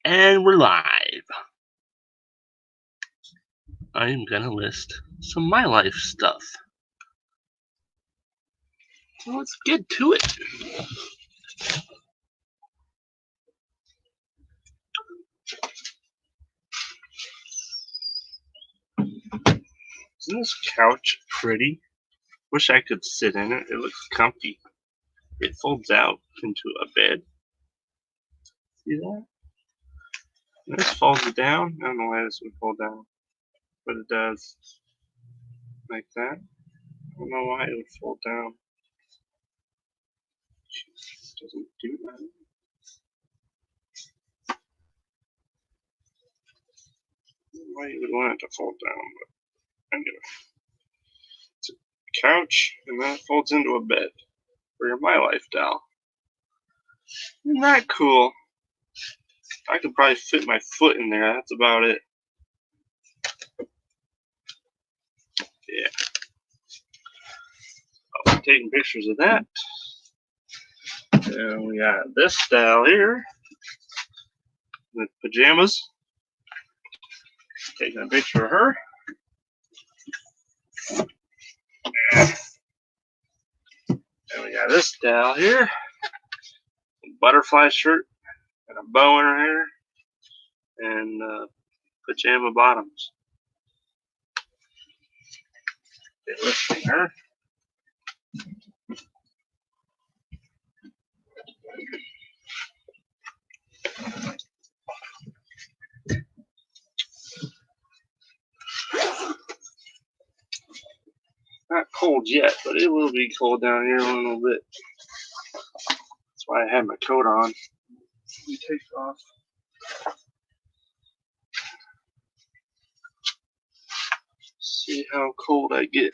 And we're live. I'm gonna list some my life stuff. So let's get to it. Isn't this couch pretty? Wish I could sit in it. It looks comfy. It folds out into a bed. See that? This folds down. I don't know why this would fold down, but it does. Like that. I don't know why it would fold down. It doesn't do that. Why you would want it to fold down, but anyway. It's a couch, and then it folds into a bed for your My Life doll. Isn't that cool? I could probably fit my foot in there. That's about it. Yeah. I'll be taking pictures of that. And we got this style here with pajamas. Taking a picture of her. And we got this style here. Butterfly shirt and a bow in her hair. And pajama bottoms. Okay, lifting her. Not cold yet, but it will be cold down here in a little bit. That's why I have my coat on. Let me take off. See how cold I get.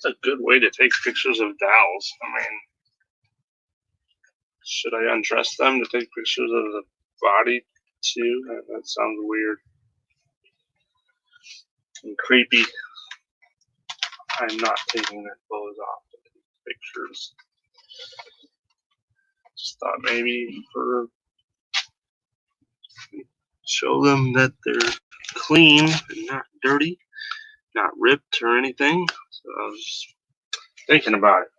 It's a good way to take pictures of dolls. I mean, should I undress them to take pictures of the body too? That sounds weird and creepy. I'm not taking their clothes off to take pictures. Just thought maybe for show them that they're clean and not dirty, not ripped or anything. So I was just thinking about it.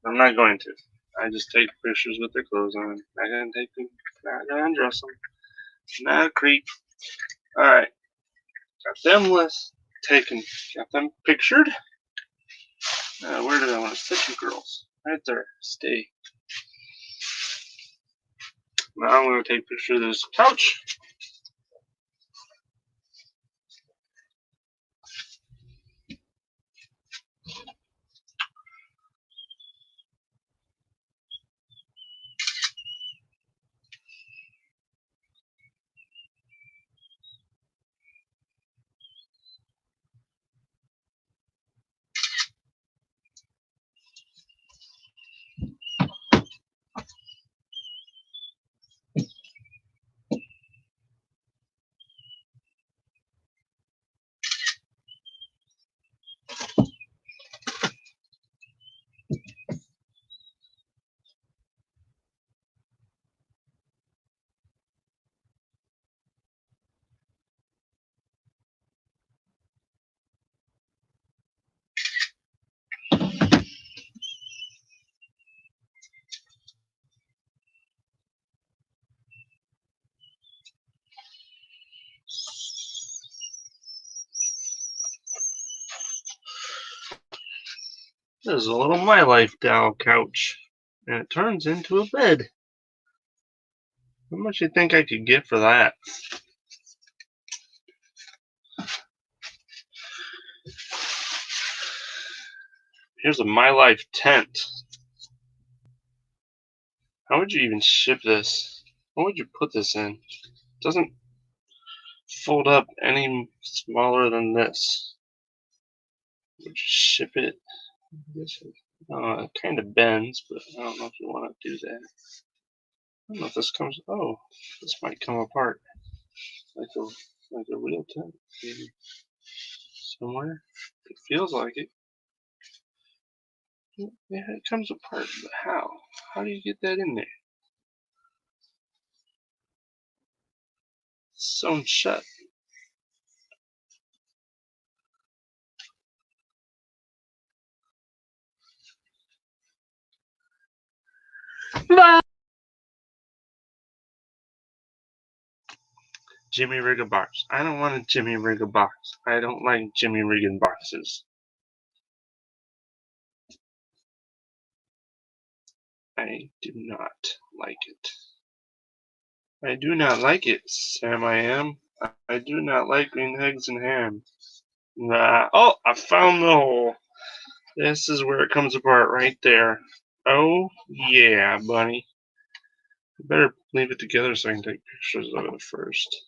I'm not going to. I just take pictures with their clothes on. Not gonna take them. Not gonna undress them. Not a creep. All right. Got them taken. Got them pictured. Where did I want to sit you girls? Right there. Stay. Now I'm going to take a picture of this couch. This is a little My Life doll couch, and it turns into a bed. How much do you think I could get for that? Here's a My Life tent. How would you even ship this? What would you put this in? It doesn't fold up any smaller than this. Would you ship it? It kind of bends, but I don't know if you want to do that. I don't know if this comes. Oh, this might come apart like a real tent, maybe somewhere. It feels like it. Yeah, it comes apart, but how? How do you get that in there? It's sewn shut. Jimmy Rigga box. I don't want a Jimmy Rigga box. I don't like Jimmy Rigga boxes. I do not like it. I do not like it, Sam. I do not like green eggs and ham. Nah. Oh, I found the hole. This is where it comes apart right there. Oh, yeah, buddy. I better leave it together so I can take pictures of it first.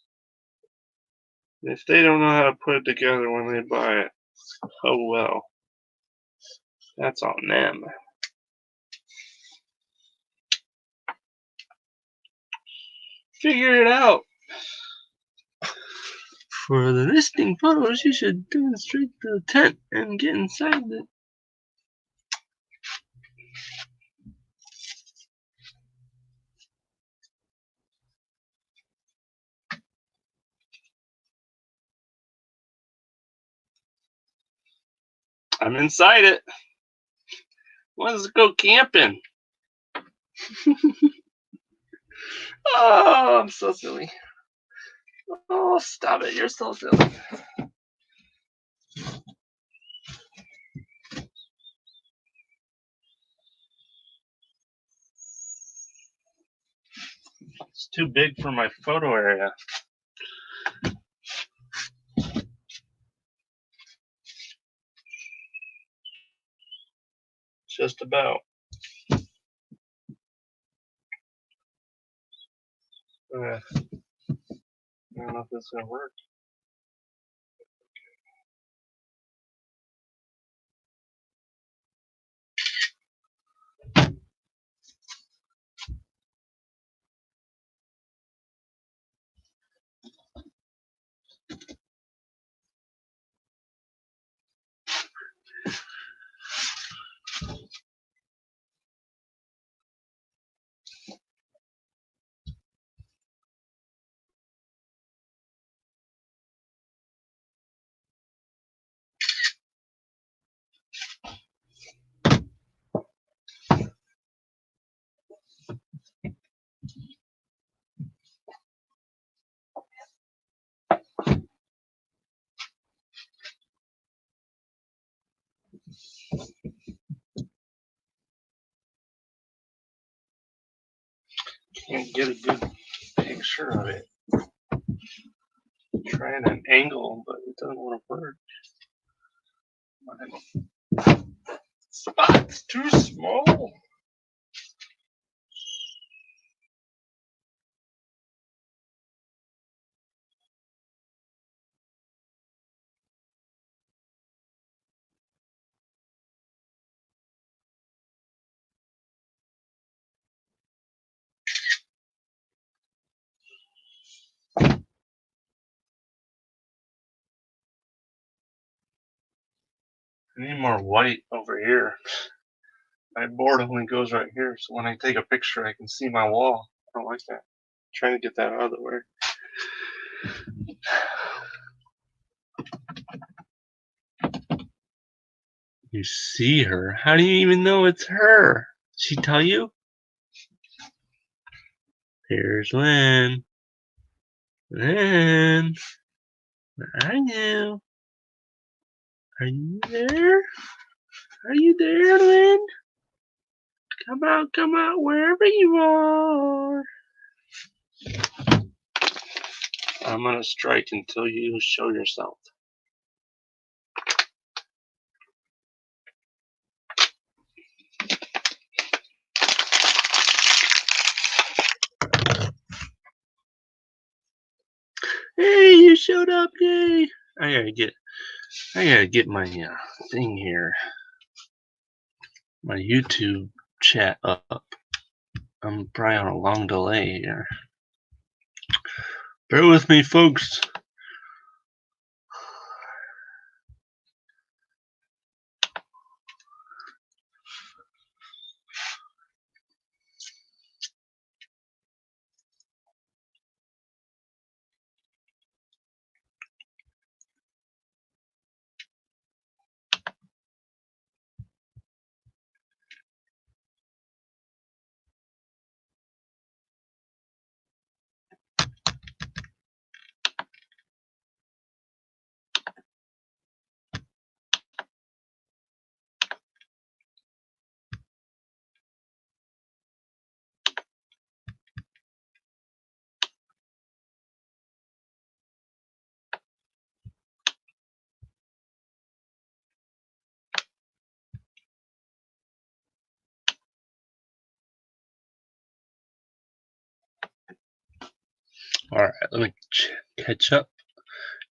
If they don't know how to put it together when they buy it, oh well. That's on them. Figure it out. For the listing photos, you should demonstrate the tent and get inside it. I'm inside it. Let's go camping. Oh, I'm so silly. Oh, stop it. You're so silly. It's too big for my photo area. Just about. I don't know if this is going to work. Can't get a good picture of it. Trying an angle, but it doesn't want to work. Spot's too small. I need more white over here. My board only goes right here, so when I take a picture, I can see my wall. I don't like that. I'm trying to get that out of the way. You see her? How do you even know it's her? Did she tell you? Here's Lynn. Lynn, where are you? Are you there? Are you there, Lynn? Come out, wherever you are. I'm gonna strike until you show yourself. Hey, you showed up, yay! I gotta get my thing here, my YouTube chat up. I'm probably on a long delay here. Bear with me, folks. All right, let me catch up.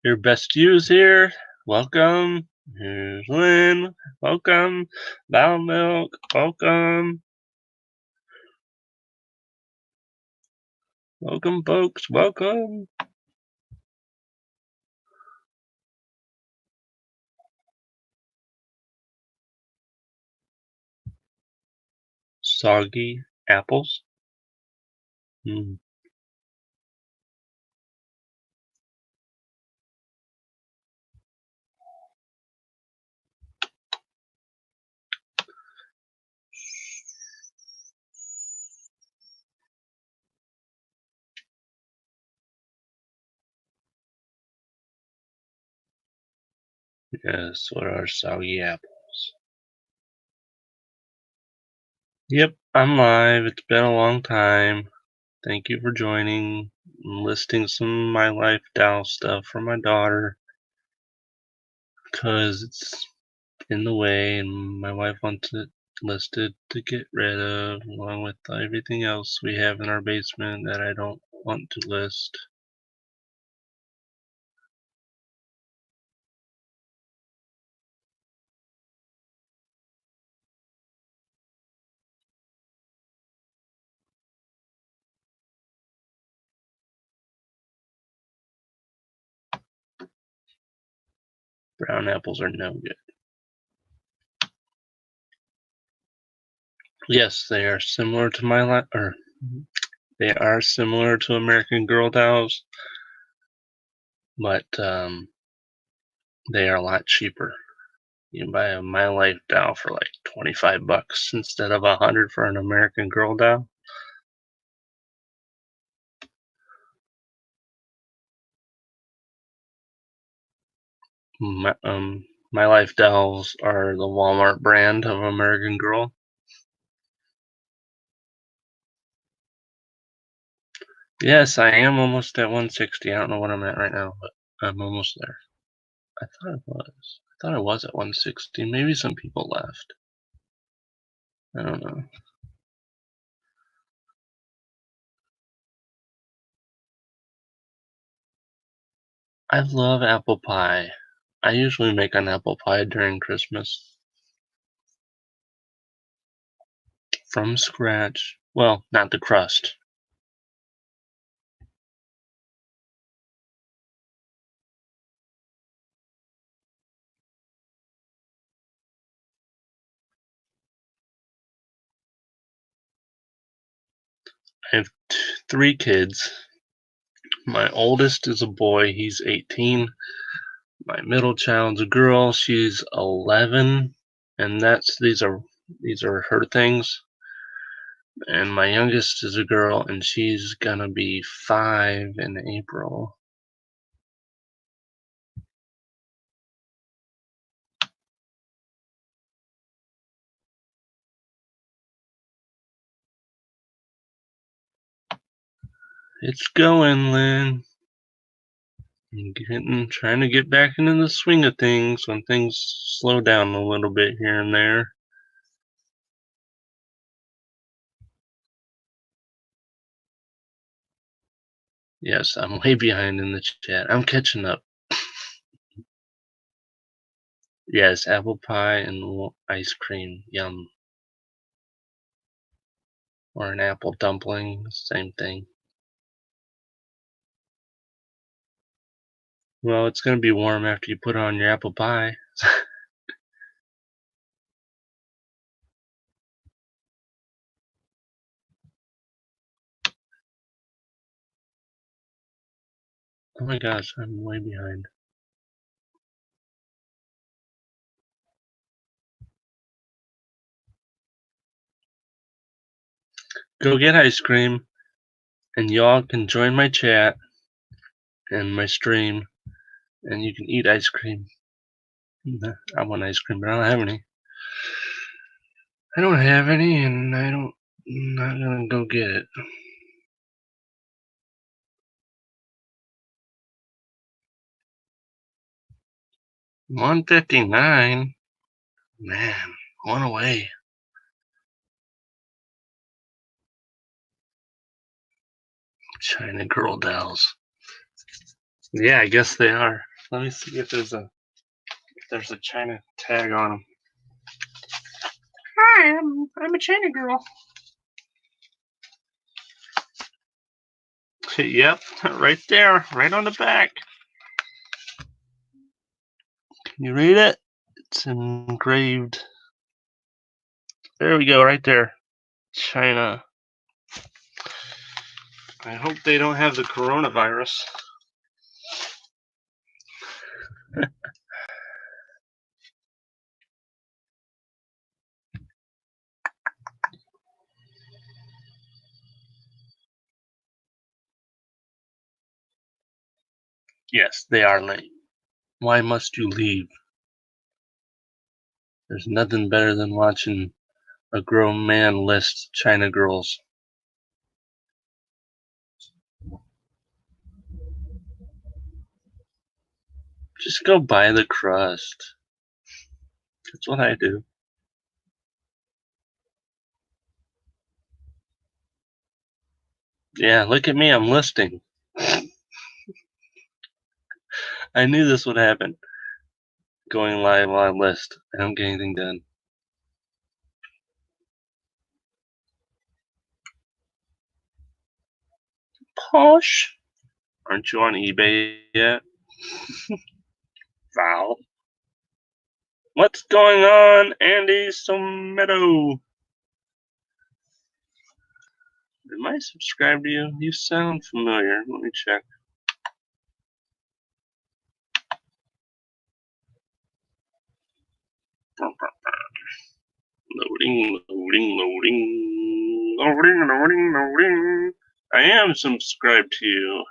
Your best use here. Welcome. Here's Lynn. Welcome. Bow Milk. Welcome. Welcome, folks. Welcome. Soggy apples. Yes, what are soggy apples? Yep, I'm live. It's been a long time. Thank you for joining. I'm listing some of my Life Doll stuff for my daughter because it's in the way and my wife wants it listed to get rid of, along with everything else we have in our basement that I don't want to list. Brown apples are no good. Yes, they are similar to they are similar to American Girl dolls, but they are a lot cheaper. You can buy a My Life doll for like $25 instead of $100 for an American Girl doll. My Life dolls are the Walmart brand of American Girl. Yes, I am almost at 160. I don't know what I'm at right now, but I'm almost there. I thought I was. I thought I was at 160. Maybe some people left. I don't know. I love apple pie. I usually make an apple pie during Christmas. From scratch. Well, not the crust. I have 3 kids. My oldest is a boy, he's 18. My middle child's a girl, she's 11. And these are her things. And my youngest is a girl, and she's gonna be 5 in April. It's going, Lynn. Trying to get back into the swing of things when things slow down a little bit here and there. Yes, I'm way behind in the chat. I'm catching up. Yes, apple pie and ice cream. Yum. Or an apple dumpling. Same thing. Well, it's going to be warm after you put on your apple pie. Oh my gosh, I'm way behind. Go get ice cream, and y'all can join my chat and my stream, and you can eat ice cream. I want ice cream, but I don't have any. I don't have any, and I'm not gonna go get it. $159. Man, one away. China girl dolls. Yeah, I guess they are. Let me see if there's a China tag on them. Hi, I'm a China girl. Yep, right there, right on the back. Can you read it? It's engraved. There we go, right there. China. I hope they don't have the coronavirus. Yes, they are late. Why must you leave? There's nothing better than watching a grown man list China girls. Just go buy the crust. That's what I do. Yeah, look at me, I'm listing. I knew this would happen. Going live while I list. I don't get anything done. Posh. Aren't you on eBay yet? Val. What's going on, Andy Somedo? Am I subscribed to you? You sound familiar. Let me check. Loading, loading, loading. Loading, loading, loading. I am subscribed to you.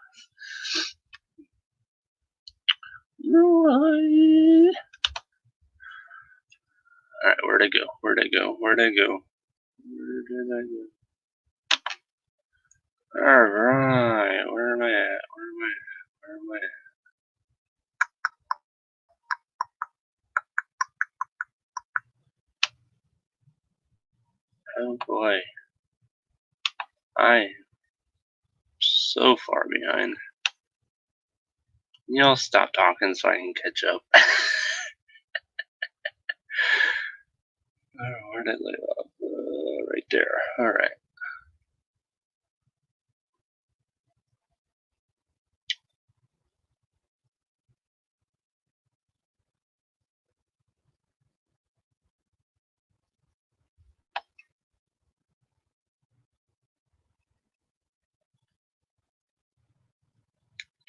Alright, where'd I go? Where'd I go? Where'd I go? Where did I go? Alright, where am I at? Where am I at? Where am I at? Oh boy. I am so far behind. Y'all stop talking so I can catch up. Where did I leave off? Right there. Alright.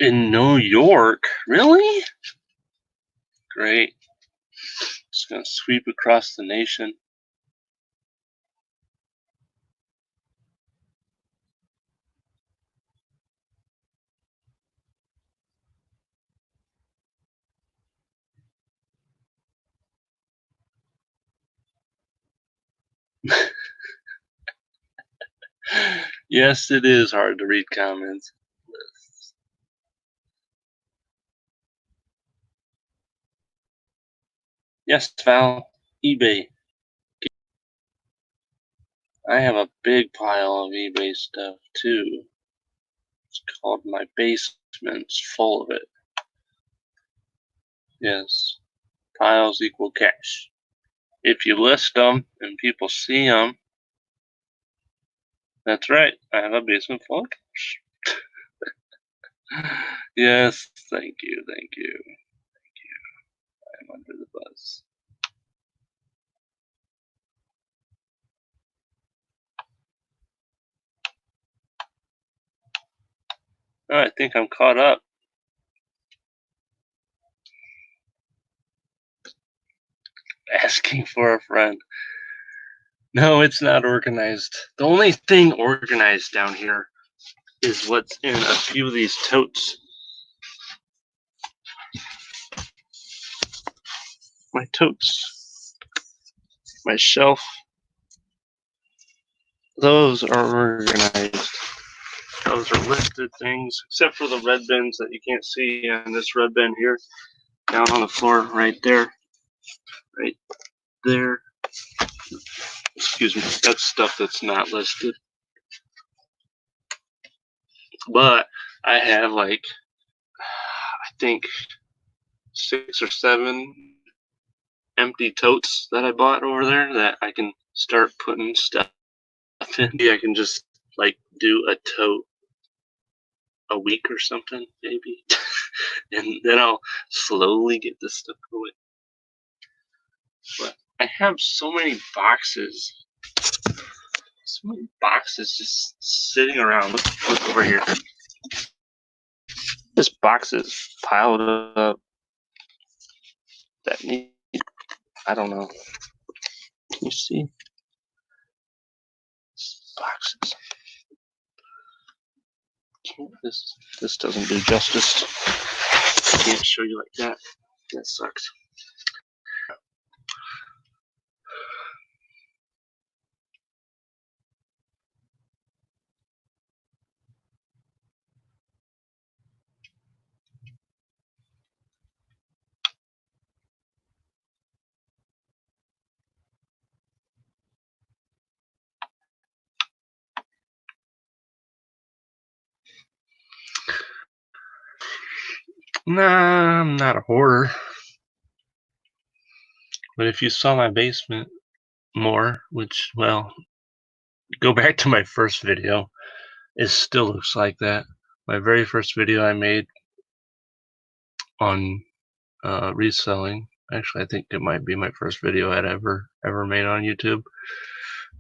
In New York? Really? Great. Just gonna sweep across the nation. Yes, it is hard to read comments. Yes, Val, eBay. I have a big pile of eBay stuff too. It's called my basement's full of it. Yes, piles equal cash. If you list them and people see them, that's right. I have a basement full of cash. Yes, thank you, thank you, thank you. I'm under the bus. Oh, I think I'm caught up. Asking for a friend. No, it's not organized. The only thing organized down here is what's in a few of these totes. My totes. My shelf. Those are organized. Those are listed things, except for the red bins that you can't see on this red bin here. Down on the floor, right there. Right there. Excuse me. That's stuff that's not listed. But I have like, I think 6 or 7 empty totes that I bought over there that I can start putting stuff in. Maybe I can just like do a tote a week or something, maybe. And then I'll slowly get this stuff going. But I have so many boxes. So many boxes just sitting around. Look over here. This boxes piled up that need, I don't know. Can you see? Boxes. This doesn't do justice. I can't show you like that. That sucks. Nah, I'm not a hoarder. But if you saw my basement more, which, well, go back to my first video, it still looks like that. My very first video I made on reselling. Actually, I think it might be my first video I'd ever made on YouTube.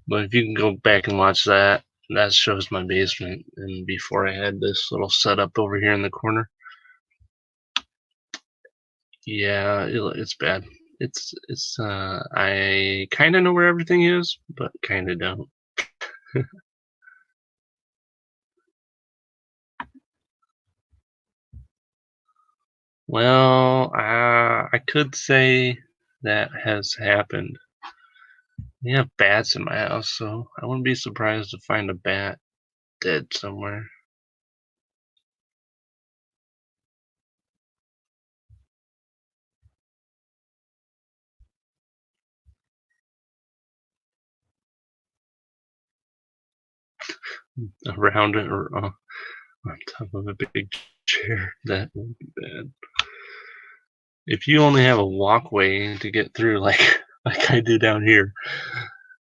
But if you can go back and watch that, that shows my basement. And before I had this little setup over here in the corner. Yeah, it's bad. It's I kind of know where everything is, but kind of don't. Well, I could say that has happened. We have bats in my house, so I wouldn't be surprised to find a bat dead somewhere. Around it or on top of a big chair. That would be bad. If you only have a walkway to get through, like I do down here,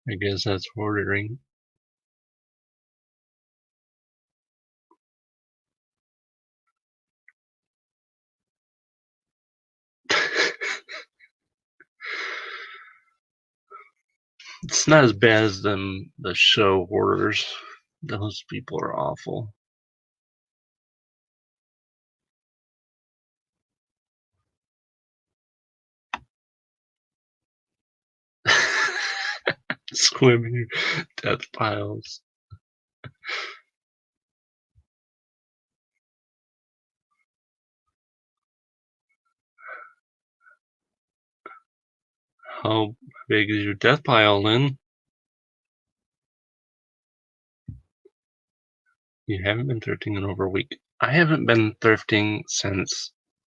I guess that's ordering. It's not as bad as the show hoarders. Those people are awful. Swimming death piles. How big is your death pile, Lynn? You haven't been thrifting in over a week. I haven't been thrifting since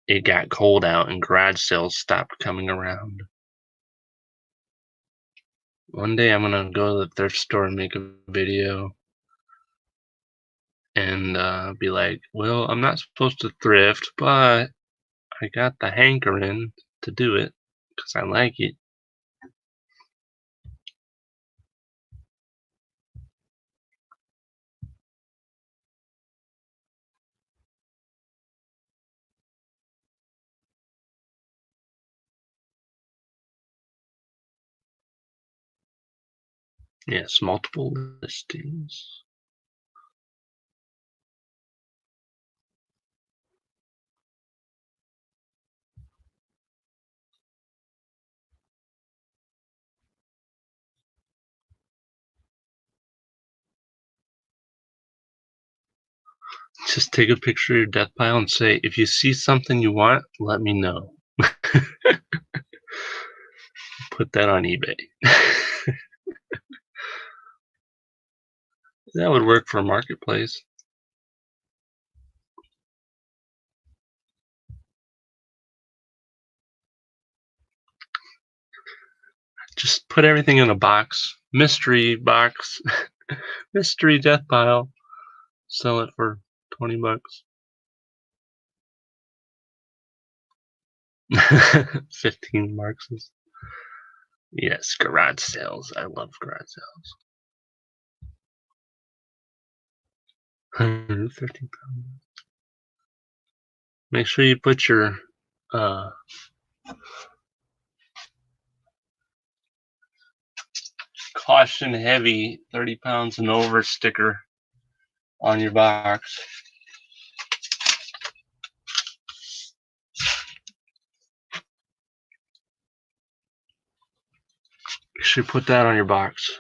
it got cold out and garage sales stopped coming around. One day I'm gonna go to the thrift store and make a video and be like, well, I'm not supposed to thrift, but I got the hankering to do it because I like it. Yes, multiple listings. Just take a picture of your death pile and say, if you see something you want, let me know. Put that on eBay. That would work for a marketplace. Just put everything in a box. Mystery box. Mystery death pile. Sell it for 20 bucks. 15 marks. Yes, garage sales. I love garage sales. 115 pounds. Make sure you put your caution heavy 30 pounds and over sticker on your box. You should put that on your box.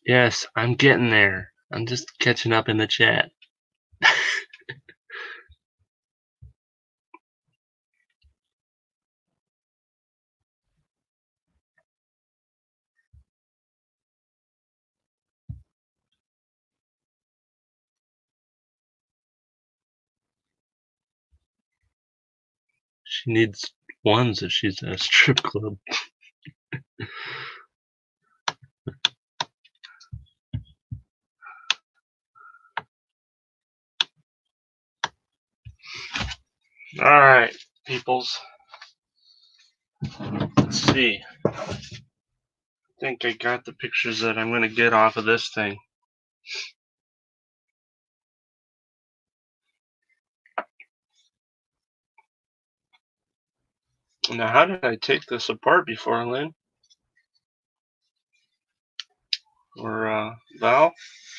Yes, I'm getting there. I'm just catching up in the chat. She needs ones if she's at a strip club. Alright, peoples. Let's see. I think I got the pictures that I'm going to get off of this thing. Now, how did I take this apart before, Lynn? Or Val?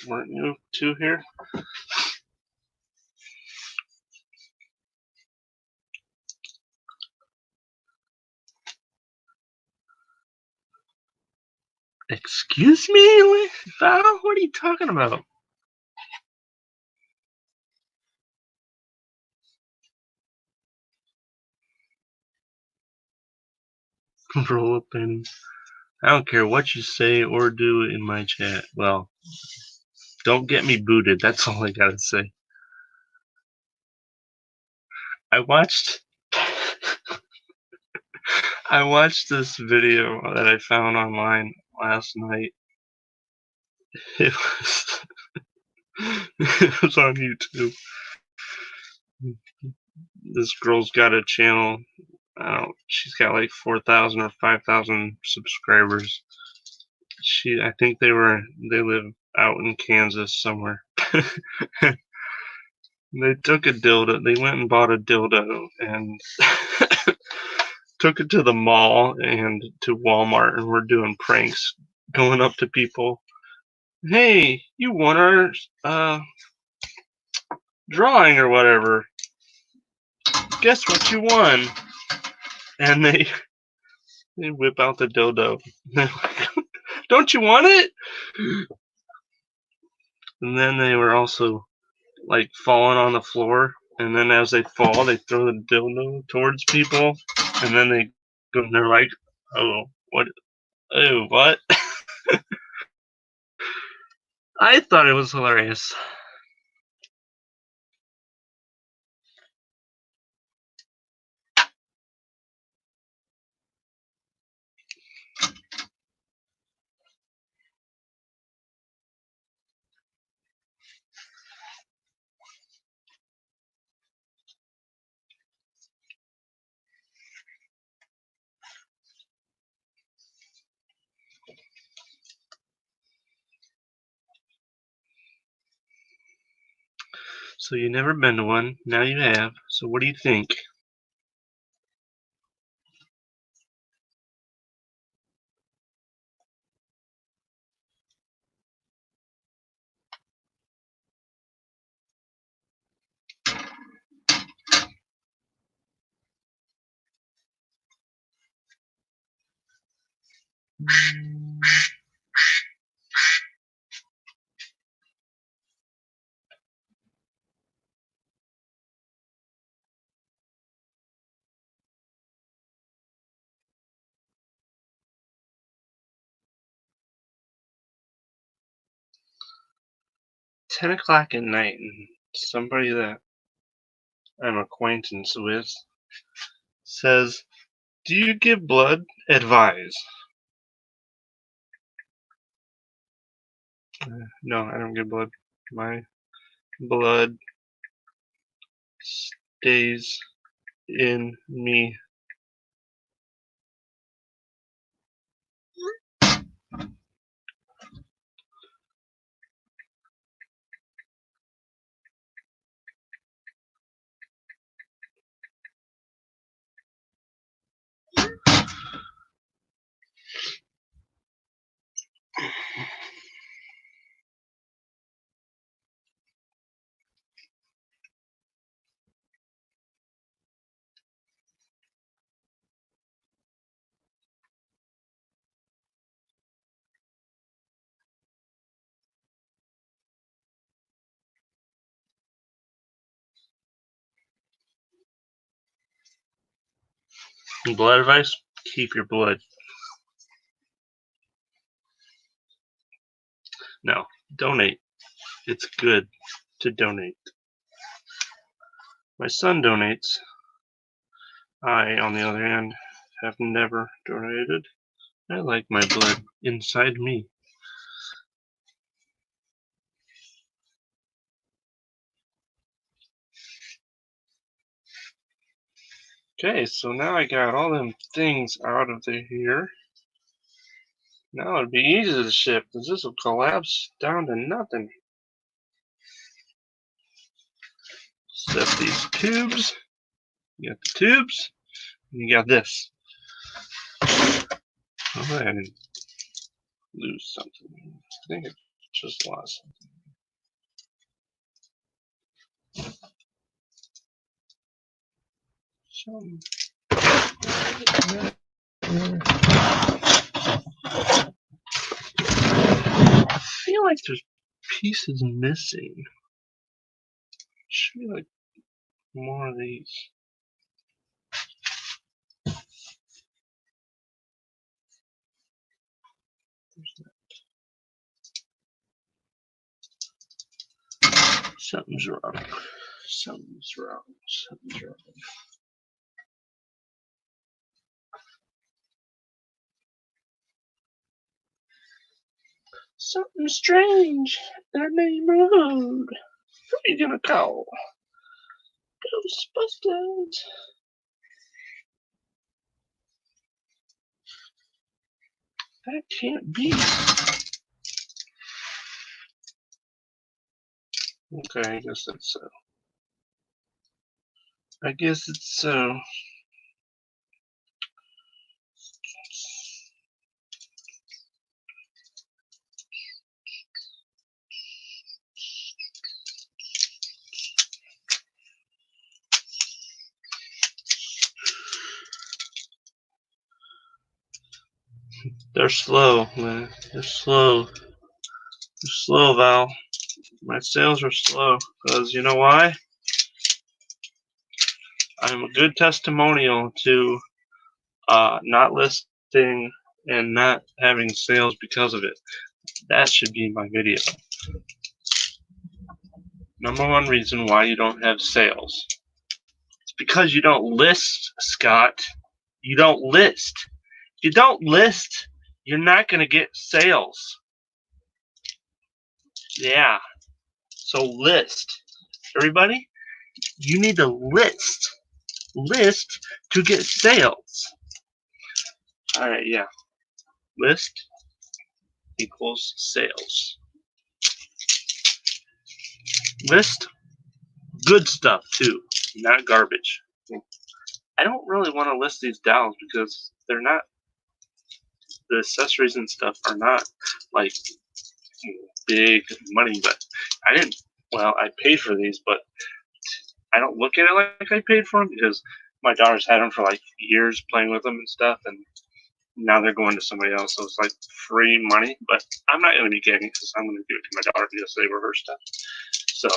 Weren't you two here? Excuse me, Val? What are you talking about? Roll up pennies. I don't care what you say or do in my chat. Well, don't get me booted. That's all I gotta say. I watched this video that I found online last night. It was on YouTube. This girl's got a channel. She's got like 4,000 or 5,000 subscribers. I think they live out in Kansas somewhere. They took a dildo. They went and bought a dildo and took it to the mall and to Walmart and were doing pranks, going up to people. Hey, you won our drawing or whatever. Guess what you won? And they whip out the dildo. Don't you want it? And then they were also like falling on the floor, and then as they fall, they throw the dildo towards people, and then they're like, "Oh, what? Oh, what?" I thought it was hilarious. So you've never been to one, now you have. So what do you think? $10 at night, and somebody that I'm acquaintance with says, "Do you give blood? Advise." No, I don't give blood. My blood stays in me. Blood advice? Keep your blood. No, donate. It's good to donate. My son donates. I, on the other hand, have never donated. I like my blood inside me. Okay, so now I got all them things out of here. Now it'd be easy to ship, because this will collapse down to nothing. Set these tubes. You got the tubes, and you got this. Oh, I didn't lose something. I think I just lost something. I feel like there's pieces missing. Should be like more of these. Something's wrong. Something's wrong. Something's wrong. Something strange in our neighborhood. Who are you gonna call? Ghostbusters. That can't be. Okay, I guess that's so. I guess it's so. They're slow, man. They're slow. They're slow, Val. My sales are slow. Because you know why? I'm a good testimonial to not listing and not having sales because of it. That should be my video. Number one reason why you don't have sales. It's because you don't list, Scott. You don't list. If you don't list, you're not going to get sales. Yeah. So list. Everybody, you need to list. List to get sales. Alright, yeah. List equals sales. List good stuff too, not garbage. I don't really want to list these dowels because they're not, the accessories and stuff are not like big money, but I paid for these, but I don't look at it like I paid for them because my daughter's had them for like years playing with them and stuff, and now they're going to somebody else, so it's like free money, but I'm not going to be getting it because I'm going to give it to my daughter because they were her stuff. So,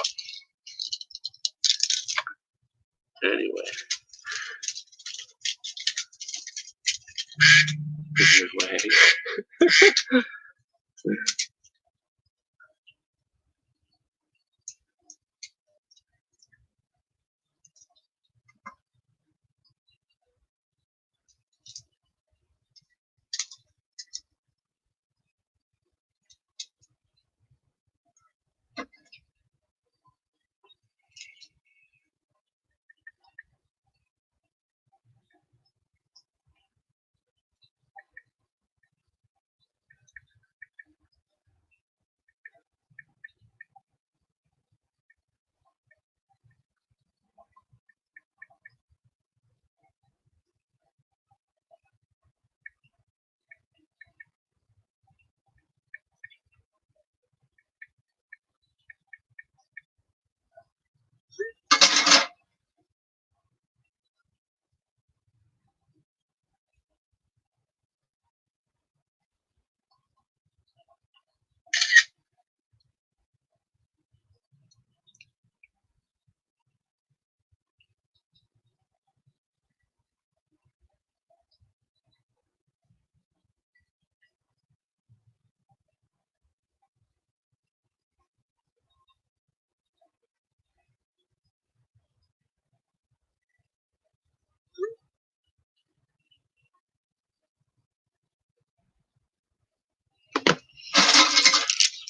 anyway. Good way.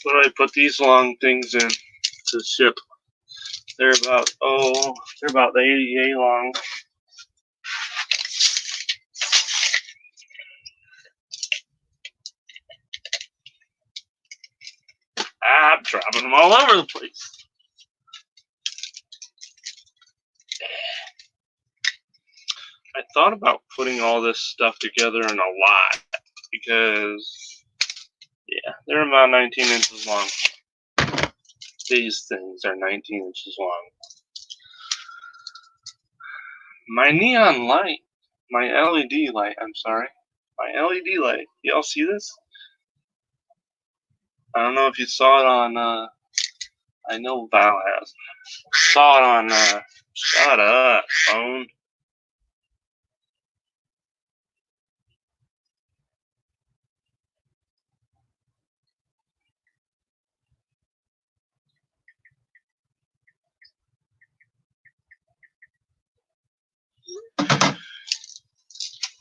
What do I put these long things in to ship? They're about the 80A long. I'm dropping them all over the place. I thought about putting all this stuff together in a lot because, yeah, they're about 19 inches long. These things are 19 inches long. My neon light, my LED light, my LED light. Y'all see this? I don't know if you saw it on, I know Val has. Saw it on, shut up, phone.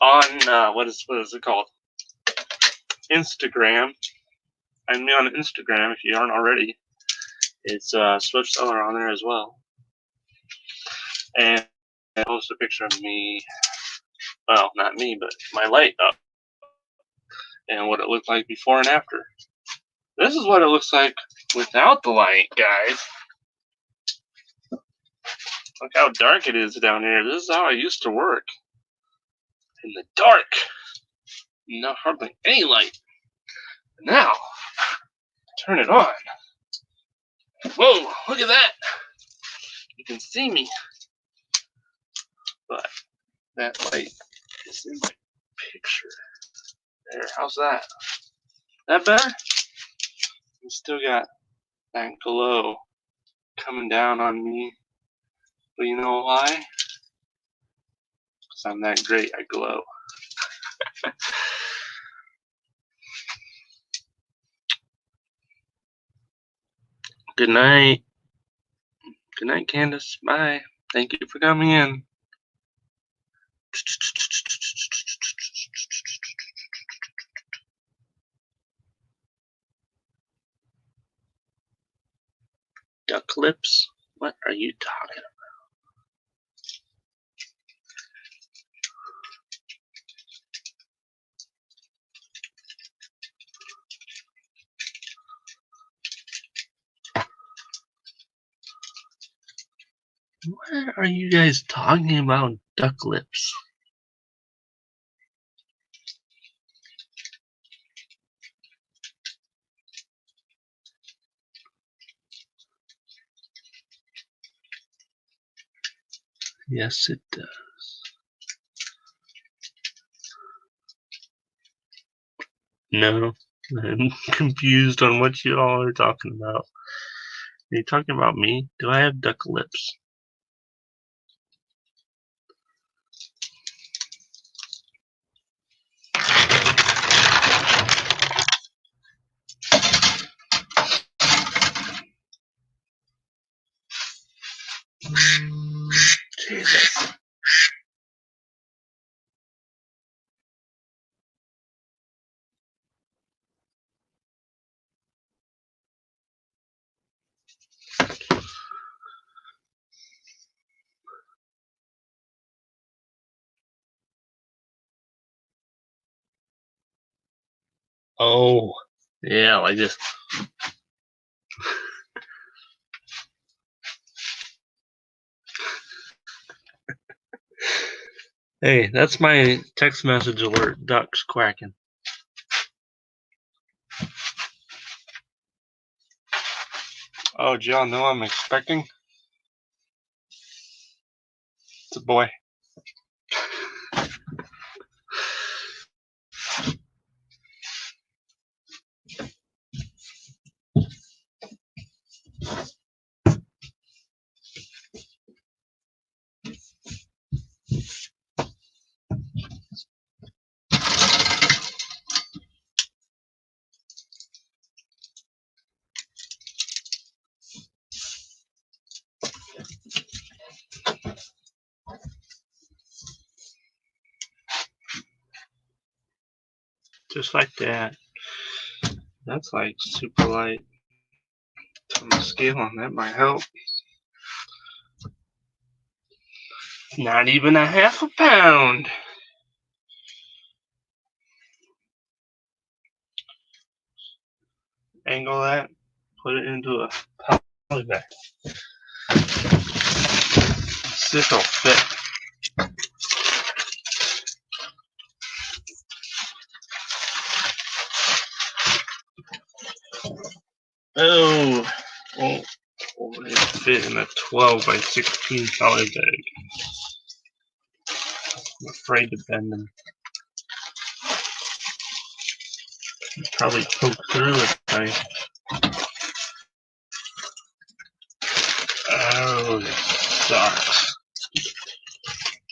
On, what is it called? Instagram. I'm on Instagram if you aren't already. It's Swift Seller on there as well. And I posted a picture of me, well, not me, but my light up. And what it looked like before and after. This is what it looks like without the light, guys. Look how dark it is down here. This is how I used to work. In the dark. Not hardly any light. Now, turn it on. Whoa, look at that. You can see me. But that light is in my picture. There, how's that? That better? You still got that glow coming down on me. But you know why? Because I'm that great, I glow. Good night. Good night, Candace. Bye. Thank you for coming in. Duck lips? What are you talking about? What are you guys talking about, duck lips? Yes, it does. No, I'm confused on what you all are talking about. Are you talking about me? Do I have duck lips? Jesus. Oh, yeah, like this. Hey, that's my text message alert. Ducks quacking. Oh, do y'all know I'm expecting? It's a boy. Just like that. That's like super light. On the scale on that might help. Not even a half a pound. Angle that, put it into a poly bag. See if it'll fit. Oh, won't fit in a 12 by 16 poly bag. I'm afraid to bend them. Probably poke through it. Oh, this sucks.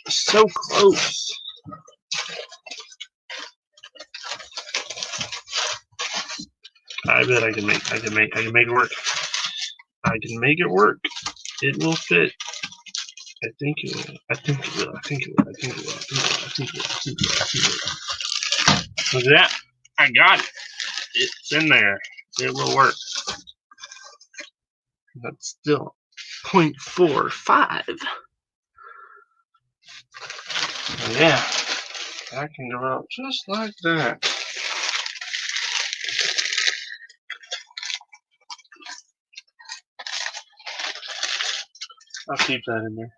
So close. I bet I can make it work. I can make it work. It will fit. I think it will. I think it will. I think it will. I think it will. I think it will. I think it will. I think it will. Look at that. I got it. It's in there. It will work. That's still 0.45. Yeah. That can go out just like that. I'll keep that in there.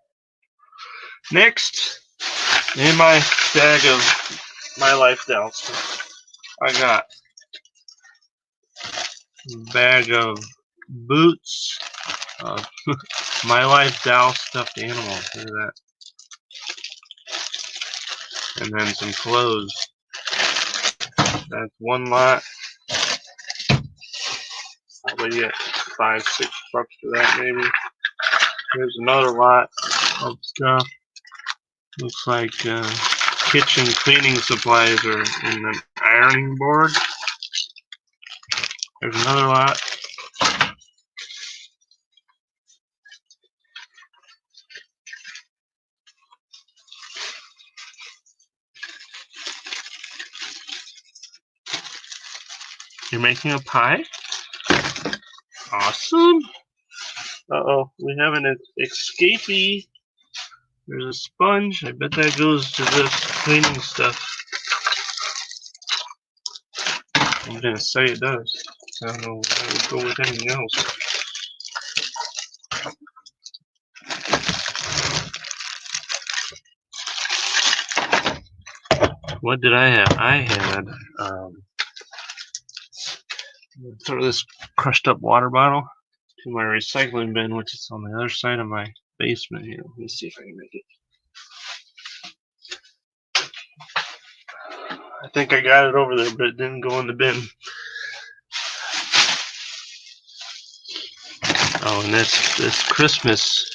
Next, in my bag of My Life Dell stuff, I got a bag of boots of My Life Dell stuffed animals. Look at that. And then some clothes. That's one lot. Probably get $5, $6 for that maybe. Here's another lot of stuff. Looks like kitchen cleaning supplies are in an ironing board. There's another lot. You're making a pie? Awesome. Uh-oh, we have an escapee. There's a sponge. I bet that goes to this cleaning stuff. I'm gonna say it does. I don't know why I would go with anything else. What did I have? I had throw this crushed up water bottle to my recycling bin, which is on the other side of my basement here. Let me see if I can make it. I think I got it over there, but it didn't go in the bin. Oh, and this Christmas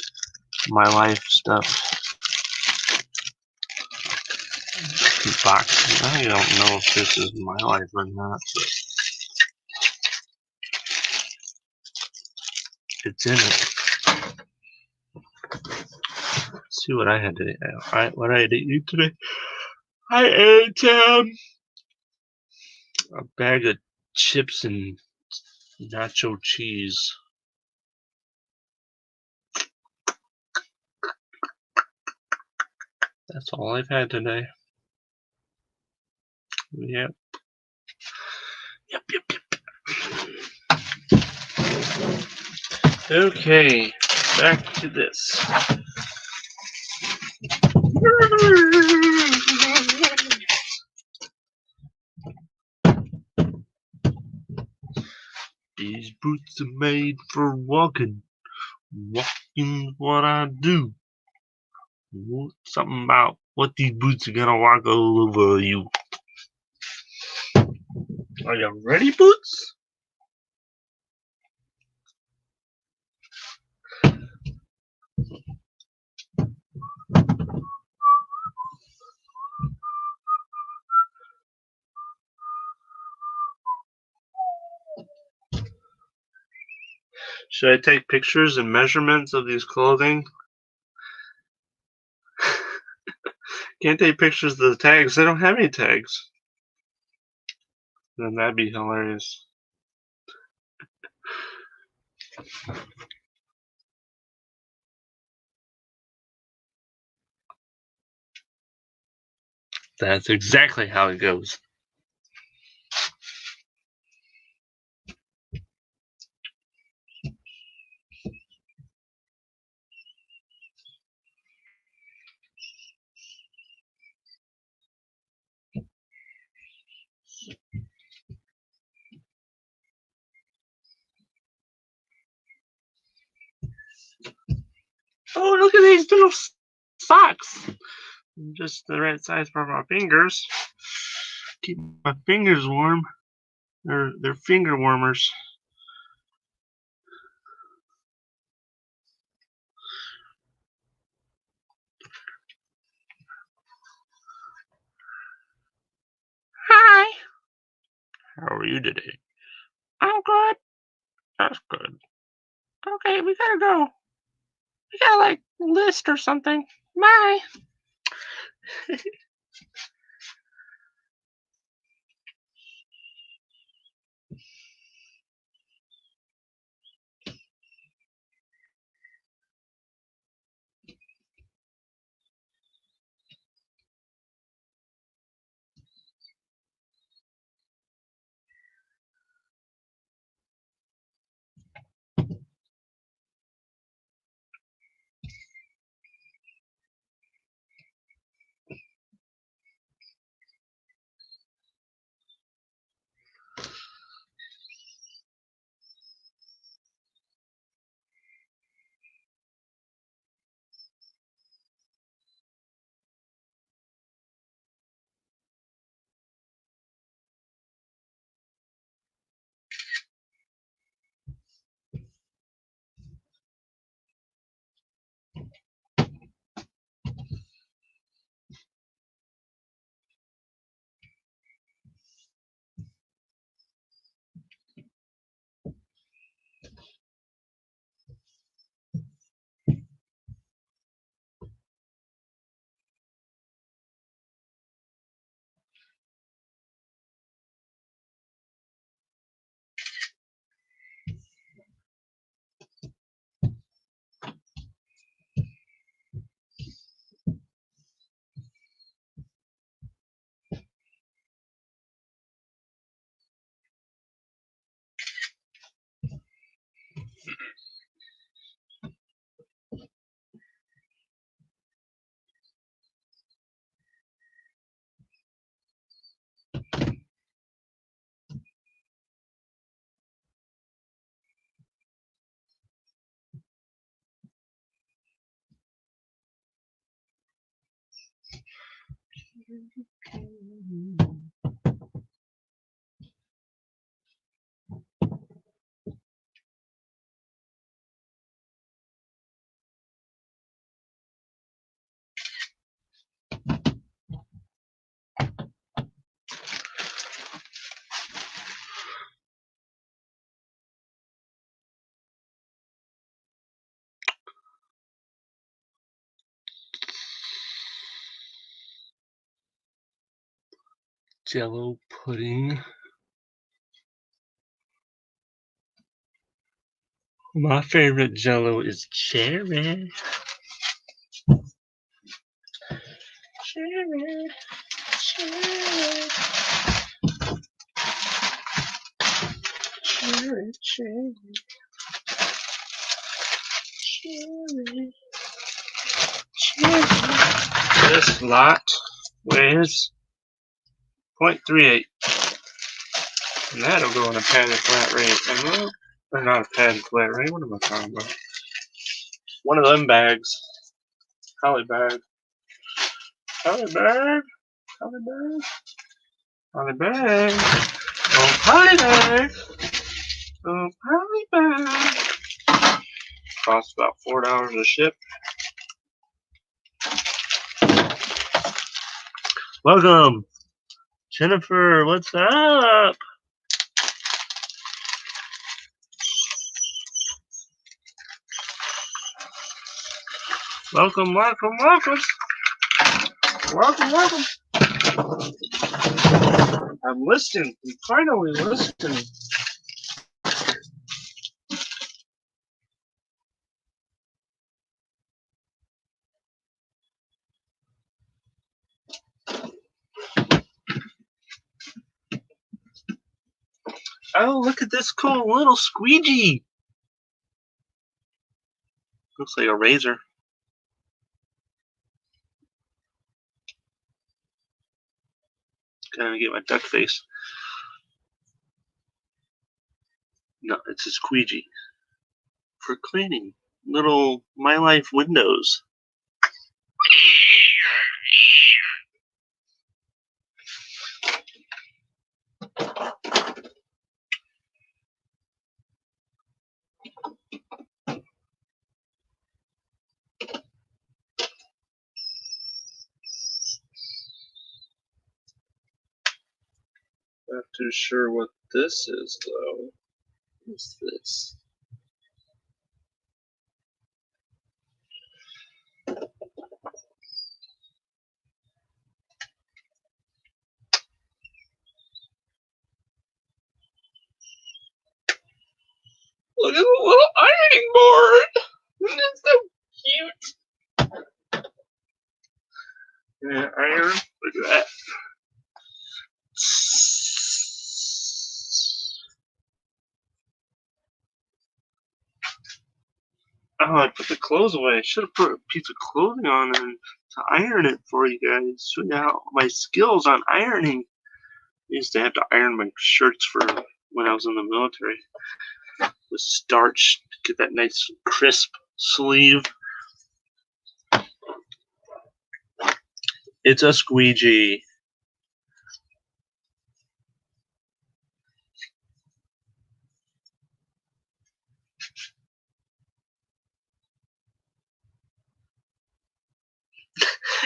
My Life stuff. Box. I don't know if this is My Life or not, but it's in it. Let's see what I had to what I had to eat today. I ate a bag of chips and nacho cheese. That's all I've had today. Yep. Yep. Okay, back to this. These boots are made for walking. Walking's what I do. Something about what these boots are gonna walk all over you. Are you ready, Boots? Should I take pictures and measurements of these clothing? Can't take pictures of the tags. They don't have any tags. Then that'd be hilarious. That's exactly how it goes. Oh, look at these little socks. Just the right size for my fingers. Keep my fingers warm. They're finger warmers. Hi. How are you today? I'm good. That's good. Okay, we gotta go. We gotta like list or something. Bye. Jello pudding. My favorite Jello is cherry. Cherry. Cherry. Cherry. Cherry. Cherry. Cherry. This lot weighs 0.38. And that'll go in a padded flat rate. Or not a padded flat rate, what am I talking about? One of them bags. Holly bag. Holly bag. Holly bag. Holly bag. Oh, Holly bag. Oh, Holly bag. Costs about $4 to ship. Welcome, Jennifer. What's up? Welcome, welcome, welcome. Welcome, welcome. I'm listening. I'm finally listening. Oh, look at this cool little squeegee. Looks like a razor. Gotta get my duck face. No, it's a squeegee. For cleaning. Little My Life windows. Not too sure what this is, though. What's this? Look at the little ironing board! It's so cute! Yeah, iron. Look at that. Oh, I put the clothes away. I should have put a piece of clothing on and to iron it for you guys. Show you how my skills on ironing. I used to have to iron my shirts for when I was in the military. With starch to get that nice crisp sleeve. It's a squeegee.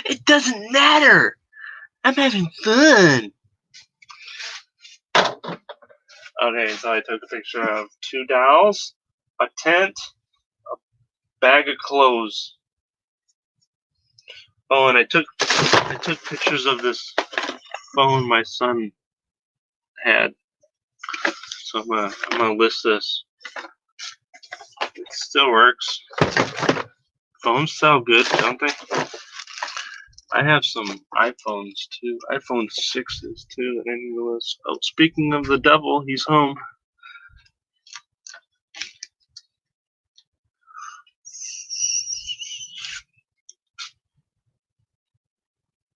It doesn't matter. I'm having fun. Okay, so I took a picture of 2 dolls, a tent, a bag of clothes. Oh, and I took pictures of this phone my son had. So I'm gonna list this. It still works. Phones sound good, don't they? I have some iPhones too. iPhone 6s too that I need to list. Oh, speaking of the devil, he's home.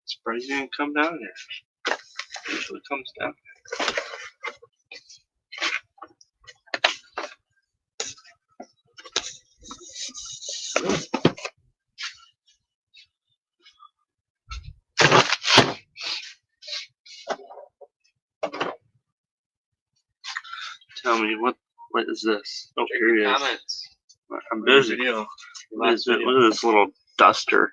Surprised he didn't come down here. Usually comes down. tell me what is this? Oh, here he is. Comments. I'm busy. Video. What is it? Look at this little duster.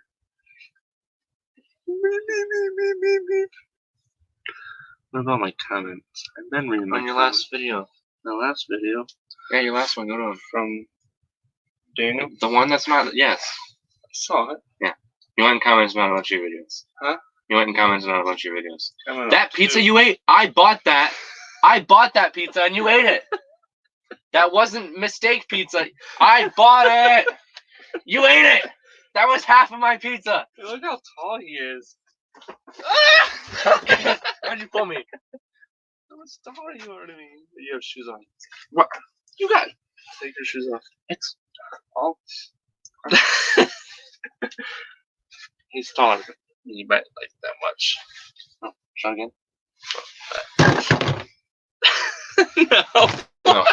What about my comments? I've been reading my On your comments. last video. My last video Yeah, your last one. Go to him. from Daniel. The one that's not. Yes. I saw it. You went and commented on a bunch of your videos. Huh? You went and commented on a bunch of your videos. Coming That up, pizza too. you ate, I bought that. I bought that pizza and you ate it. That wasn't mistake pizza. I bought it. You ate it. That was half of my pizza. Hey, look how tall he is. Why'd you pull me? How much taller you are to me? You have shoes on. What? You got Take your shoes off. it's Oh. He's taller than me, but like that much. oh, try again. No. No.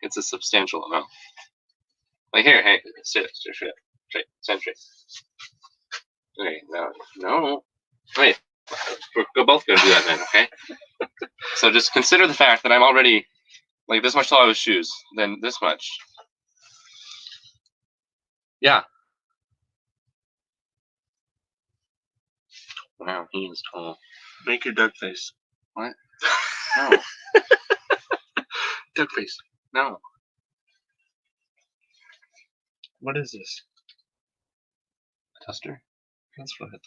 It's a substantial amount. Like here, hey, sit straight, stand straight. Okay, no. Wait, we're both gonna do that then, okay? So just consider the fact that I'm already like this much taller with shoes, then this much. Yeah. Wow, he is tall. Make your duck face. What? No, Duck face. no. What is this? A duster? That's what I thought.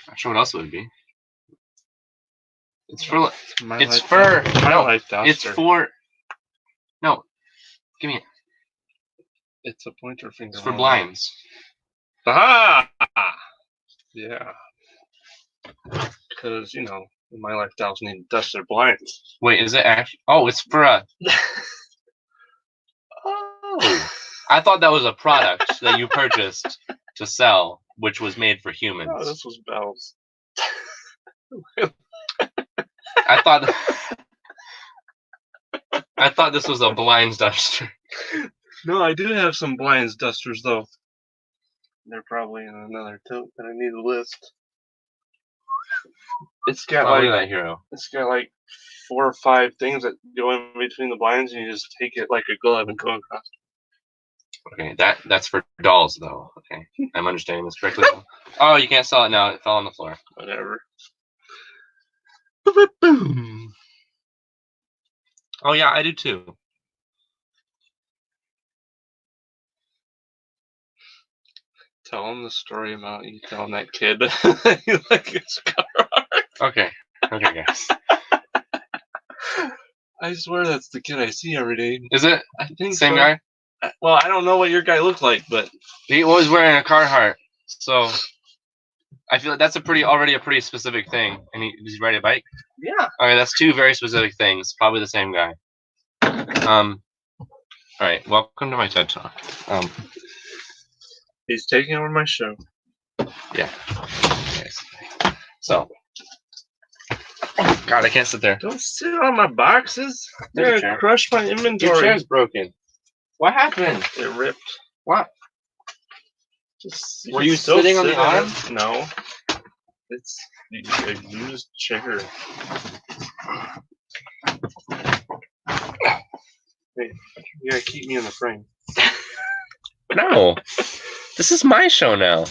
Not sure what else it would be. It's for. My It's life for. duster. My No, life duster. it's for. No, give me it. It's a pointer finger. It's for blinds. Aha! Yeah. Because, my life dolls need to dust their blinds. Wait, is it actually? Oh, it's for a. Oh. I thought that was a product that you purchased to sell, which was made for humans. Oh, this was bells. I thought. I thought this was a blinds duster. No, I do have some blinds dusters, though. They're probably in another tote that I need to list. It's got Oh, look at like that hero. it's got like 4 or 5 things that go in between the blinds, and you just take it like a glove and go across. Okay, that's for dolls though. Okay, I'm understanding this correctly. Oh, you can't sell it now. It fell on the floor. Whatever. Boom. Oh yeah, I do too. Tell them the story about you telling that kid you like his car art. Okay, guys. I swear that's the kid I see every day. Is it I think same so. guy? Well, I don't know what your guy looked like, but He was wearing a Carhartt, so I feel like that's already a pretty specific thing. And does he ride a bike? yeah. Okay, that's 2 very specific things. Probably the same guy. All right, welcome to my TED Talk. He's taking over my show. Yeah. Yes. So. Oh, God, I can't sit there. Don't sit on my boxes. Take a They're chair. gonna crush my Your inventory. chair's broken. What happened? It ripped. What? Just, Were can you still sitting on sit the in arm? it. No. It's a used chair. Hey, you gotta keep me in the frame. No. This is my show now.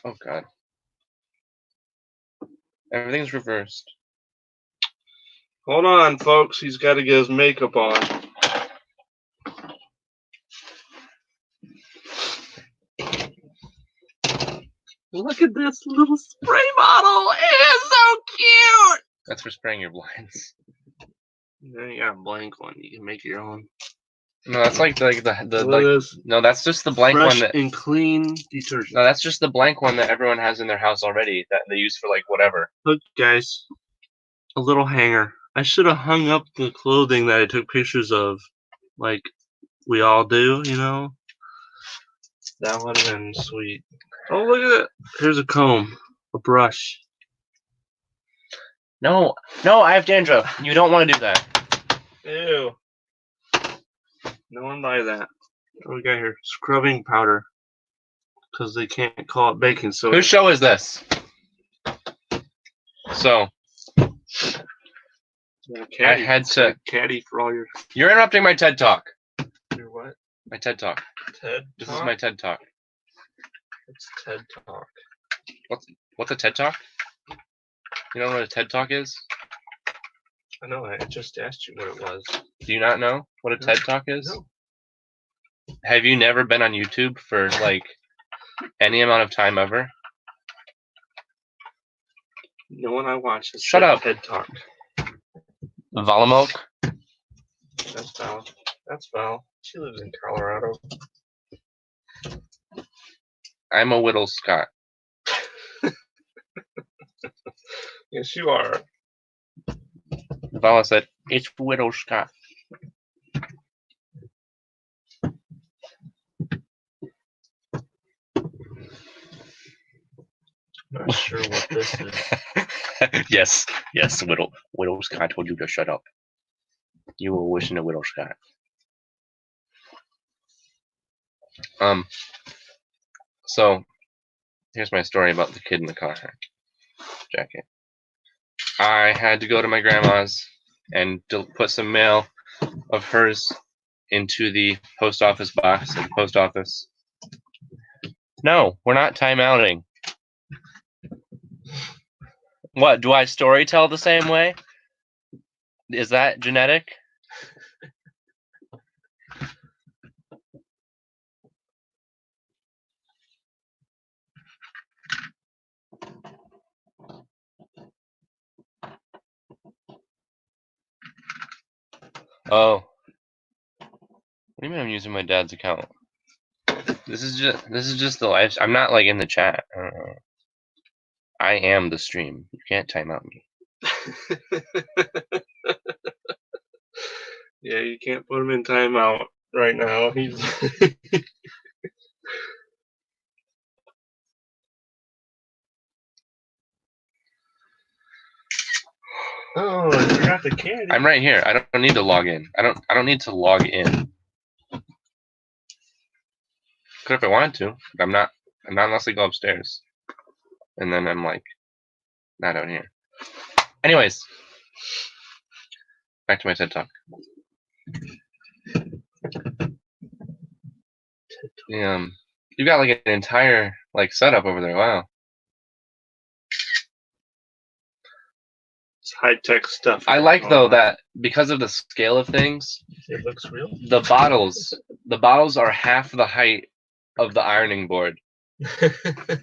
Oh, God. Everything's reversed. Hold on, folks. He's got to get his makeup on. Look at this little spray bottle. It is so cute. That's for spraying your blinds. Then you got a blank one. You can make your own. No, that's like Look at this. no, that's just the blank Fresh one that. and clean detergent. No, that's just the blank one that everyone has in their house already that they use for like whatever. Look, guys. A little hanger. I should have hung up the clothing that I took pictures of, like we all do, That would have been sweet. Oh, look at it. Here's a comb, a brush. No, I have dandruff. You don't want to do that. Ew. No one buy that. What do we got here? Scrubbing powder. Because they can't call it baking soda. Whose show is this? So I had to. caddy for all your. You're interrupting my TED Talk. Your what? My TED Talk. TED. This is my TED Talk. It's TED Talk. What's a TED Talk? You don't know what a TED Talk is? I know. I just asked you what it was. Do you not know what a No. TED Talk is? No. Have you never been on YouTube for like any amount of time ever? No one I watch has Shut said up. TED Talk. Valamok? That's Val. That's Val. She lives in Colorado. I'm a Whittle Scott. Yes, you are. Vala said, it's Whittle Scott. Not sure what this is. yes, Whittle Scott told you to shut up. You were wishing a Whittle Scott. So here's my story about the kid in the car jacket. I had to go to my grandma's and put some mail of hers into the post office box at the post office. No, we're not timeouting. What, do I story tell the same way? Is that genetic? Oh. What do you mean I'm using my dad's account? This is just the live. I'm not like in the chat. I am the stream. You can't time out me. Yeah, you can't put him in timeout right now. He's. Oh, I forgot the candy. I'm right here. I don't need to log in. I don't need to log in. Could if I wanted to, but I'm not unless I go upstairs. And then I'm like not out here. Anyways. Back to my TED Talk. You got like an entire like setup over there. Wow. It's high-tech stuff. I like though that because of the scale of things, it looks real. The bottles are half the height of the ironing board,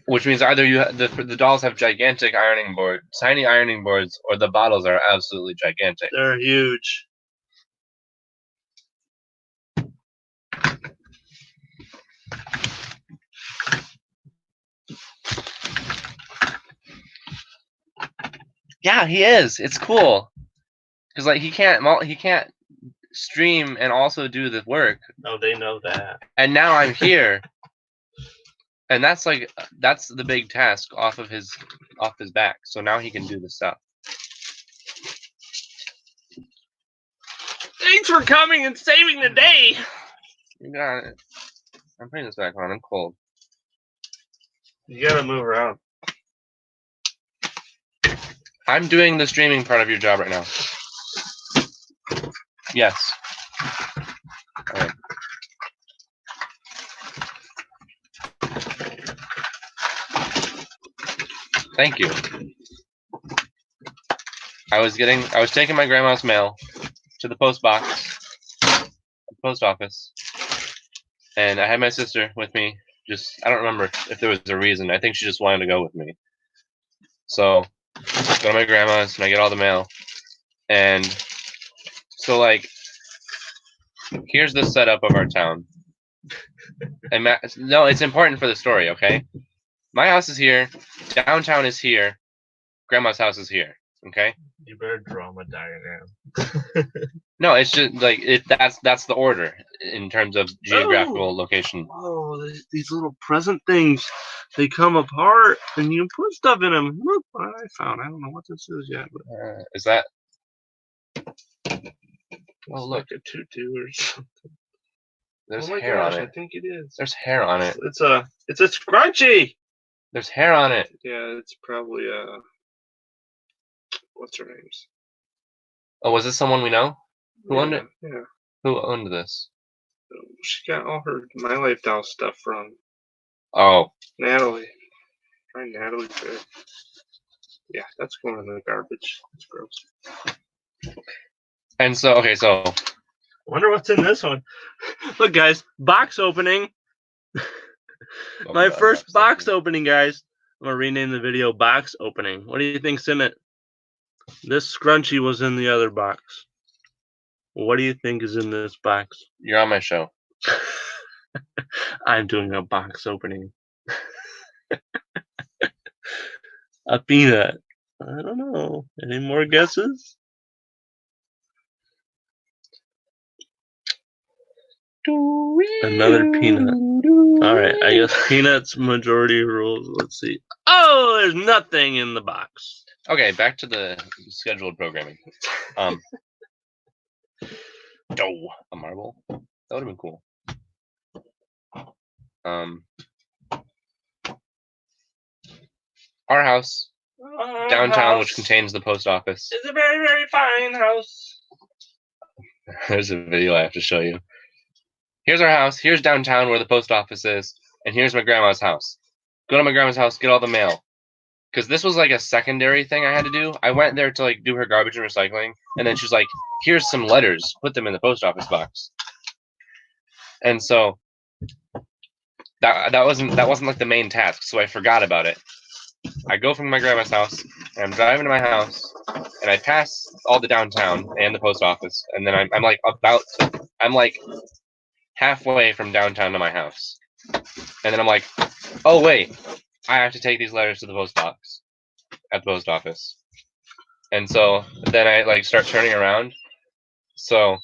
which means either the dolls have gigantic tiny ironing boards, or the bottles are absolutely gigantic. They're huge. Yeah, he is. It's cool because like he can't stream and also do the work. Oh, they know that. And now I'm here, and that's the big task off his back. So now he can do the stuff. Thanks for coming and saving the day. You got it. I'm putting this back on. I'm cold. You gotta move around. I'm doing the streaming part of your job right now. Yes. All right. Thank you. I was taking my grandma's mail to the post office, and I had my sister with me. I don't remember if there was a reason. I think she just wanted to go with me. So, go to my grandma's and I get all the mail. And so, like, here's the setup of our town. And no, it's important for the story, okay? My house is here. Downtown is here. Grandma's house is here, okay? You better draw my diagram. No, it's just like that's the order in terms of geographical location. Oh, these little present things, they come apart and you put stuff in them. Look what I found. I don't know what this is yet. But is that? Oh, look, a tutu or something. There's hair on it. I think it is. There's hair on it. It's a scrunchie. There's hair on it. Yeah, it's probably a what's her name's. Oh, was this someone we know? Who owned it? Yeah. Who owned this? She got all her My Life Doll stuff from Oh, Natalie. Try Natalie Fair. Yeah, that's going in the garbage. That's gross. and so okay, so Wonder what's in this one. Look, guys, box opening. My first box opening, guys. I'm gonna rename the video "Box Opening." What do you think's in it? This scrunchie was in the other box. What do you think is in this box? You're on my show. I'm doing a box opening. A peanut. I don't know. Any more guesses? Another peanut. All right, I guess peanuts majority rules. Let's see. Oh, there's nothing in the box. Okay, back to the scheduled programming. Oh, a marble? That would have been cool. Our house, downtown, which contains the post office. It's a very, very fine house. There's a video I have to show you. Here's our house. Here's downtown where the post office is. And here's my grandma's house. Go to my grandma's house, get all the mail. Because this was like a secondary thing I had to do. I went there to like do her garbage and recycling. And then she's like, here's some letters. Put them in the post office box. And so that wasn't like the main task. So I forgot about it. I go from my grandma's house, and I'm driving to my house, and I pass all the downtown and the post office, and then I'm like halfway from downtown to my house, and then I'm like, oh wait, I have to take these letters to the post box at the post office, and so then I like start turning around, so.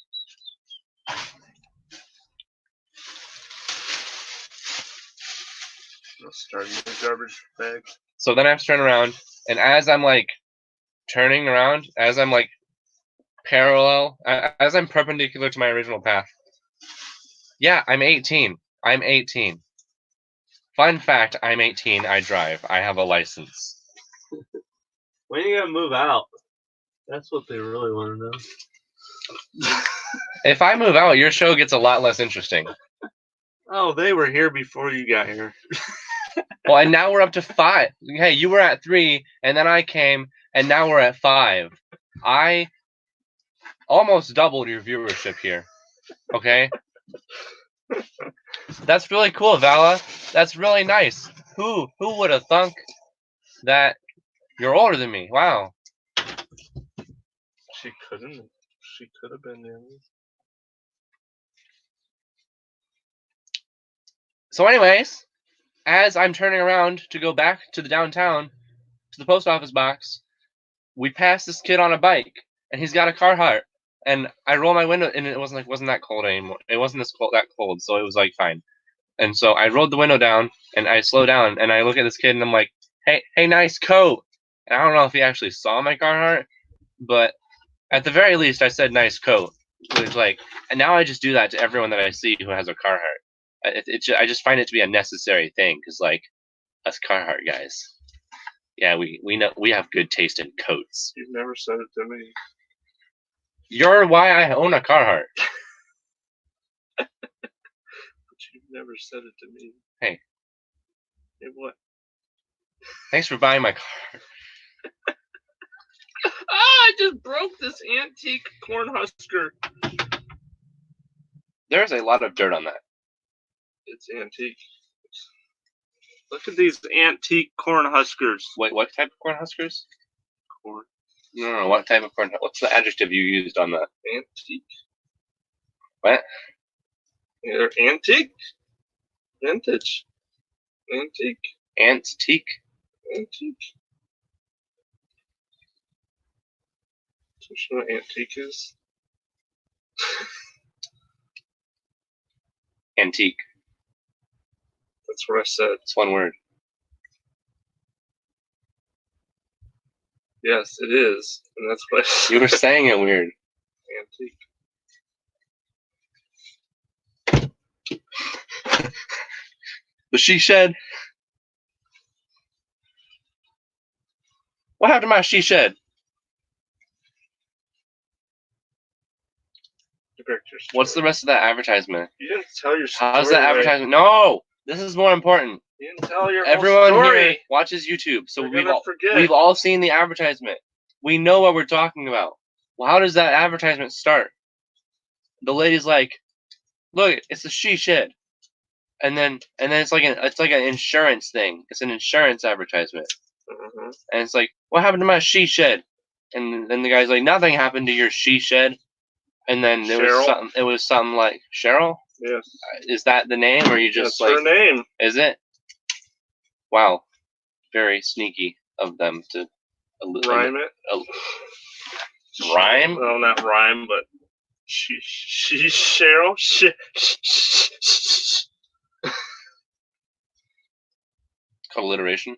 Starting the garbage bag. So then I have to turn around, and as I'm like turning around, as I'm like parallel, as I'm perpendicular to my original path. Yeah, I'm 18. I'm 18. Fun fact, I'm 18. I drive. I have a license. When are you gonna move out? That's what they really want to know. If I move out, your show gets a lot less interesting. Oh, they were here before you got here. Well, and now we're up to 5. Hey, you were at 3, and then I came, and now we're at 5. I almost doubled your viewership here. Okay? That's really cool, Vala. That's really nice. Who would have thunk that you're older than me? Wow. She couldn't. She could have been there. So anyways, as I'm turning around to go back to the downtown, to the post office box, we pass this kid on a bike, and he's got a Carhartt. And I roll my window, and it wasn't that cold anymore. It wasn't that cold, so it was like fine. And so I rolled the window down, and I slow down, and I look at this kid, and I'm like, hey, nice coat. And I don't know if he actually saw my Carhartt, but at the very least, I said nice coat. It was like, and now I just do that to everyone that I see who has a Carhartt. I just find it to be a necessary thing, because like us Carhartt guys, yeah, we know we have good taste in coats. You've never said it to me. You're why I own a Carhartt. But you've never said it to me. Hey. Hey, what? Thanks for buying my car. I just broke this antique Cornhusker. There's a lot of dirt on that. It's antique. Look at these antique Cornhuskers. Wait, what type of Cornhuskers? Corn. No, what type of corn? What's the adjective you used on that? Antique. What? They're antique. Vintage. Antique. Antique? Antique. So you know what antique is? Antique. That's what I said. It's one word. Yes, it is. And that's what I said. You were saying it weird. Antique. The she shed. What happened to my she shed? Direct your story. What's the rest of that advertisement? You didn't tell your story. How's that right. advertisement? No, this is more important. You didn't tell your Everyone whole story. here watches YouTube, so They're gonna forget. we've all seen the advertisement. We know what we're talking about. Well, how does that advertisement start? The lady's like, "Look, it's a she shed," and then it's like an insurance thing. It's an insurance advertisement, Mhm. and it's like, "What happened to my she shed?" And then the guy's like, "Nothing happened to your she shed." And then Cheryl? it was something like Cheryl. Yes. Is that the name, or are you just That's like? her name. Is it? Wow, very sneaky of them to Rhyme it. Rhyme? Well, not rhyme, but she's Cheryl. Alliteration.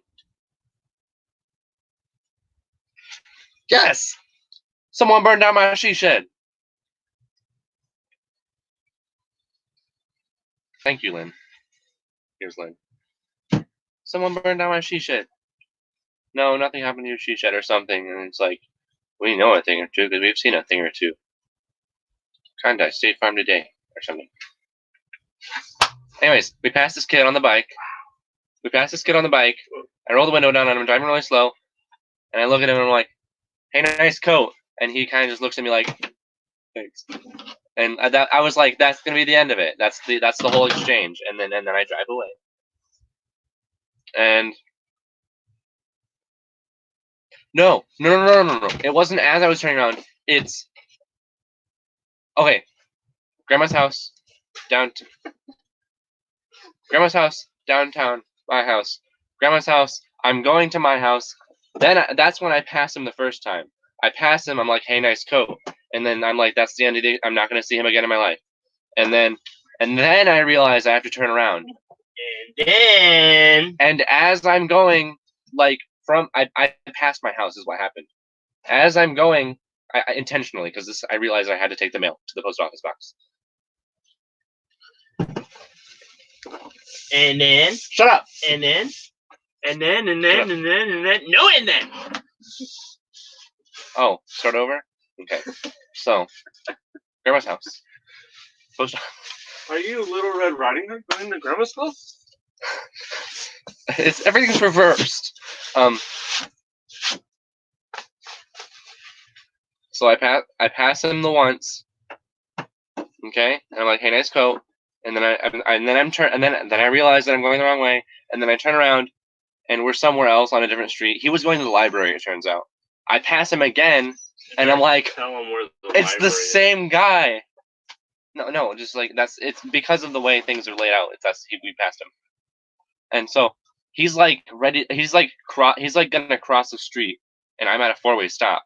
Yes! Someone burned down my she shed. Thank you, Lynn. Here's Lynn. Someone burned down my she shed. No, nothing happened to your she shed or something. And it's like, we know a thing or two because we've seen a thing or two. Kinda, State Farm Today or something. Anyways, we passed this kid on the bike. I roll the window down and I'm driving really slow. And I look at him and I'm like, "Hey, nice coat." And he kind of just looks at me like, "Thanks." And I was like, "That's gonna be the end of it. That's the whole exchange." And then I drive away. And no. It wasn't as I was turning around. It's okay. Grandma's house, Grandma's house, downtown, my house. Grandma's house. I'm going to my house. Then that's when I pass him the first time. I pass him. I'm like, "Hey, nice coat." And then I'm like, "That's the end of the day. I'm not gonna see him again in my life." And then I realize I have to turn around. And as I'm going, like I passed my house is what happened. As I'm going, I intentionally, because I realized I had to take the mail to the post office box. And then Shut up. And then no, and then. Oh, start over. Okay. So, Grandma's house. Post. Are you Little Red Riding Hood going to Grandma's house? Everything's reversed. So I pass him the once. Okay, and I'm like, "Hey, nice coat." And then I realize that I'm going the wrong way, and then I turn around, and we're somewhere else on a different street. He was going to the library, it turns out. I pass him again, and I'm like, Tell him where it's the same guy. No, just like it's because of the way things are laid out. We passed him, and so he's like ready. He's like gonna cross the street, and I'm at a four-way stop.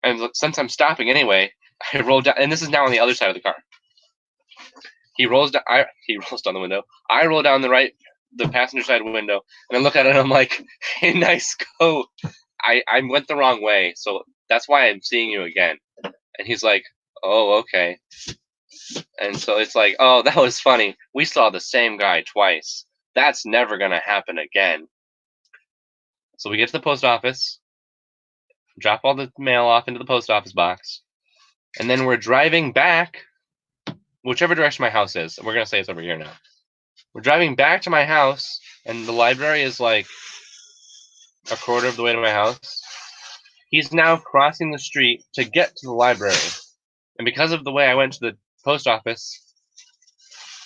And since I'm stopping anyway, I roll down, and this is now on the other side of the car. He rolls down the window. I roll down the passenger side window, and I look at it and I'm like, "Hey, nice coat." I went the wrong way, so that's why I'm seeing you again. And he's like, "Oh, okay." And so it's like, "Oh, that was funny. We saw the same guy twice. That's never gonna happen again." So we get to the post office, drop all the mail off into the post office box, and then we're driving back, whichever direction my house is. We're gonna say it's over here now. We're driving back to my house, and the library is like a quarter of the way to my house. He's now crossing the street to get to the library. And because of the way I went to the post office,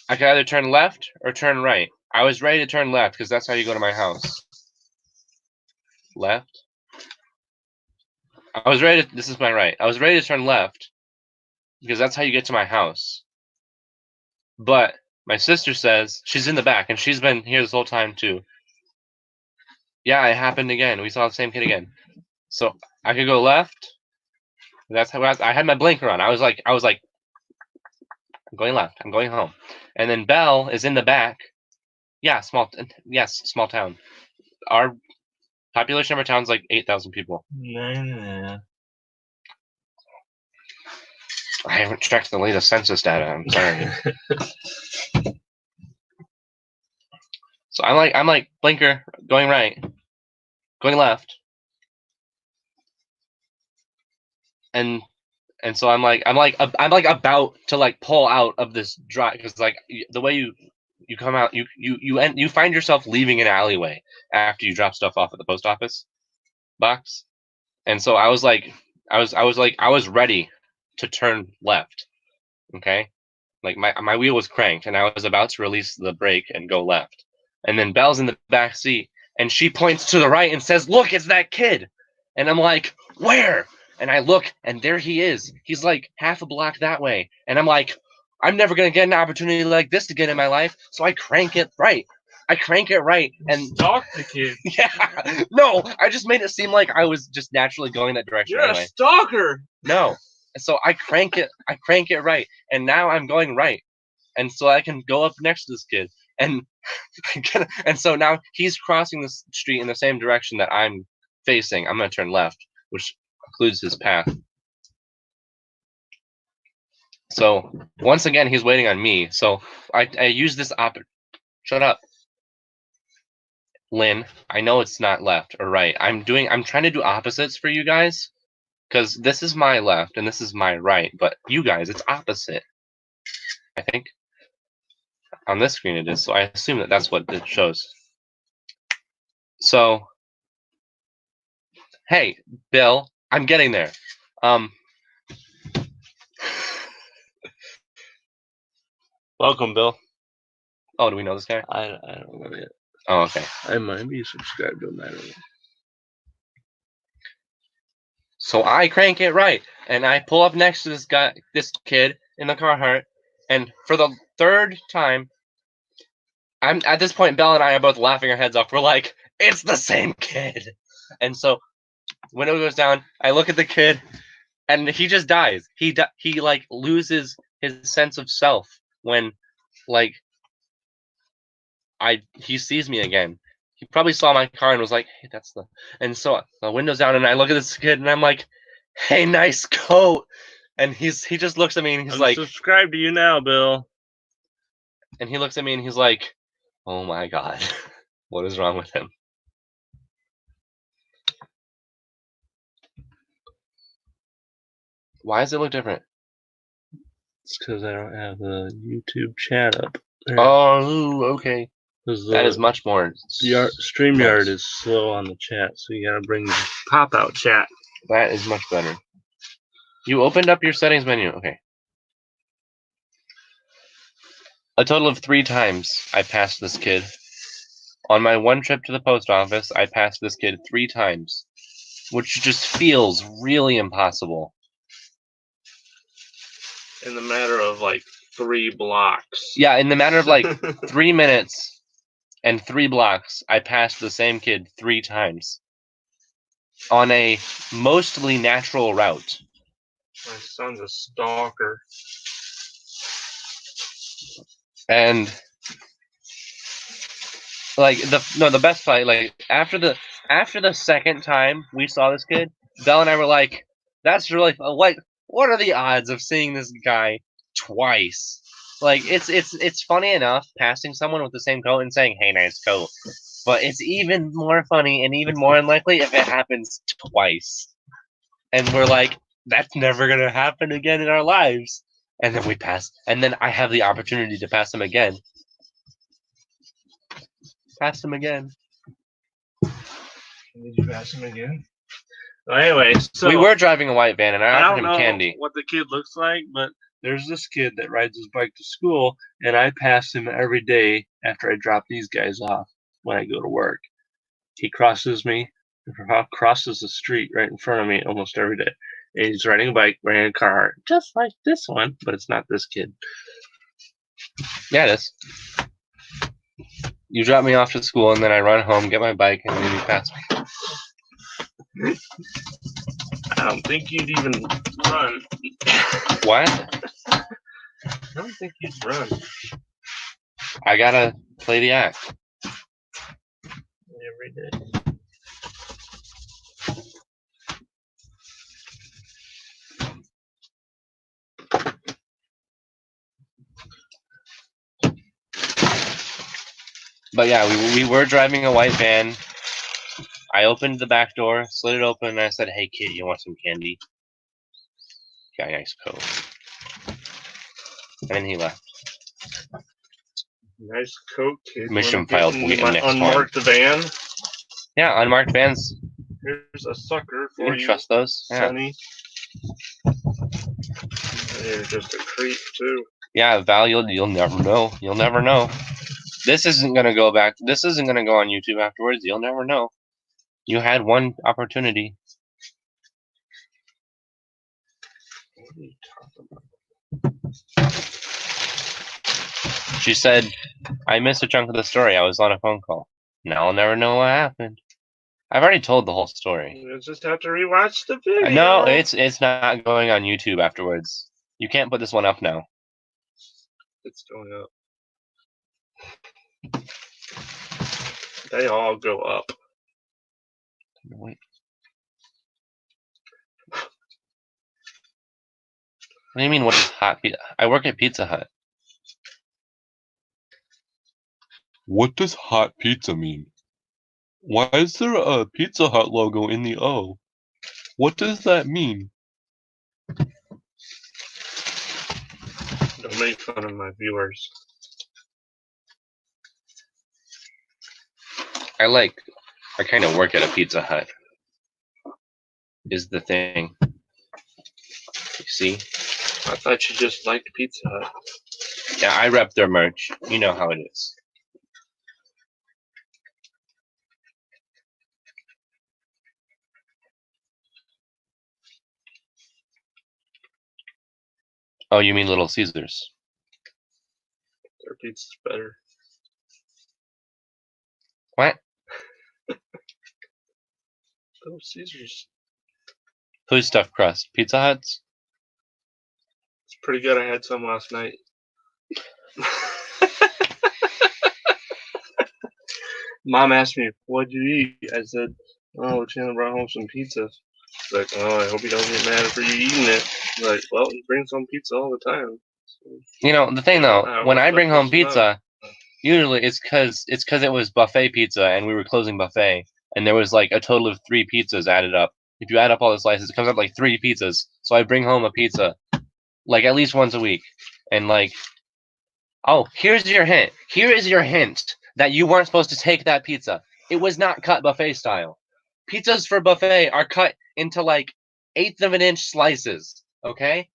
I could either turn left or turn right. I was ready to turn left because that's how you go to my house. Left. This is my right. I was ready to turn left because that's how you get to my house. But my sister says, she's in the back and she's been here this whole time too. Yeah, it happened again. We saw the same kid again. So I could go left. That's how I had my blinker on. I was like, I'm going left. I'm going home. And then Belle is in the back. Yeah, small town. Our population of our town's like 8,000 people. Nah. I haven't checked the latest census data. I'm sorry. So I'm like blinker, going right, going left, and And so I'm like about to like pull out of this drive because like the way you come out, you find yourself leaving an alleyway after you drop stuff off at the post office box. And so I was like, I was ready to turn left. Okay, like my wheel was cranked, and I was about to release the brake and go left. And then Belle's in the back seat, and she points to the right and says, "Look, it's that kid." And I'm like, "Where?" And I look, and there he is. He's like half a block that way. And I'm like, I'm never gonna get an opportunity like this again in my life. So I crank it right. I crank it right, and Stalk the kid. yeah, no, I just made it seem like I was just naturally going that direction You're anyway. a stalker. No, so I crank it right, and now I'm going right, and so I can go up next to this kid, and and so now he's crossing the street in the same direction that I'm facing. I'm gonna turn left, which occludes his path. So once again, he's waiting on me. So I use this Shut up, Lynn. I know it's not left or right. I'm trying to do opposites for you guys, because this is my left and this is my right. But you guys, it's opposite. I think on this screen it is. So I assume that that's what it shows. So, hey, Bill, I'm getting there. Welcome, Bill. Oh, do we know this guy? I don't know yet. Oh, okay. I might be subscribed to him. I don't know. So I crank it right, and I pull up next to this kid in the Carhartt, and for the third time, I'm at this point. Belle and I are both laughing our heads off. We're like, "It's the same kid," and so window goes down. I look at the kid, and he just dies. He like loses his sense of self when like he sees me again. He probably saw my car and was like, "Hey, that's the." And so the window's down, and I look at this kid, and I'm like, "Hey, nice coat." And he just looks at me, and he's I'm like, subscribed to you now, Bill. and he looks at me, and he's like, "Oh my god, what is wrong with him?" Why does it look different? It's because I don't have the YouTube chat up. Oh, okay. That is much more. StreamYard is slow on the chat, so you gotta bring the pop-out chat. That is much better. You opened up your settings menu. Okay. A total of 3 times I passed this kid. On my one trip to the post office, I passed this kid 3 times, which just feels really impossible. In the matter of like 3 blocks. Yeah, in the matter of like 3 minutes and 3 blocks, I passed the same kid 3 times on a mostly natural route. My son's a stalker. And like the best part, like after the second time we saw this kid, Belle and I were like, "That's really what are the odds of seeing this guy twice?" Like it's funny enough passing someone with the same coat and saying, "Hey, nice coat," but it's even more funny and even more unlikely if it happens twice. And we're like, "That's never gonna happen again in our lives." And then we pass, and then I have the opportunity to pass him again. Passed him again. Did you pass him again? Well, anyway, so We were driving a white van, and I I offered don't him know candy. what the kid looks like, but there's this kid that rides his bike to school, and I pass him every day after I drop these guys off when I go to work. He crosses the street right in front of me almost every day. And he's riding a bike, wearing a Carhartt, just like this one, but it's not this kid. Yeah, it is. You drop me off to school, and then I run home, get my bike, and then you pass me. I don't think you'd even run. What? I don't think you'd run. I gotta play the act. Every day. But yeah, we were driving a white van. I opened the back door, slid it open, and I said, "Hey, kid, you want some candy?" guy nice coat. And he left. Nice coat, kid. Mission Wanna get failed. in We my next one. unmarked van. Yeah, unmarked vans. Here's a sucker You for can you, trust those. Yeah. Sonny. You're just a creep too. Yeah, Val, you'll never know. You'll never know. This isn't gonna go back. This isn't gonna go on YouTube afterwards. You'll never know. You had one opportunity. What are you talking about? She said, "I missed a chunk of the story. I was on a phone call. Now I'll never know what happened." I've already told the whole story. You just have to rewatch the video. No, it's not going on YouTube afterwards. You can't put this one up now. It's going up. They all go up. Wait. What do you mean? What is hot pizza? I work at Pizza Hut. What does hot pizza mean? Why is there a Pizza Hut logo in the O? What does that mean? Don't make fun of my viewers. I kind of work at a Pizza Hut. Is the thing. You see? I thought you just liked Pizza Hut. Yeah, I rep their merch. You know how it is. Oh, you mean Little Caesars? Their pizza's better. What? Little Caesars. Who's stuffed crust? Pizza Hut's? It's pretty good. I had some last night. Mom asked me, "What'd you eat?" I said, "Oh, Chandler brought home some pizza." She's like, "Oh, I hope he doesn't get mad for you eating it." I'm like, well, he brings home pizza all the time. So, You know, the thing though, when I bring home That's pizza, usually it's cause it was buffet pizza and we were closing buffet and there was like a total of 3 pizzas added up. If you add up all the slices, it comes up like 3 pizzas. So I bring home a pizza like at least once a week. And like, oh, here's your hint. Here is your hint that you weren't supposed to take that pizza. It was not cut buffet style. Pizzas for buffet are cut into like 1/8 of an inch slices. Okay?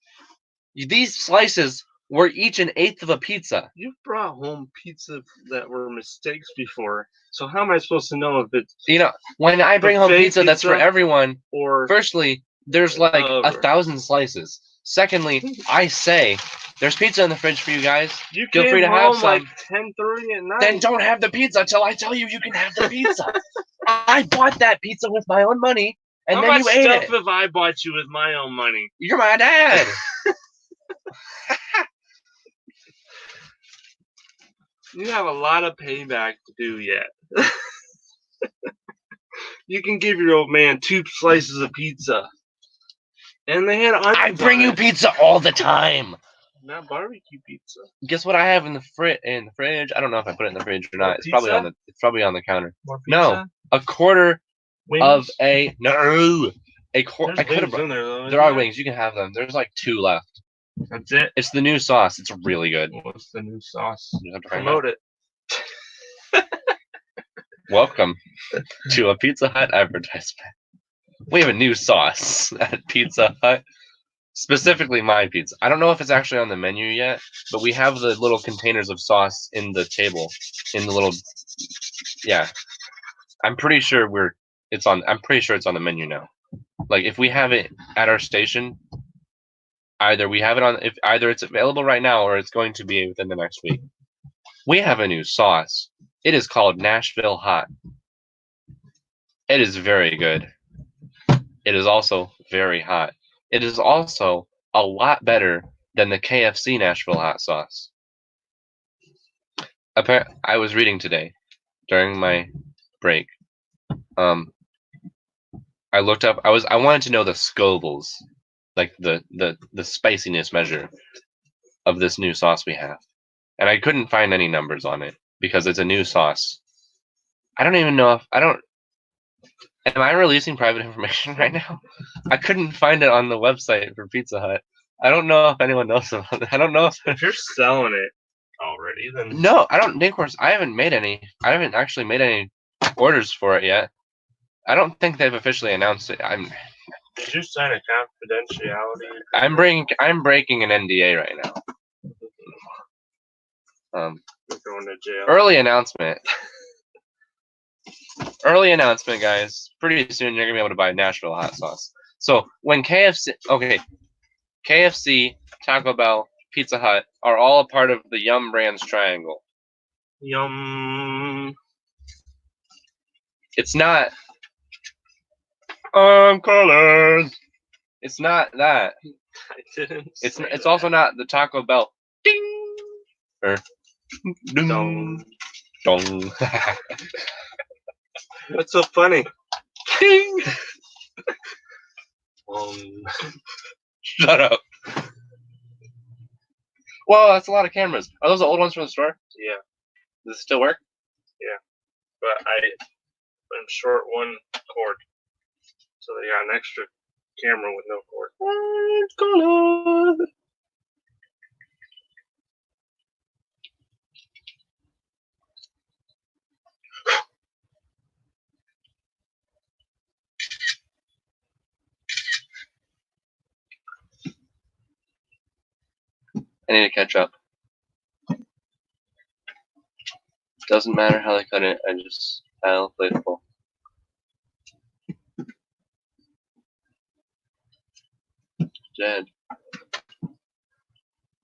These slices were each 1/8 of a pizza. You've brought home pizza that were mistakes before. So how am I supposed to know if it's You know, when I bring home Buffet pizza that's for pizza? everyone, or firstly, there's like 1,000 slices. Secondly, I say, there's pizza in the fridge for you guys. you feel came free to have home some. like 10:30 at night? Then don't have the pizza till I tell you you can have the pizza. I bought that pizza with my own money, and How then much you ate stuff it. have I bought you with my own money? You're my dad. You have a lot of payback to do yet. You can give your old man 2 slices of pizza. And they had onions I bring on you it. pizza all the time. Not barbecue pizza. Guess what I have in the fridge? I don't know if I put it in the fridge or More not. It's probably pizza? on the counter. More No. pizza? A quarter Wings? of a no. A quarter. There's I could have. wings in there, though. There are wings. You can have them. There's like 2 left. That's it. It's the new sauce. It's really good. What's the new sauce? You have to find out. Promote it. Welcome to a Pizza Hut advertisement. We have a new sauce at Pizza Hut. Specifically my pizza. I don't know if it's actually on the menu yet, but we have the little containers of sauce in the table. In the little, yeah. I'm pretty sure it's on the menu now. Like if we have it at our station, either it's available right now or it's going to be within the next week. We have a new sauce. It is called Nashville Hot. It is very good. It is also very hot. It is also a lot better than the KFC Nashville Hot sauce. I was reading today during my break. I looked up. I wanted to know the Scovilles, like the spiciness measure of this new sauce we have, and I couldn't find any numbers on it because it's a new sauce. I don't even know if Am I releasing private information right now? I couldn't find it on the website for Pizza Hut. I don't know if anyone knows about it. I don't know If you're selling it already, then No, I don't. Of course, I haven't made any. I haven't actually made any orders for it yet. I don't think they've officially announced it. did you sign a confidentiality? I'm breaking an NDA right now. You're going to jail. Early announcement. Early announcement, guys. Pretty soon you're gonna be able to buy Nashville hot sauce. So when KFC, Taco Bell, Pizza Hut are all a part of the Yum Brands triangle. Yum. It's not. Colors. It's not that. I didn't. It's say it's that. also not the Taco Bell. Ding. Or ding. Dong. Dong. What's so funny? Ding. Um, Shut up. Well, that's a lot of cameras. Are those the old ones from the store? yeah, Does it still work? but I'm short one cord, so they got an extra camera with no cord. What color? I need to catch up. Doesn't matter how they cut it. I'll play it full. Dead.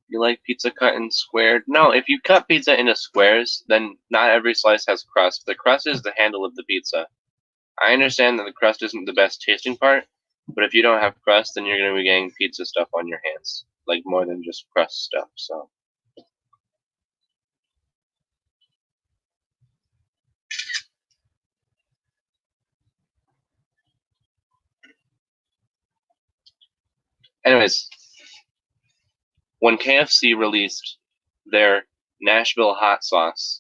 You like pizza cut and squared? No, if you cut pizza into squares, then not every slice has crust. The crust is the handle of the pizza. I understand that the crust isn't the best tasting part, but if you don't have crust, then you're going to be getting pizza stuff on your hands. Like more than just crust stuff, so. Anyways, when KFC released their Nashville hot sauce,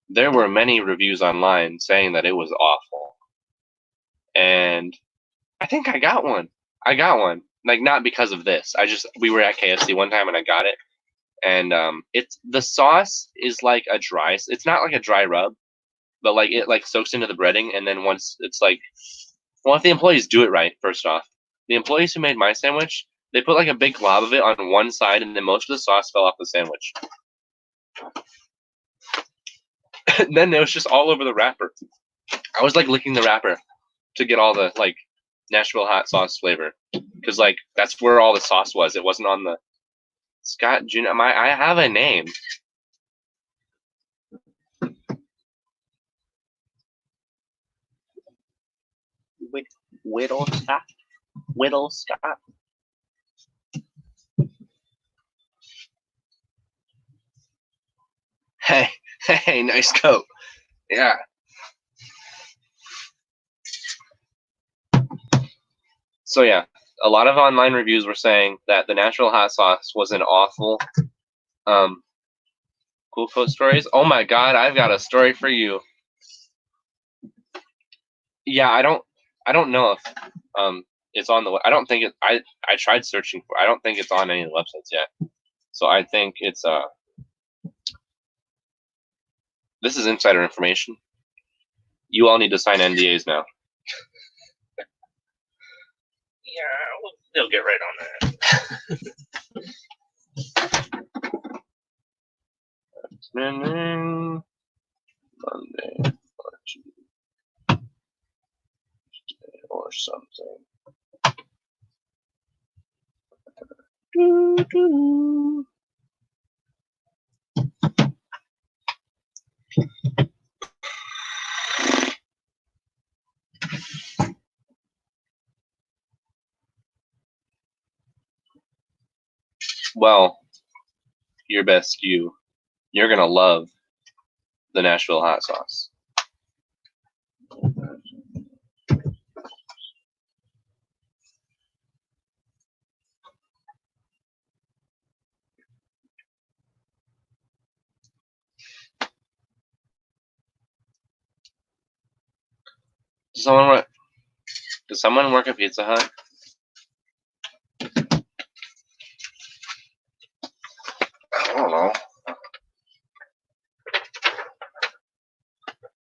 there were many reviews online saying that it was awful. And I think I got one. Like not because of this. We were at KFC one time and I got it. And the sauce is like a dry. It's not like a dry rub, but like it like soaks into the breading, and then once it's like, well, if the employees do it right, first off, the employees who made my sandwich, they put like a big glob of it on one side, and then most of the sauce fell off the sandwich. And then it was just all over the wrapper. I was like licking the wrapper to get all the like Nashville hot sauce flavor, because like that's where all the sauce was. It wasn't on the Scott Jr. I have a name. Whittle Scott. Hey, nice coat. Yeah. So yeah, a lot of online reviews were saying that the Nashville hot sauce was an awful. Cool quote stories. Oh my God, I've got a story for you. Yeah, I don't know if it's on the. I don't think it. I tried searching for. I don't think it's on any of the websites yet. So I think it's This is insider information. You all need to sign NDAs now. Yeah, they'll get right on that. Monday or something. Well, your best you. You're gonna love the Nashville hot sauce. Does someone work at Pizza Hut?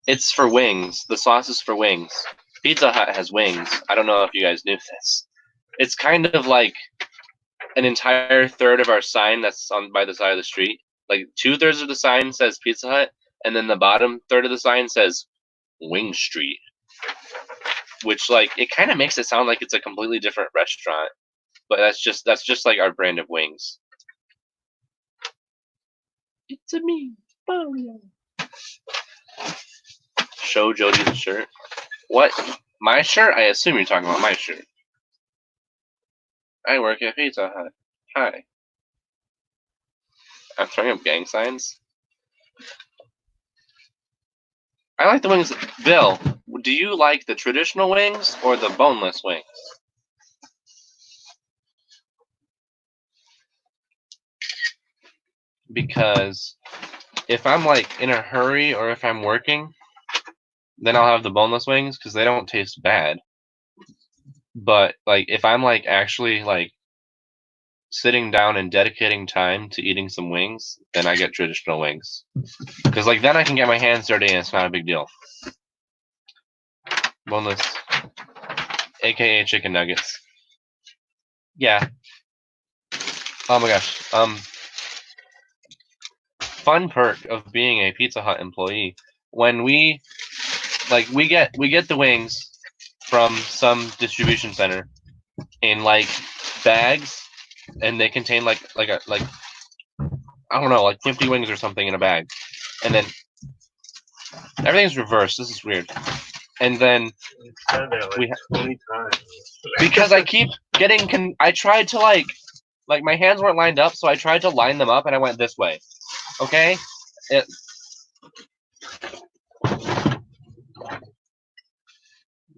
It's for wings. The sauce is for wings. Pizza Hut has wings. I don't know if you guys knew this. It's kind of like an entire third of our sign that's on by the side of the street. Like 2/3 of the sign says Pizza Hut, and then the bottom third of the sign says Wing Street. Which like it kind of makes it sound like it's a completely different restaurant. But that's just like our brand of wings. It's a me, Mario. Show Jody the shirt. What? My shirt? I assume you're talking about my shirt. I work at Pizza Hut. Hi. I'm throwing up gang signs. I like the wings. Bill, do you like the traditional wings or the boneless wings? Because if I'm like in a hurry or if I'm working, then I'll have the boneless wings because they don't taste bad. But like if I'm like actually like sitting down and dedicating time to eating some wings, then I get traditional wings. Because like then I can get my hands dirty and it's not a big deal. Boneless, aka chicken nuggets. Yeah. Oh my gosh. Fun perk of being a Pizza Hut employee. When we get the wings from some distribution center in like bags, and they contain like I don't know, like 50 wings or something in a bag, and then everything's reversed. This is weird. And then You said that like we 20 times. because I keep getting I tried to like my hands weren't lined up, so I tried to line them up and I went this way. Okay?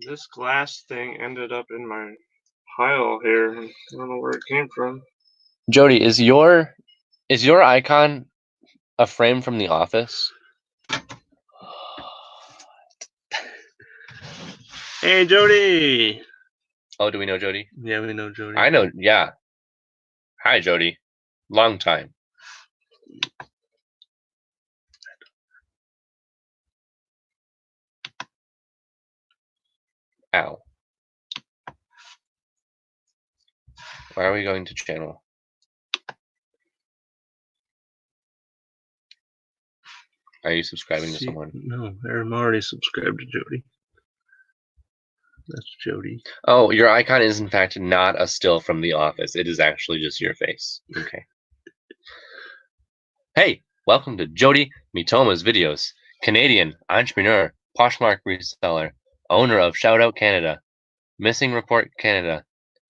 This glass thing ended up in my pile here. I don't know where it came from. Jody, is your icon a frame from The Office? Hey, Jody! Oh, do we know Jody? Yeah, we know Jody. I know, yeah. Hi, Jody. Long time. Ow. Why are we going to channel? Are you subscribing to someone? No, I'm already subscribed to Jody. That's Jody. Oh, your icon is in fact not a still from The Office. It is actually just your face. Okay. Hey, welcome to Jody Mitoma's videos. Canadian entrepreneur, Poshmark reseller, owner of Shoutout Canada, Missing Report Canada,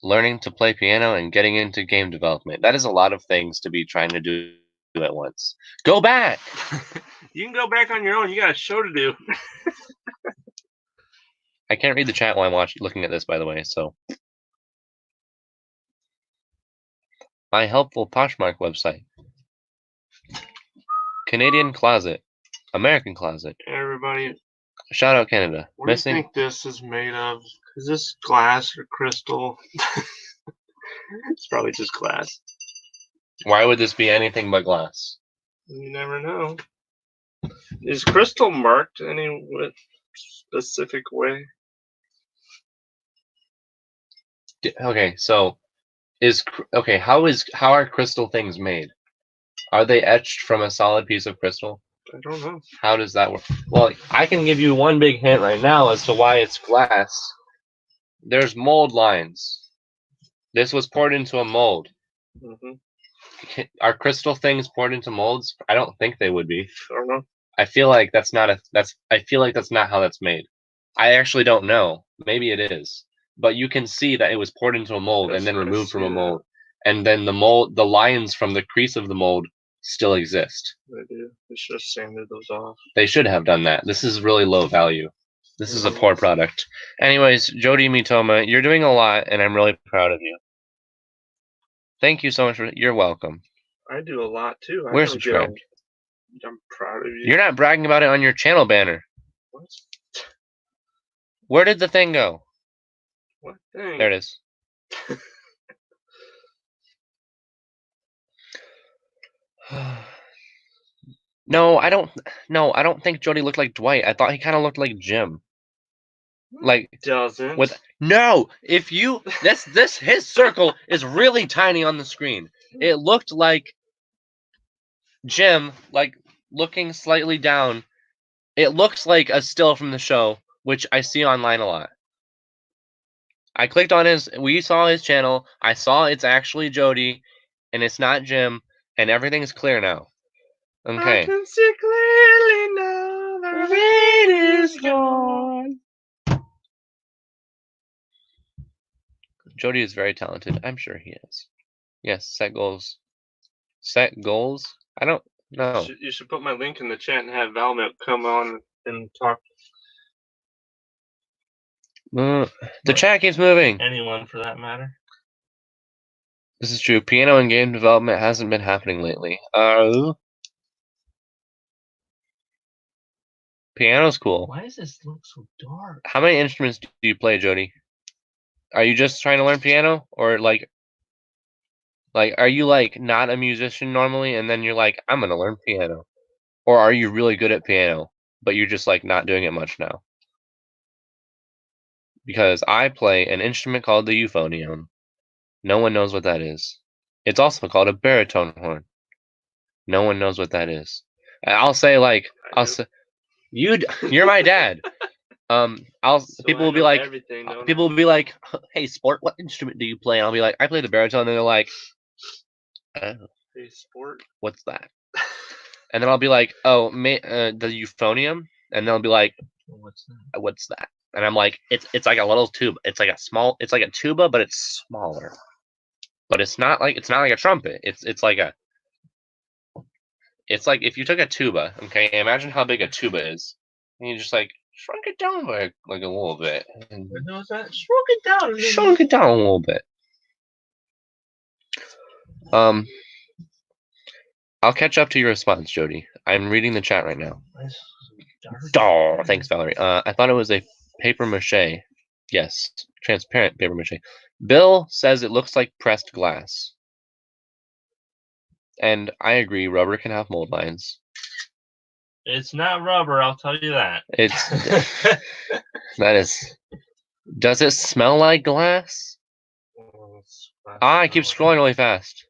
learning to play piano and getting into game development. That is a lot of things to be trying to do at once. Go back! You can go back on your own. You got a show to do. I can't read the chat while I'm looking at this, by the way, so. My helpful Poshmark website. Canadian Closet. American Closet. Everybody, Shout out Canada. what do you Missing. think this is made of? Is this glass or crystal? It's probably just glass. Why would this be anything but glass? You never know. Is crystal marked any specific way? Okay, so how are crystal things made? Are they etched from a solid piece of crystal? I don't know. How does that work? Well, I can give you one big hint right now as to why it's glass. There's mold lines. This was poured into a mold. Mm-hmm. Are crystal things poured into molds? I don't think they would be. I don't know. I feel like that's not how that's made. I actually don't know. Maybe it is. But you can see that it was poured into a mold and then removed from a mold. And then the lines from the crease of the mold still exist. They do. They should have sanded those off. They should have done that. This is really low value. This is a poor product. Anyways, Jody Mitoma, you're doing a lot, and I'm really proud of you. Thank you so much. You're welcome. I do a lot too. We're subscribed. I'm proud of you. You're not bragging about it on your channel banner. What? Where did the thing go? What thing? There it is. No, I don't. No, I don't think Jody looked like Dwight. I thought he kind of looked like Jim. Like Doesn't. with no, if you this his circle is really tiny on the screen. It looked like Jim, like looking slightly down. It looks like a still from the show, which I see online a lot. I clicked on we saw his channel. I saw it's actually Jody, and it's not Jim, and everything's clear now. I Okay. can see clearly now the rain is gone. Jody is very talented. I'm sure he is. Yes, set goals. Set goals? I don't know. You should put my link in the chat and have Valmilk come on and talk The chat keeps moving. to anyone for that matter. This is true. Piano and game development hasn't been happening lately. Piano's cool. Why does this look so dark? How many instruments do you play, Jody? Are you just trying to learn piano, or like are you like not a musician normally, and then you're like, I'm gonna learn piano, or are you really good at piano, but you're just like not doing it much now? Because I play an instrument called the euphonium. No one knows what that is. It's also called a baritone horn. No one knows what that is. I'll say like I'll say you're my dad. People will be like, hey, Sport, what instrument do you play? And I'll be like, I play the baritone. And they're like, oh, Hey, Sport. what's that? And then I'll be like, oh, the euphonium. And they'll be like, what's that? And I'm like, it's like a little tube. It's like a tuba, but it's smaller. But it's not like a trumpet. It's like if you took a tuba, okay, imagine how big a tuba is, and you just like shrunk it down by like a little bit. And shrunk it down a little bit. I'll catch up to your response, Jody. I'm reading the chat right now. Oh, thanks, Valerie. I thought it was a paper mache. Yes, transparent paper mache. Bill says it looks like pressed glass. And I agree, rubber can have mold lines. It's not rubber, I'll tell you that. That is. Does it smell like glass? I keep scrolling really fast.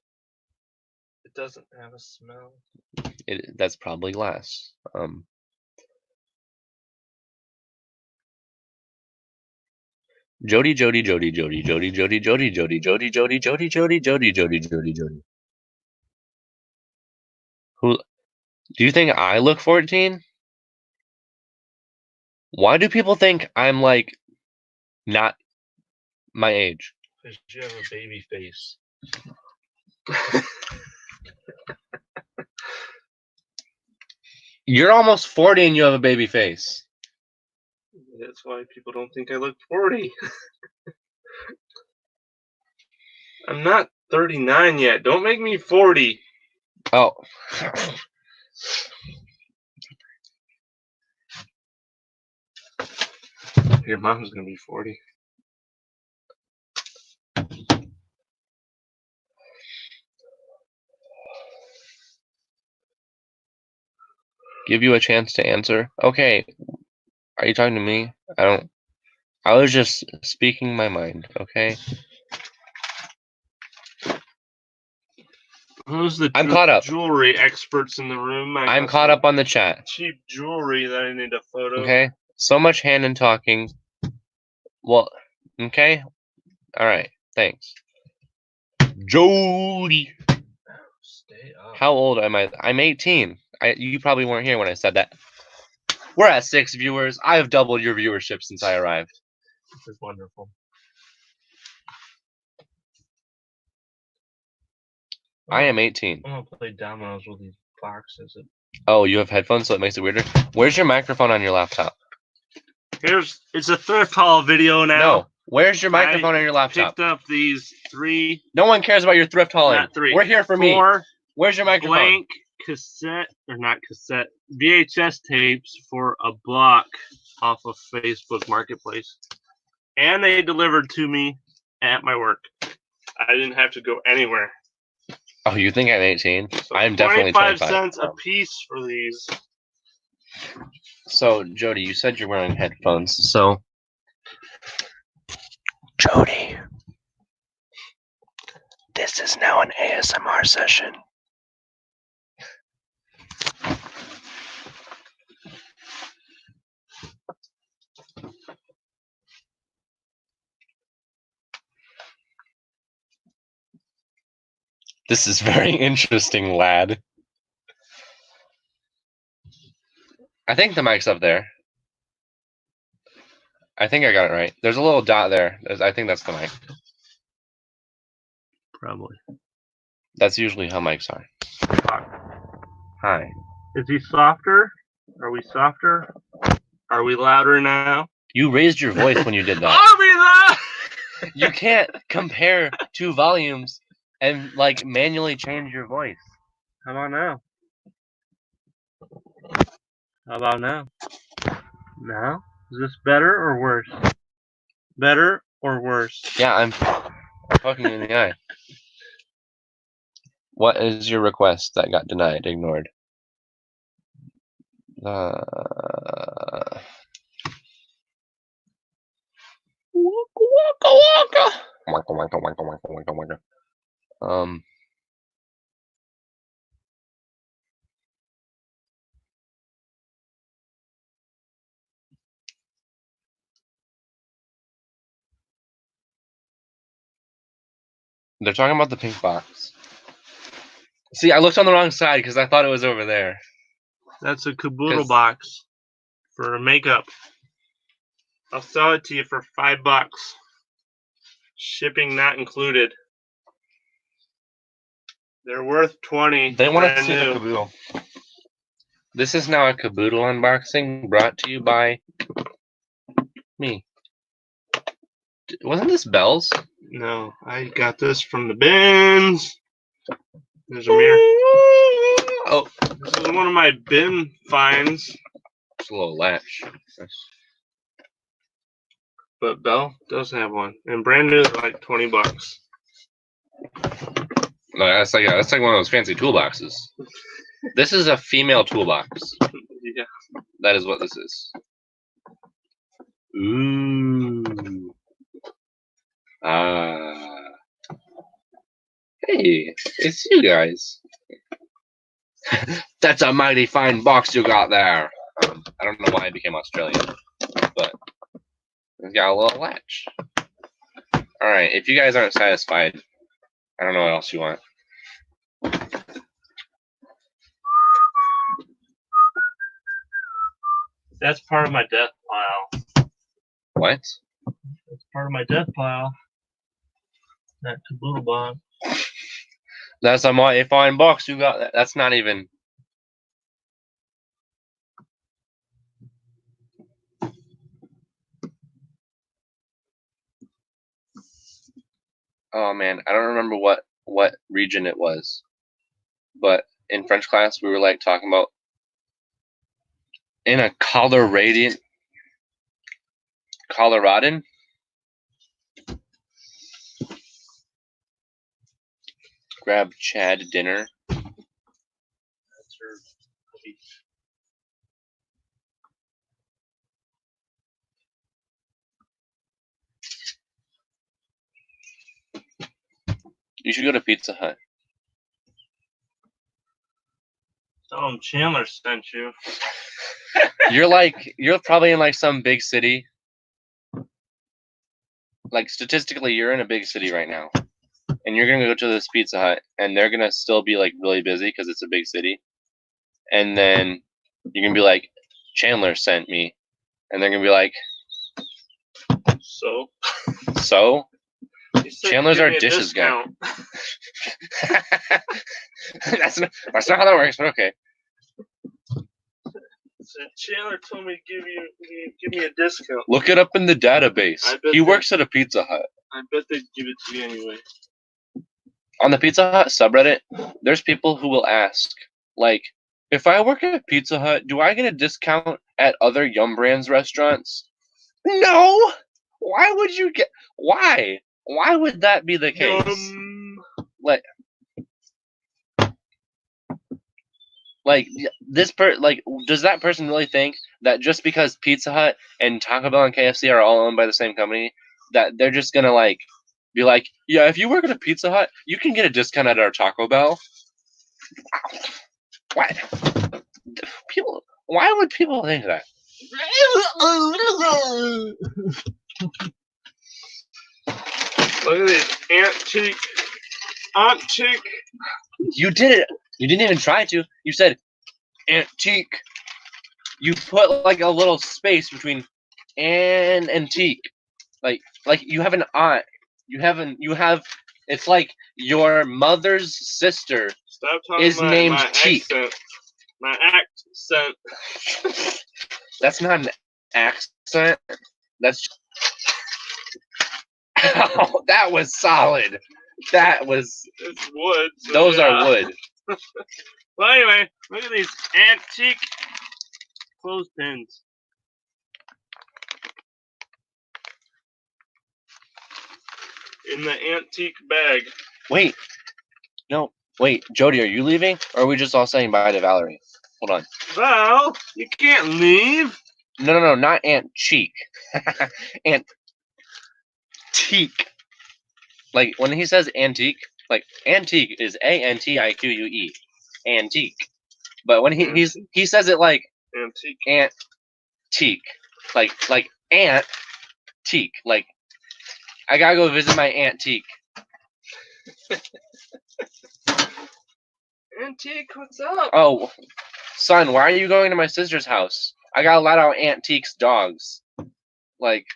It doesn't have a smell. That's probably glass. Jody. Who do you think I look 14? Why do people think I'm like not my age? Because you have a baby face. You're almost 40 and you have a baby face. That's why people don't think I look 40. I'm not 39 yet. Don't make me 40. Oh. Your mom's going to be 40. Give you a chance to answer. Okay. Are you talking to me? I was just speaking my mind, okay? Who's the I'm caught up. Jewelry experts in the room? I'm caught up on the chat. Cheap jewelry that I need a photo. Okay. So much hand and talking. Well, okay. All right. Thanks. Jody. Stay up. How old am I? I'm 18. You probably weren't here when I said that. We're at 6 viewers. I have doubled your viewership since I arrived. This is wonderful. I am 18. I'm gonna play dominoes with these boxes. Oh, you have headphones, so it makes it weirder. Where's your microphone on your laptop? It's a thrift haul video now. No. Where's your microphone on your laptop? Picked up these 3. No one cares about your thrift hauling. Not 3. We're here for 4 me. Where's your microphone? Blank VHS tapes for $1 off of Facebook Marketplace, and they delivered to me at my work. I didn't have to go anywhere. Oh, you think I'm 18? So I'm definitely 25 25. cents a piece for these. So, Jody, you said you're wearing headphones. So, Jody, this is now an ASMR session. This is very interesting, lad. I think the mic's up there. I think I got it right. There's a little dot there. I think that's the mic. Probably. That's usually how mics are. Hi. Is he softer? Are we softer? Are we louder now? You raised your voice when you did that. Are we loud? You can't compare two volumes and like manually change your voice. How about now? How about now? Now? Is this better or worse? Better or worse? Yeah, I'm fucking you in the eye. What is your request that got denied, ignored? Waka waka waka. Waka waka waka waka waka waka. They're talking about the pink box. See, I looked on the wrong side because I thought it was over there. That's a caboodle 'Cause- box for makeup. I'll sell it to you for $5. Shipping not included. They're worth 20. They want to brand see the new. caboodle. This is now a caboodle unboxing brought to you by me. Wasn't this Bell's? No, I got this from the bins. There's a mirror. Oh, This is one of my bin finds. it's a little latch. But Bell does have one. And brand new is like $20. No, that's like one of those fancy toolboxes. This is a female toolbox. Yeah. That is what this is. Ooh. Hey, it's you guys. That's a mighty fine box you got there. I don't know why I became Australian, but it's got a little latch. All right, if you guys aren't satisfied, I don't know what else you want. That's part of my death pile. What? That's part of my death pile. That caboodle box. That's a mighty fine box you got. That's not even. Oh man, I don't remember what region it was, but in French class we were like talking about in a Coloradan. Grab Chad dinner. That's her piece. You should go to Pizza Hut. Tell them Chandler sent you. You're probably in like some big city. Like statistically, you're in a big city right now, and you're gonna go to this Pizza Hut, and they're gonna still be like really busy because it's a big city. And then you're gonna be like, Chandler sent me, and they're gonna be like, So? so He said Chandler's give our me a dishes guy. discount. that's not how that works, but okay. Said Chandler told me to give me a discount. Look it up in the database. I bet He they- works at a Pizza Hut. I bet they'd give it to me anyway. On the Pizza Hut subreddit, there's people who will ask, like, if I work at Pizza Hut, do I get a discount at other Yum Brands restaurants? No! Why would you get... Why? Why would that be the case? Like, Like does that person really think that just because Pizza Hut and Taco Bell and KFC are all owned by the same company, that they're just gonna like be like, yeah, if you work at a Pizza Hut, you can get a discount at our Taco Bell? What? People? Why would people think that? Look at this antique. You did it. You didn't even try to. You said antique. You put like a little space between and antique. Like you have an aunt. You have. It's like your mother's sister Stop talking is my, named my Cheek. accent. My accent. That's not an accent. That's. Oh, that was solid. That was. It's wood. So Those yeah. are wood. Well, anyway, look at these antique clothespins. In the antique bag. Wait. No. Wait, Jody, are you leaving? Or are we just all saying bye to Valerie? Hold on. Val, you can't leave. No, not Aunt Cheek. Aunt Teak. Like when he says antique, like antique is ANTIQUE. Antique. But when he says it like Antique. antique. Like aunt teak. Like I gotta go visit my Aunt Teak. Antique, what's up? Oh, son, why are you going to my sister's house? I gotta let out Aunt Teak's dogs. Like,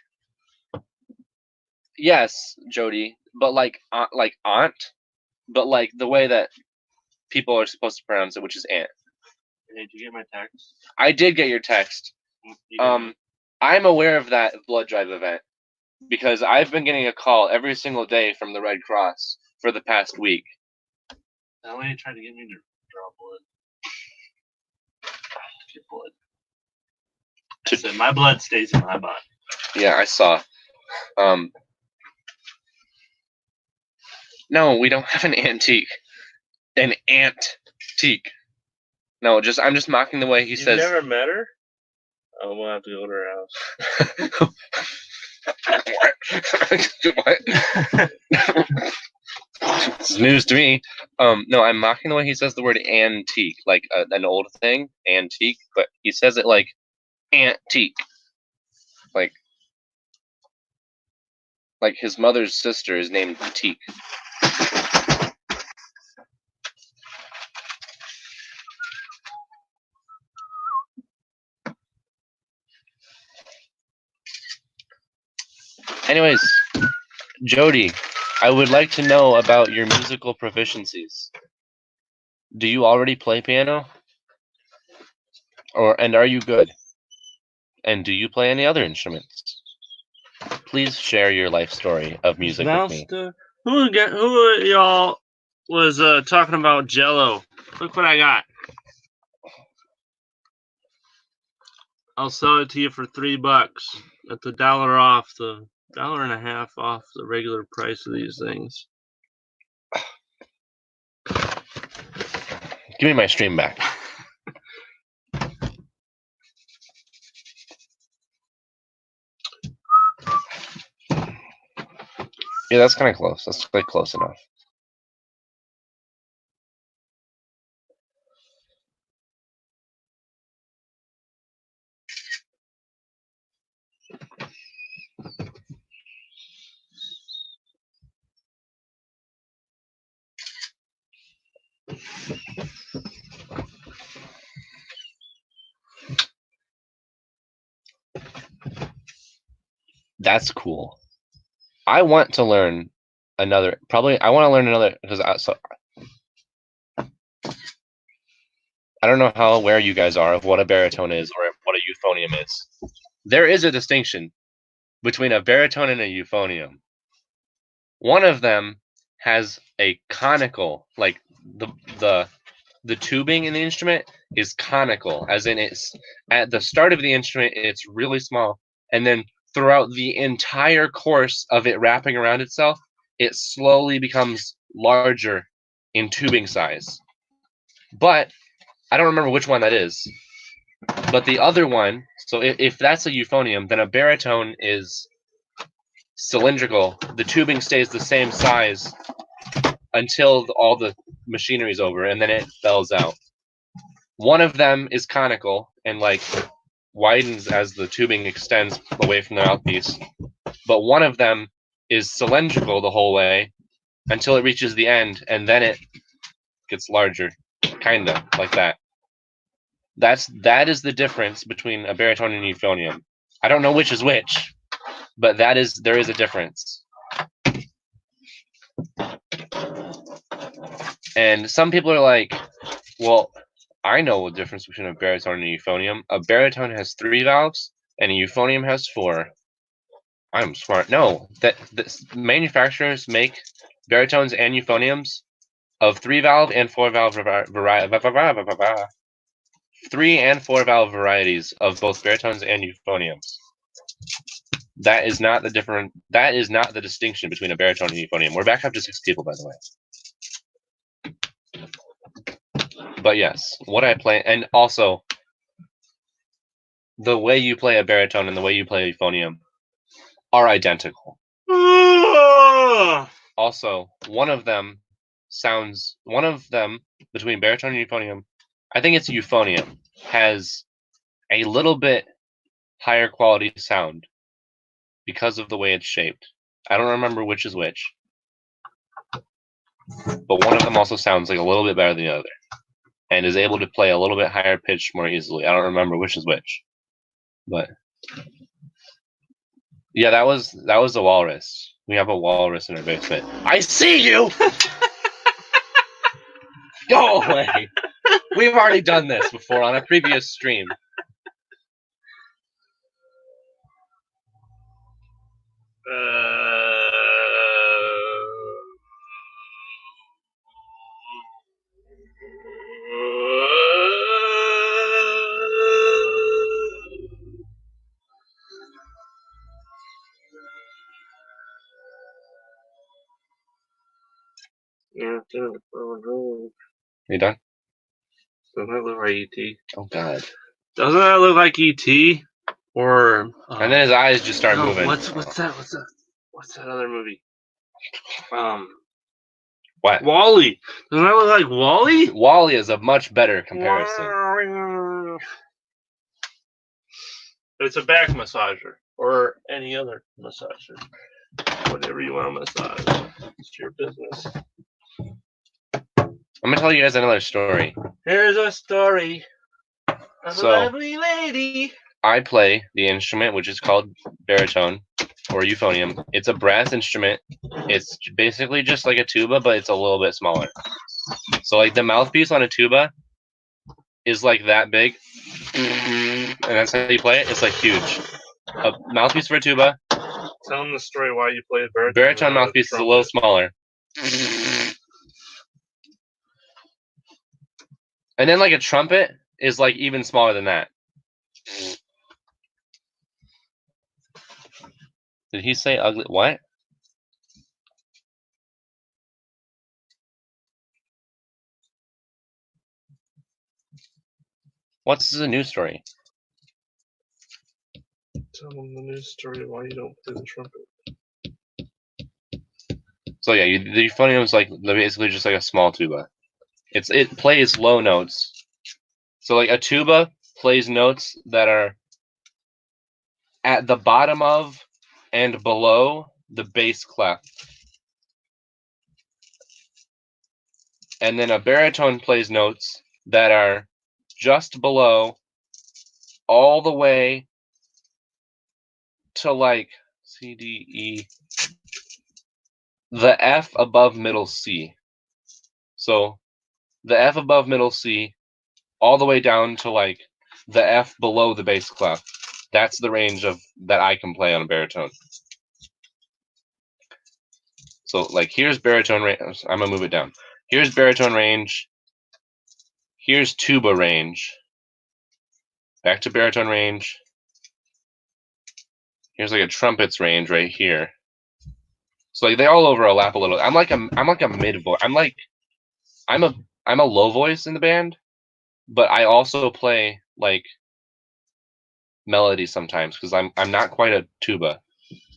yes, Jody, but like aunt, but like the way that people are supposed to pronounce it, which is aunt. Hey, did you get my text? I did get your text. I'm aware of that blood drive event because I've been getting a call every single day from the Red Cross for the past week. That way, tried to get me to draw blood. Get blood. I said my blood stays in my body. Yeah, I saw. No, we don't have an antique. An antique. No, I'm just mocking the way he You've says. never met her? Oh, we'll have to go to her house. What? It's news to me. No, I'm mocking the way he says the word antique, like an old thing, antique, but he says it like antique, like his mother's sister is named Teak. Anyways, Jody, I would like to know about your musical proficiencies. Do you already play piano? And are you good? And do you play any other instruments? Please share your life story of music with me. Who of y'all was talking about Jello? Look what I got. I'll sell it to you for $3. That's $1 off, the $1.50 off the regular price of these things. Give me my stream back. Yeah, that's kind of close. That's like close enough. That's cool. I want to learn another. Probably, I want to learn another because I don't know how aware you guys are of what a baritone is or what a euphonium is. There is a distinction between a baritone and a euphonium. One of them has a conical, like the tubing in the instrument is conical, as in it's at the start of the instrument it's really small, and then throughout the entire course of it wrapping around itself, it slowly becomes larger in tubing size. But I don't remember which one that is. But the other one, so if that's a euphonium, then a baritone is cylindrical. The tubing stays the same size until all the machinery is over, and then it bells out. One of them is conical and like widens as the tubing extends away from the mouthpiece, but one of them is cylindrical the whole way until it reaches the end, and then it gets larger, kinda like that. That is the difference between a baritone and euphonium. I don't know which is which, but there is a difference. And some people are like, well, I know the difference between a baritone and a euphonium. A baritone has 3 valves, and a euphonium has 4. I'm smart. No, that manufacturers make baritones and euphoniums of 3 valve and 4 valve 3 and 4 valve varieties of both baritones and euphoniums. That is not the distinction between a baritone and euphonium. We're back up to 6 people, by the way. But yes, what I play, and also the way you play a baritone and the way you play a euphonium are identical. Also, one of them between baritone and euphonium, I think it's euphonium, has a little bit higher quality sound because of the way it's shaped. I don't remember which is which, but one of them also sounds like a little bit better than the other and is able to play a little bit higher pitch more easily. I don't remember which is which, but yeah, that was the walrus. We have a walrus in our basement. I see you. Go away. We've already done this before on a previous stream. Yeah, You done? doesn't that look like E.T.? Oh God. Doesn't that look like E.T.? Or And then his eyes just start no, moving. What's that? What's that other movie? What? WALL-E. Doesn't that look like WALL-E? WALL-E is a much better comparison. It's a back massager or any other massager. Whatever you want to massage. It's your business. I'm gonna tell you guys another story. Here's a story of So- a lovely lady. I play the instrument, which is called baritone or euphonium. It's a brass instrument. It's basically just like a tuba, but it's a little bit smaller. So like the mouthpiece on a tuba is like that big, and that's how you play it. It's like huge. A mouthpiece for a tuba. Tell them the story why you played baritone. Baritone mouthpiece is a little smaller. And then like a trumpet is like even smaller than that. Did he say ugly? What? What's the news story? Tell them the news story why you don't play the trumpet. So yeah, the euphonium is like basically just like a small tuba. It plays low notes. So like a tuba plays notes that are at the bottom of and below the bass clef. And then a baritone plays notes that are just below all the way to like C, D, E, the F above middle C. So the F above middle C all the way down to like the F below the bass clef. That's the range of that I can play on a baritone. So like here's baritone range. I'm gonna move it down. Here's baritone range. Here's tuba range. Back to baritone range. Here's like a trumpets range right here. So like they all overlap a little. I'm like a mid voice. I'm a low voice in the band. but I also play like melody sometimes because I'm not quite a tuba.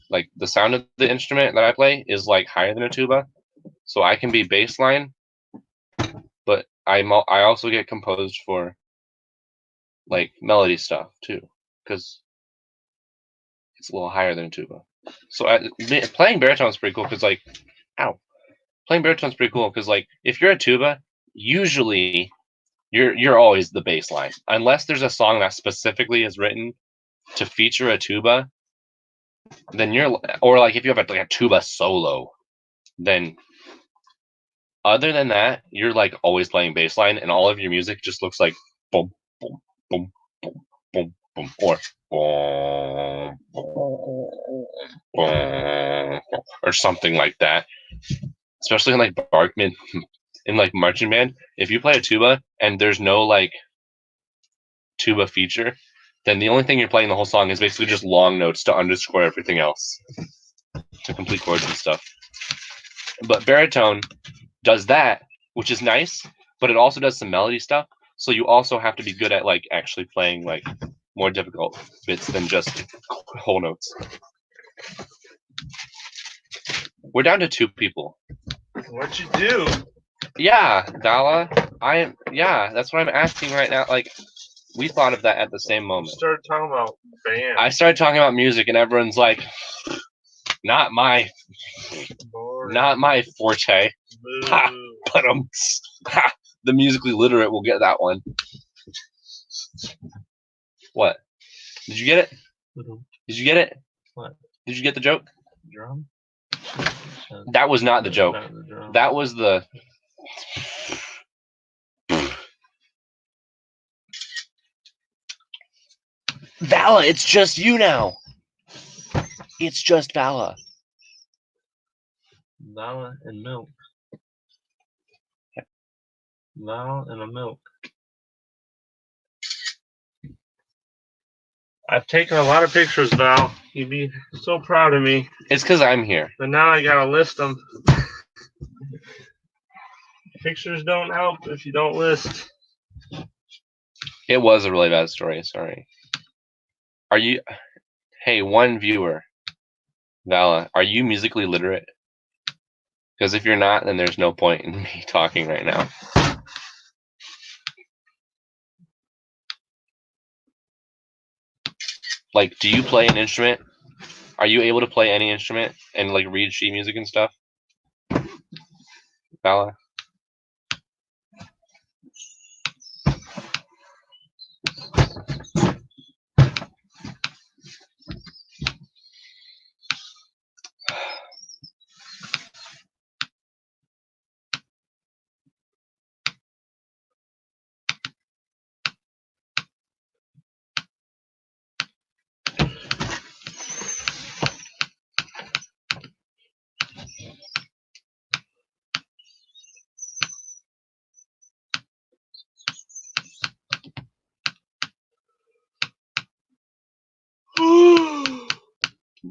Like the sound of the instrument that I play is like higher than a tuba, so I can be bass line, but I also get composed for like melody stuff too because it's a little higher than a tuba. So playing baritone is pretty cool because like, ow, playing baritone's pretty cool because like if you're a tuba, usually you're always the bass line unless there's a song that specifically is written to feature a tuba. Then you're or like if you have like a tuba solo, then other than that, you're like always playing bass line, and all of your music just looks like boom, boom, boom, boom, boom, boom, or boom, boom, or something like that. Especially in like Barkman, in like marching band, if you play a tuba and there's no like tuba feature, then the only thing you're playing the whole song is basically just long notes to underscore everything else, to complete chords and stuff. But baritone does that, which is nice, but it also does some melody stuff. So you also have to be good at like actually playing like more difficult bits than just whole notes. We're down to 2 people. What'd you do? Yeah, Dala. Yeah, that's what I'm asking right now. Like, we thought of that at the same You moment. started talking about band. I started talking about music, and everyone's like, "Not my forte." Ha, Boo. but ha, the musically literate will get that one. What? Did you get it? Did you get it? What? Did you get the joke? Drum? That was not the joke. Not the drum. That was the. Vala, it's just you now. It's just Vala. Vala and milk. Vala and a milk. I've taken a lot of pictures, Val. You'd be so proud of me. It's because I'm here. But now I gotta list them. Pictures don't help if you don't list. It was a really bad story. Sorry. Are you? Hey, one viewer, Vala, are you musically literate? Because if you're not, then there's no point in me talking right now. Like, do you play an instrument? Are you able to play any instrument and like read sheet music and stuff? Vala?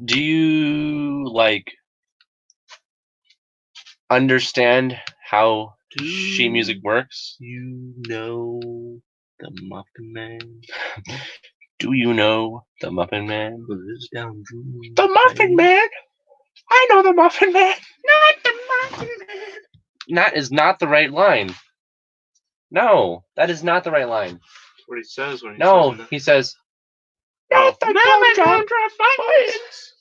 Do you like understand how sheet music works? You know the Muffin Man Do you know the Muffin Man? who lives down Drew. The Muffin Man. I know the Muffin Man. Not the Muffin Man. That is not the right line. No, that is not the right line. That's what he says when he No, says he says, Oh, "Not the gumdrop buttons."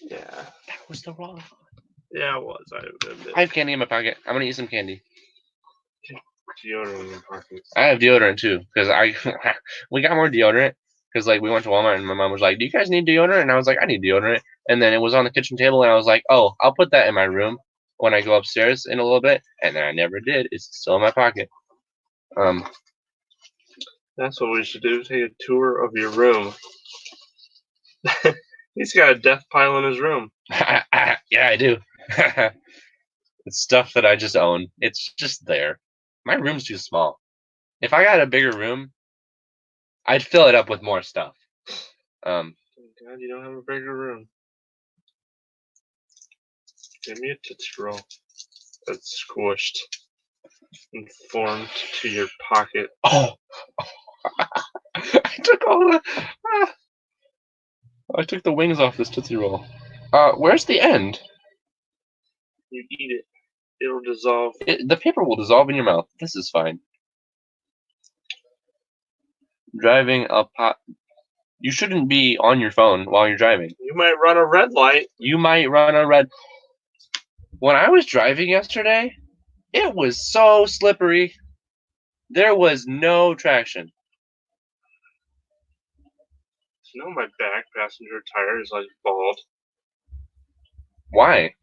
Yeah. That was the wrong. Yeah, it was. I admit. I have candy in my pocket. I'm gonna eat some candy. Deodorant in your pockets. I have deodorant too because we got more deodorant because like we went to Walmart and my mom was like, "Do you guys need deodorant?" And I was like, "I need deodorant." And then it was on the kitchen table and I was like, "Oh, I'll put that in my room when I go upstairs in a little bit." And then I never did. It's still in my pocket. That's what we should do. Take a tour of your room. He's got a death pile in his room. Yeah, I do. It's stuff that I just own. It's just there. My room's too small. If I got a bigger room, I'd fill it up with more stuff. Thank God you don't have a bigger room. Give me a Tootsie Roll. that's squished and formed to your pocket. Oh, I took all the. I took the wings off this Tootsie Roll. Where's the end? You eat it, it'll dissolve. The paper will dissolve in your mouth. This is fine. Driving a pot. You shouldn't be on your phone while you're driving. You might run a red light. You might run a red. When I was driving yesterday, it was so slippery. There was no traction. You know, my back passenger tire is like bald. Why?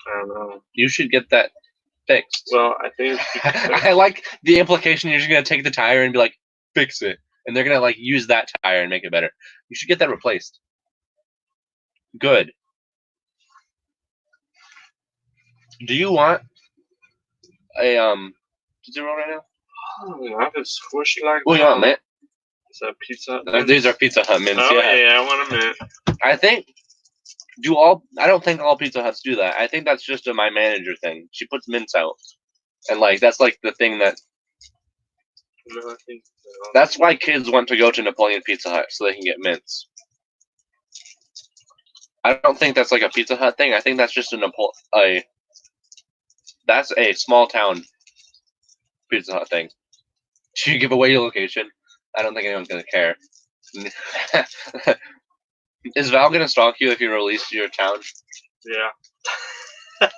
I don't know. You should get that fixed. Well, I think it's because I like the implication you're just gonna take the tire and be like, fix it, and they're gonna like use that tire and make it better. You should get that replaced. Good. Do you want a Tootsie Roll right now? oh, I have squished like What do you want, mint? Is that Pizza Hut? These are Pizza Hut mints. Oh Yeah. yeah, I want a mint. I think I don't think all Pizza Huts do that. I think that's just a my manager thing. She puts mints out, and like that's like the thing that. No, I think That's why kids want to go to Napoleon Pizza Hut so they can get mints. I don't think that's like a Pizza Hut thing. I think that's just that's a small town Pizza Hut thing. Should you give away your location? I don't think anyone's gonna care. Is Val gonna stalk you if you release your town? yeah.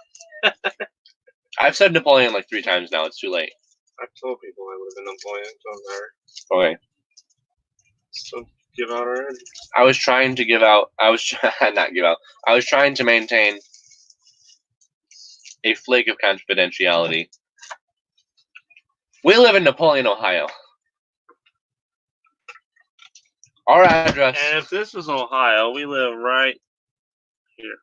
I've said Napoleon like 3 times now. It's too late. I've told people I live in Napoleon, so there. Okay. So give out already. I was trying to give out. I was not give out. I was trying to maintain a flake of confidentiality. We live in Napoleon, Ohio. Our address. And if this was Ohio, we live right here.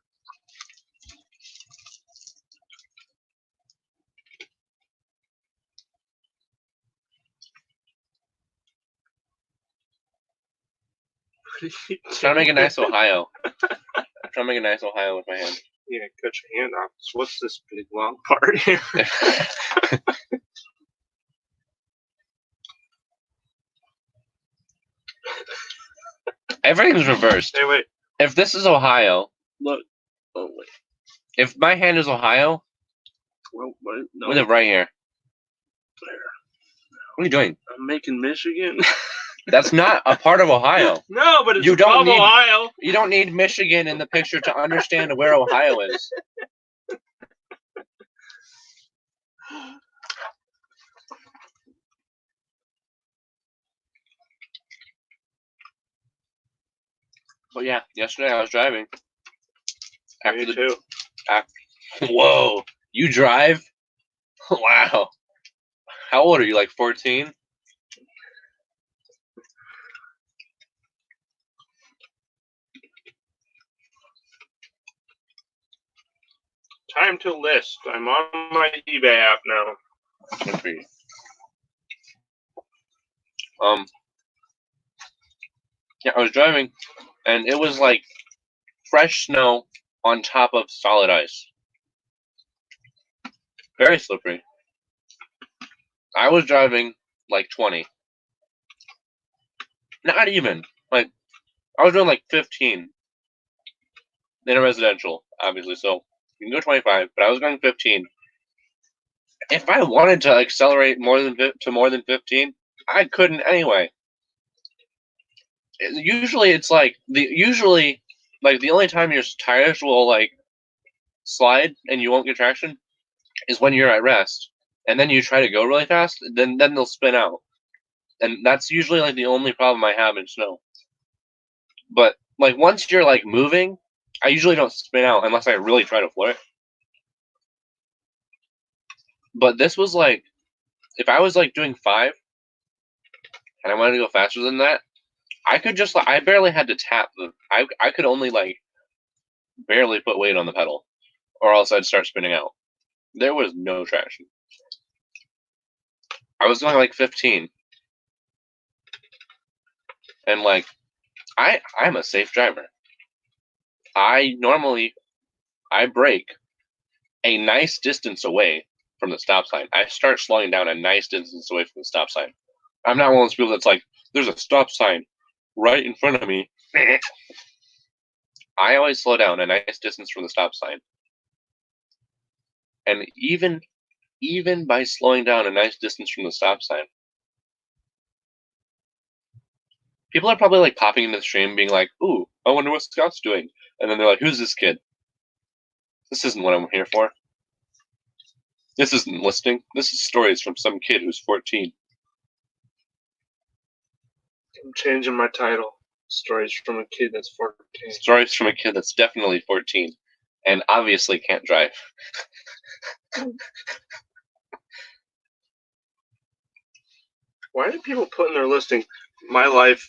Trying to make a nice Ohio. I'm trying to make a nice Ohio with my hand. Yeah, cut your hand off. So what's this big long part here? Everything's reversed. Hey, wait. If this is Ohio, Look. Oh, wait. if my hand is Ohio, Well, wait. No. we live right here. There. What are you doing? I'm making Michigan. That's not a part of Ohio. No, but it's You don't above need- Ohio. You don't need Michigan in the picture to understand where Ohio is. But yeah, yesterday I was driving. Me too. Whoa, you drive? Wow. How old are you? Like 14? Time to list. I'm on my eBay app now. Good for you. Yeah, I was driving, and it was like fresh snow on top of solid ice. Very slippery. I was driving like 20. Not even. Like, I was doing like 15 in a residential, obviously, so you can go 25, but I was going 15. If I wanted to accelerate more than 15, I couldn't anyway. Usually it's like the only time your tires will like slide and you won't get traction is when you're at rest, and then you try to go really fast, then they'll spin out, and that's usually like the only problem I have in snow. But like once you're like moving, I usually don't spin out unless I really try to floor it. But this was like, if I was like doing 5 and I wanted to go faster than that, I could just I barely had to tap I could only like barely put weight on the pedal, or else I'd start spinning out. There was no traction. I was going like 15, and like I'm a safe driver. I brake a nice distance away from the stop sign. I start slowing down a nice distance away from the stop sign. I'm not one of those people that's like, there's a stop sign right in front of me. I always slow down a nice distance from the stop sign. And even by slowing down a nice distance from the stop sign, people are probably like popping into the stream being like, ooh, I wonder what Scott's doing. And then they're like, who's this kid? This isn't what I'm here for. This isn't listening. This is stories from some kid who's 14. I'm changing my title. Stories from a kid that's 14. Stories from a kid that's definitely 14 and obviously can't drive. Why do people put in their listing, my life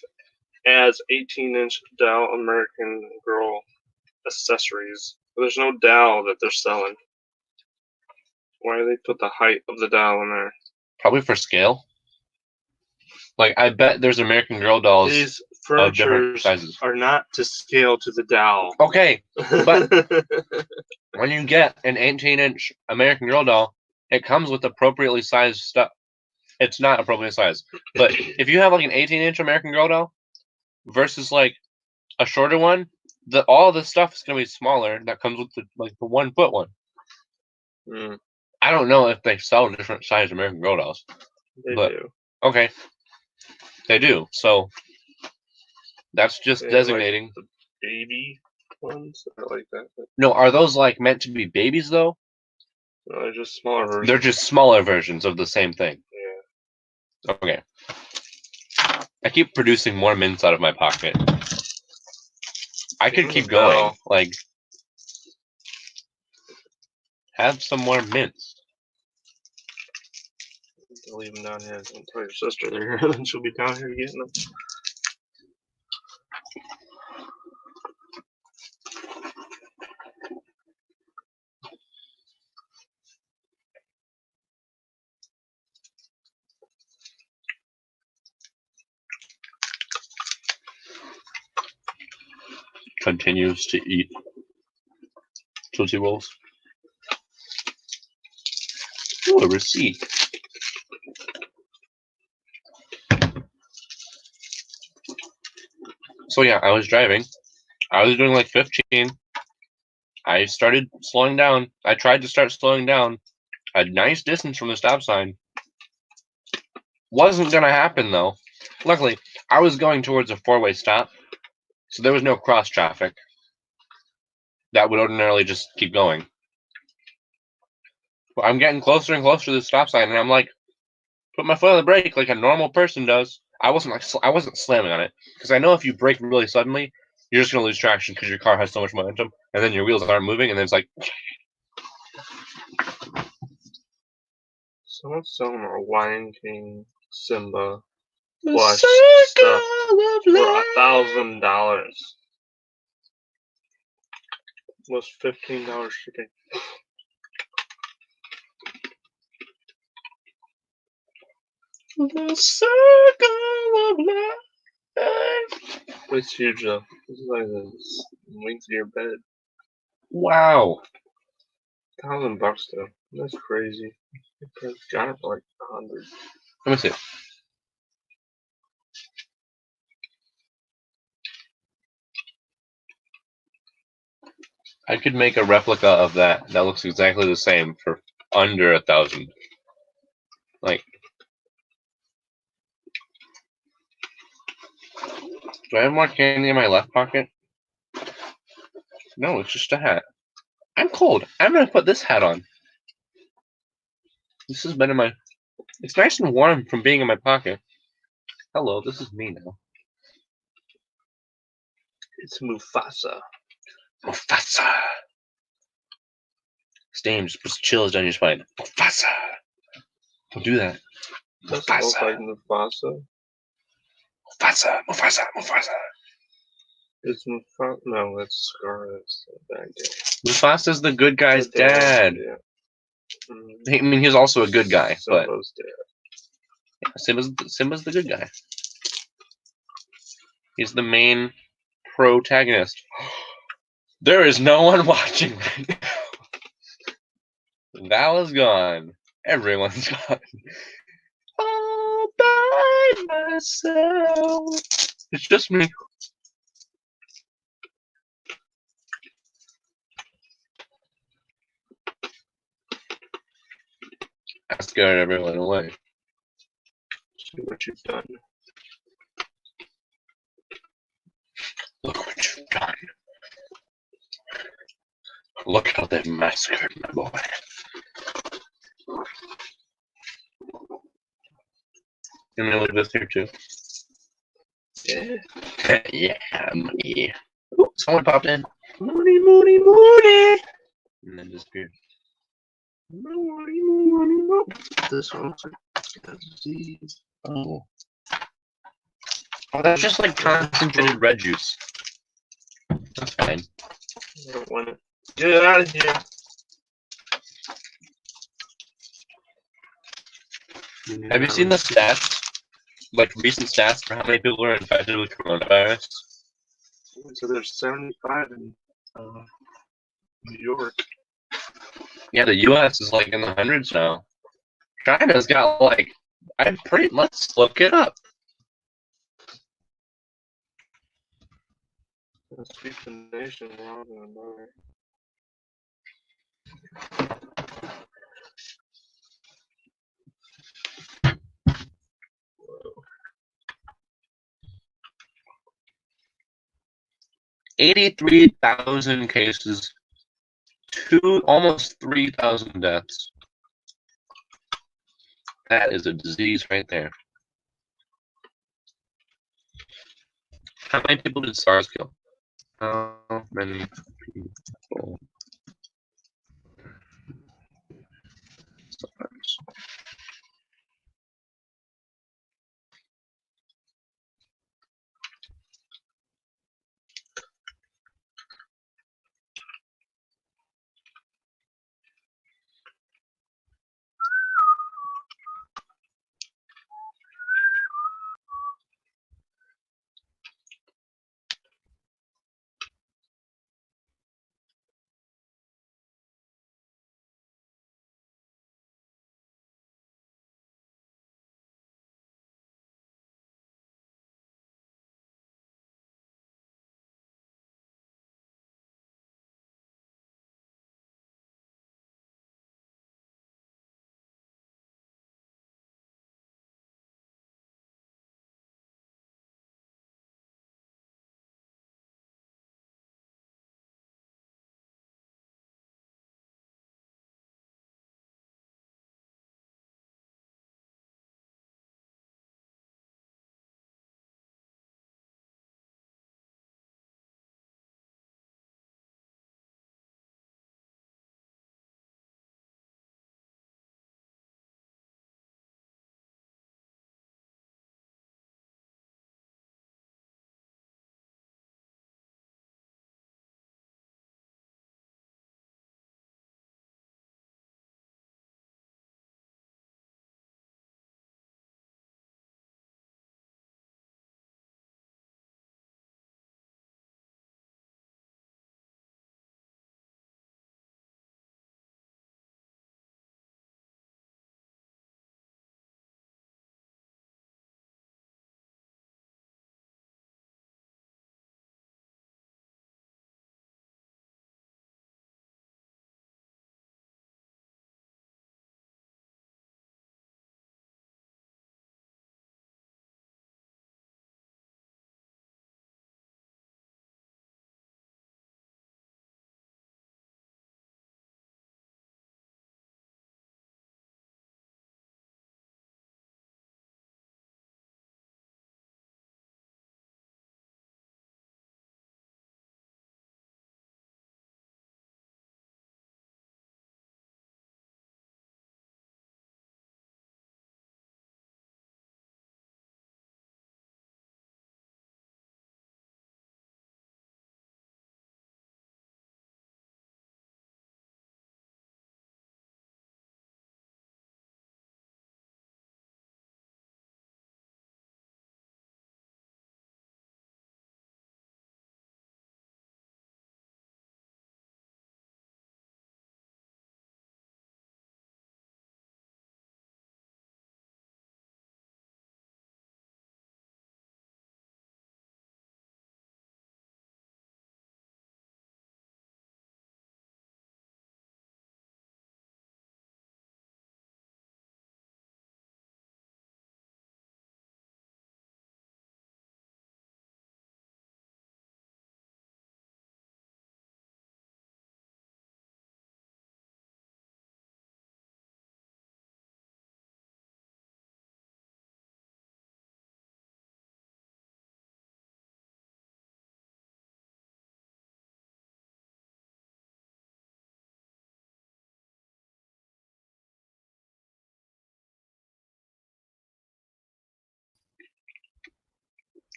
as 18-inch Dow American Girl accessories? There's no Dow that they're selling. Why do they put the height of the Dow in there? Probably for scale. Like, I bet there's American Girl dolls These of different furnitures sizes. are not to scale to the Dow. Okay, but when you get an 18-inch American Girl doll, it comes with appropriately sized stuff. It's not appropriately sized. But if you have like an 18-inch American Girl doll versus like a shorter one, all the stuff is going to be smaller that comes with the 1 foot one. Mm, I don't know if they sell different sized American Girl dolls. they But- do. Okay. They do. So that's just They have, like, designating. the baby ones are like that. But No, are those like meant to be babies though? no, they're just smaller versions. They're just smaller versions of the same thing. Yeah. Okay. I keep producing more mints out of my pocket. I could keep going. No. Like, have some more mints. I'll leave them down here. Don't tell your sister they're here, then she'll be down here getting them. Continues to eat Tootsie Rolls. Ooh, a receipt. So yeah, I was driving. I was doing like 15. I started slowing down. I tried to start slowing down a nice distance from the stop sign. Wasn't gonna happen though. Luckily, I was going towards a 4-way stop, so there was no cross traffic. That would ordinarily just keep going. But I'm getting closer and closer to the stop sign, and I'm like, put my foot on the brake like a normal person does. I wasn't slamming on it because I know if you brake really suddenly, you're just gonna lose traction because your car has so much momentum, and then your wheels aren't moving, and then it's like, Someone's selling a Lion King Simba the plush circle stuff of for life. $1,000. Was $15 shipping. The circle of life. But it's huge though. This is like the length of your bed. Wow. $1,000 though. That's crazy. I got it for like 100. Let me see. I could make a replica of that looks exactly the same for under 1,000. Like, do I have more candy in my left pocket? No, it's just a hat. I'm cold. I'm gonna put this hat on. This has been in my. It's nice and warm from being in my pocket. Hello, this is me now. It's Mufasa. Mufasa. Stain just puts chills down your spine. Mufasa. Don't do that. Doesn't look Mufasa. like Mufasa. Mufasa. Mufasa. Mufasa. It's Mufasa. No, that's Scar. That's the bad guy. Mufasa's the good guy's The dad. Yeah. Mm, I mean, he's also a good guy, but Simba's dad. Simba's the good guy. He's the main protagonist. There is no one watching right now. Val is gone. Everyone's gone. All by myself. It's just me. I scared everyone away. See what you've done. Look what you've done. Look how they've massacred my boy. I'm gonna leave this here too. Yeah. Yeah, money. Ooh, someone popped in. Money, money, money. And then disappeared. Money, money, money. This one's a disease. Oh. Oh, that's just like concentrated red juice. That's fine. I don't want it. Get out of here. Have you seen the stats? Like recent stats for how many people are infected with coronavirus? So there's 75 in New York. Yeah, the U.S. is like in the hundreds now. China's got like, let's look it up. Let's keep the nation around and another. Whoa. 83,000 cases, almost 3,000 deaths. That is a disease right there. How many people did SARS kill? How many people? SARS.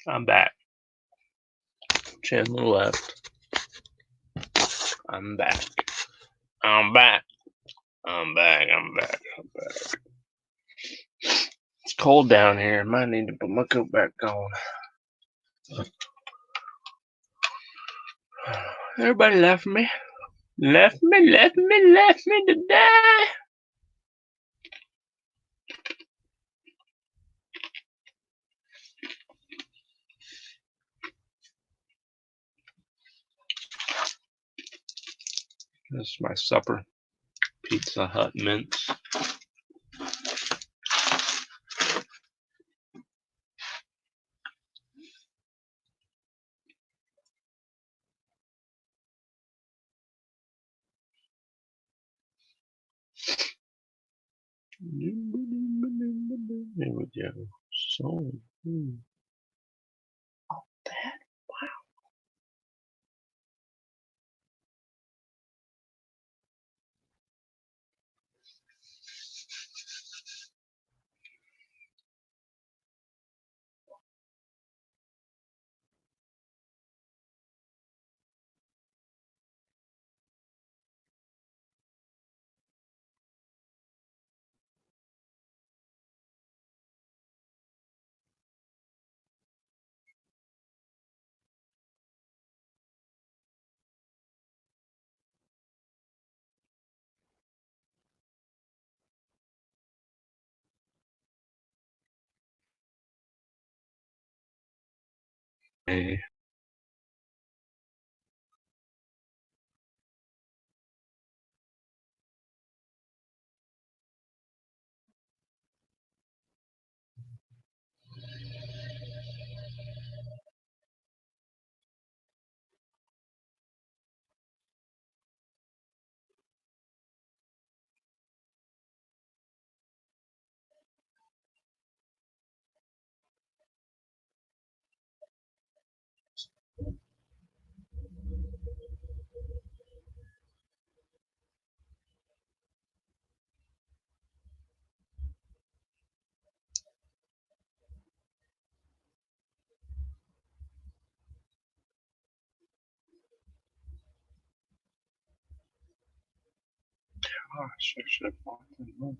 I'm back. Chandler left. I'm back. I'm back. I'm back. I'm back. I'm back. It's cold down here. Might need to put my coat back on. Everybody left me. Left me to die. This is my supper. Pizza Hut mince. There we go. So, oh, that. Wow. Hey. Gosh, I should have bought them.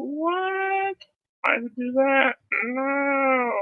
What? Why did you do that? No.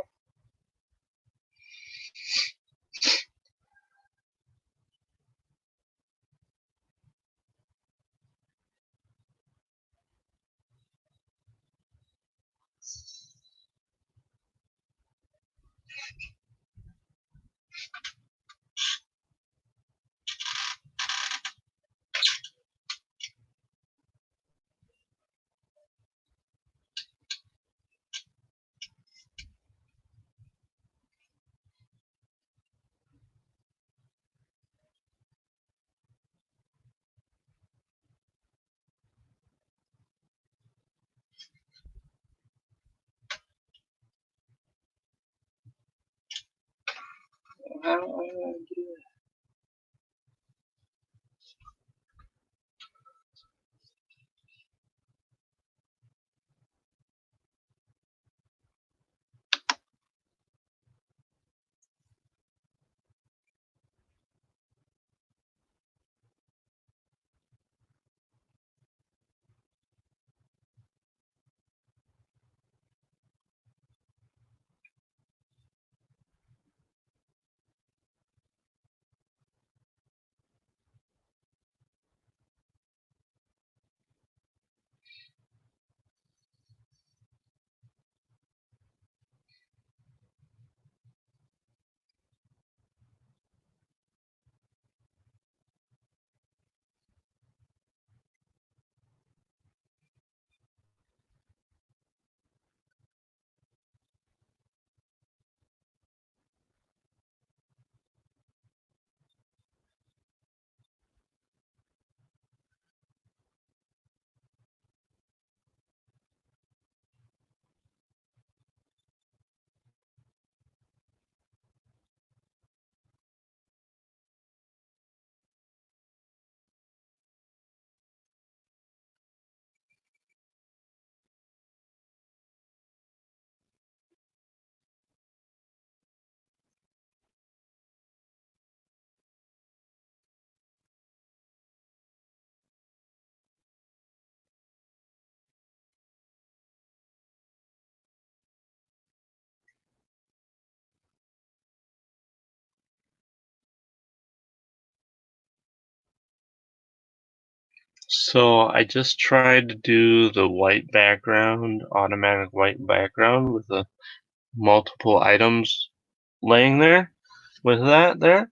So I just tried to do the white background, automatic white background with the multiple items laying there with that there,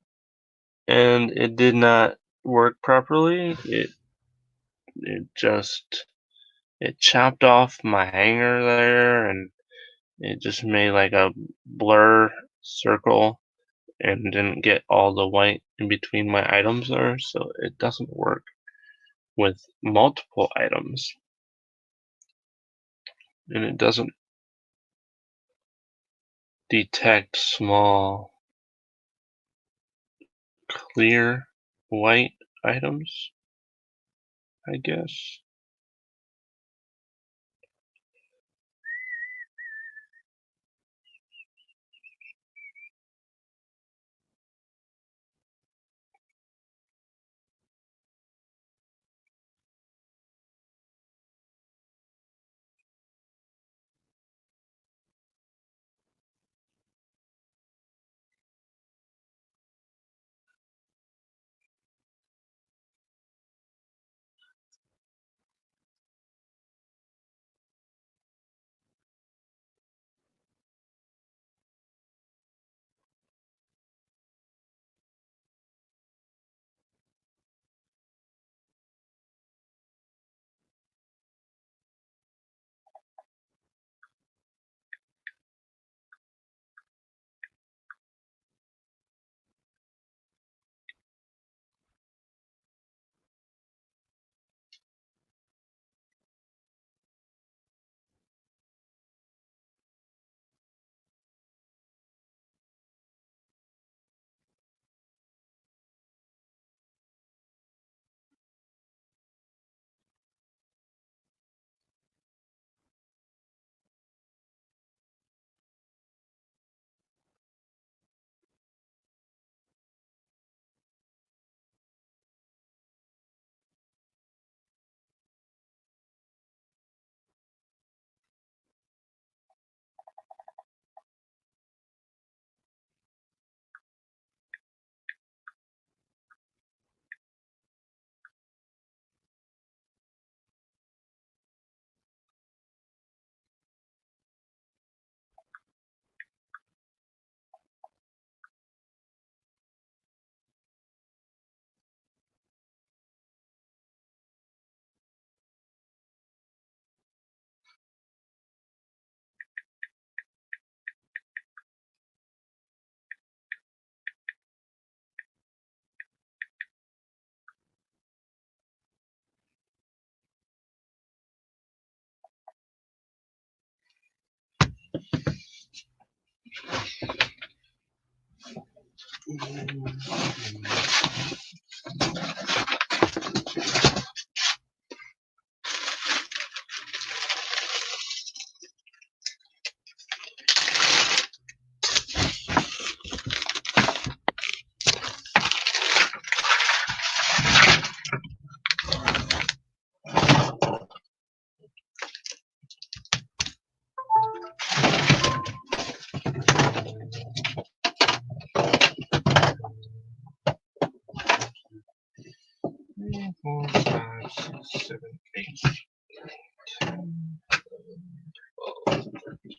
and it did not work properly. It just it chopped off my hanger there, and it just made like a blur circle and didn't get all the white in between my items there, so it doesn't work with multiple items, and it doesn't detect small clear white items, I guess. 3, 4, 5, 6, 7, 8, 10, 11, 12.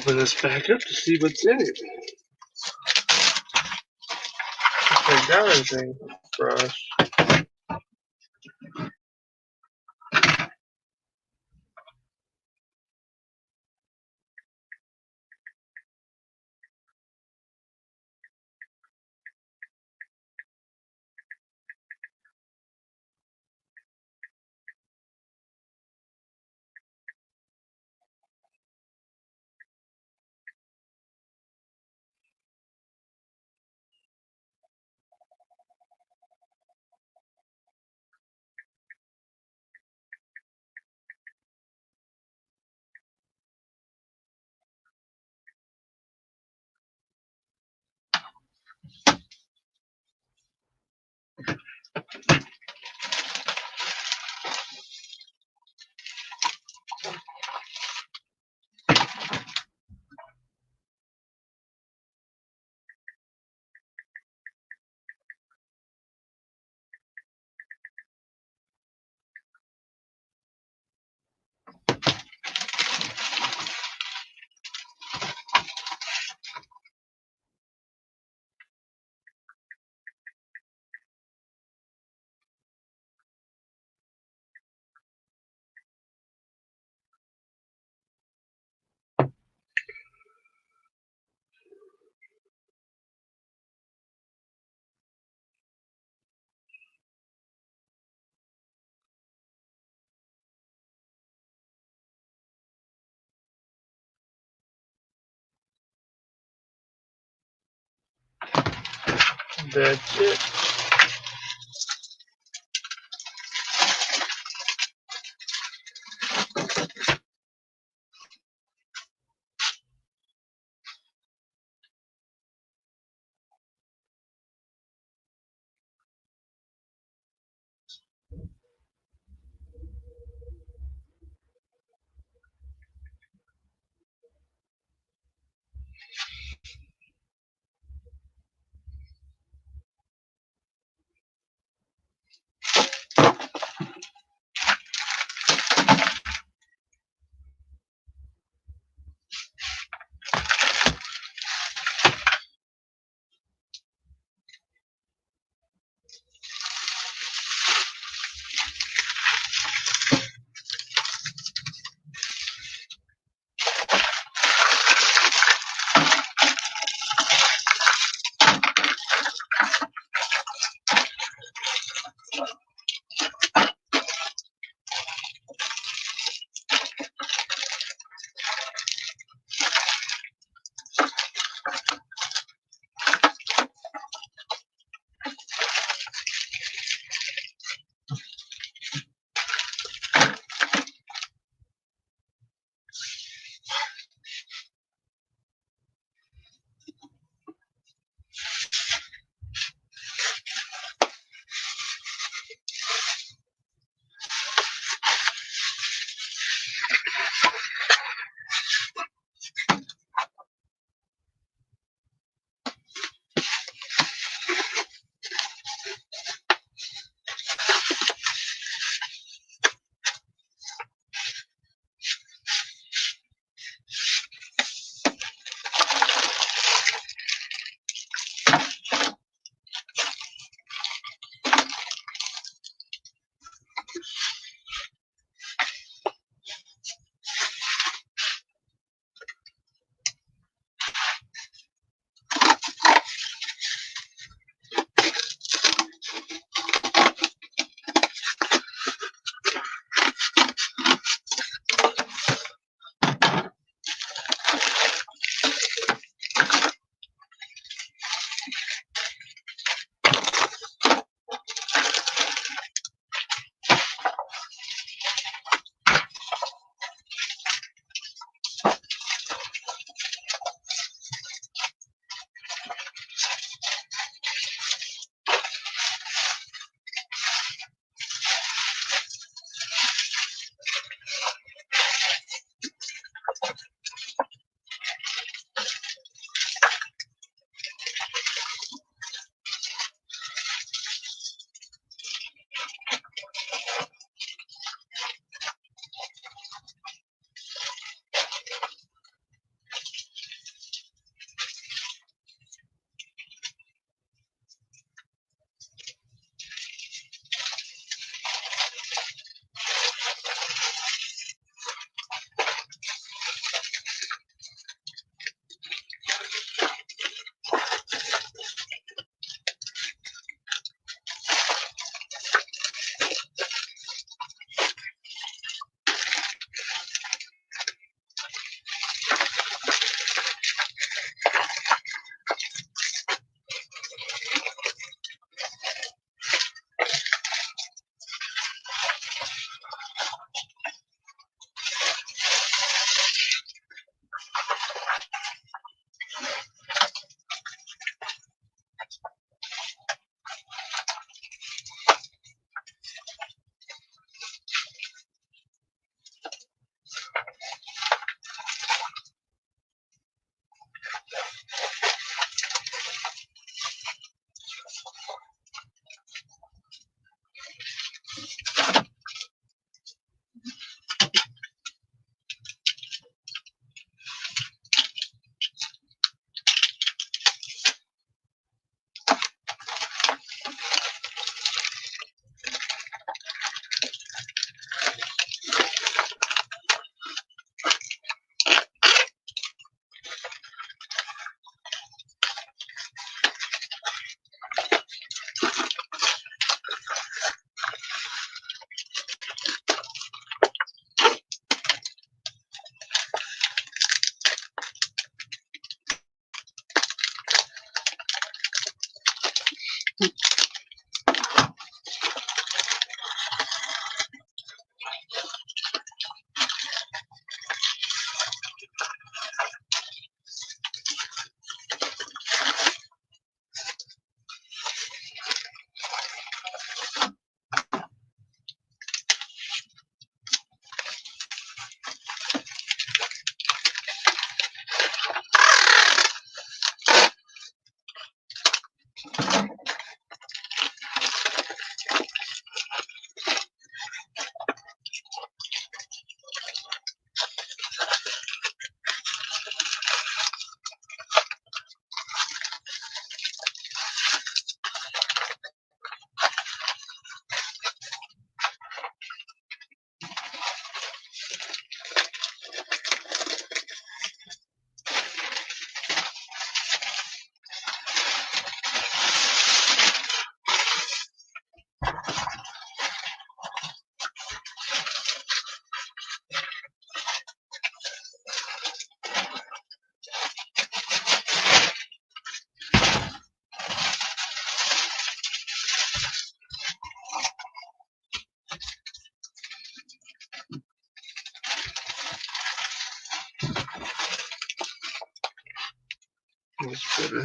open this back up to see what's in it. If I got anything for us. That's it. That's better.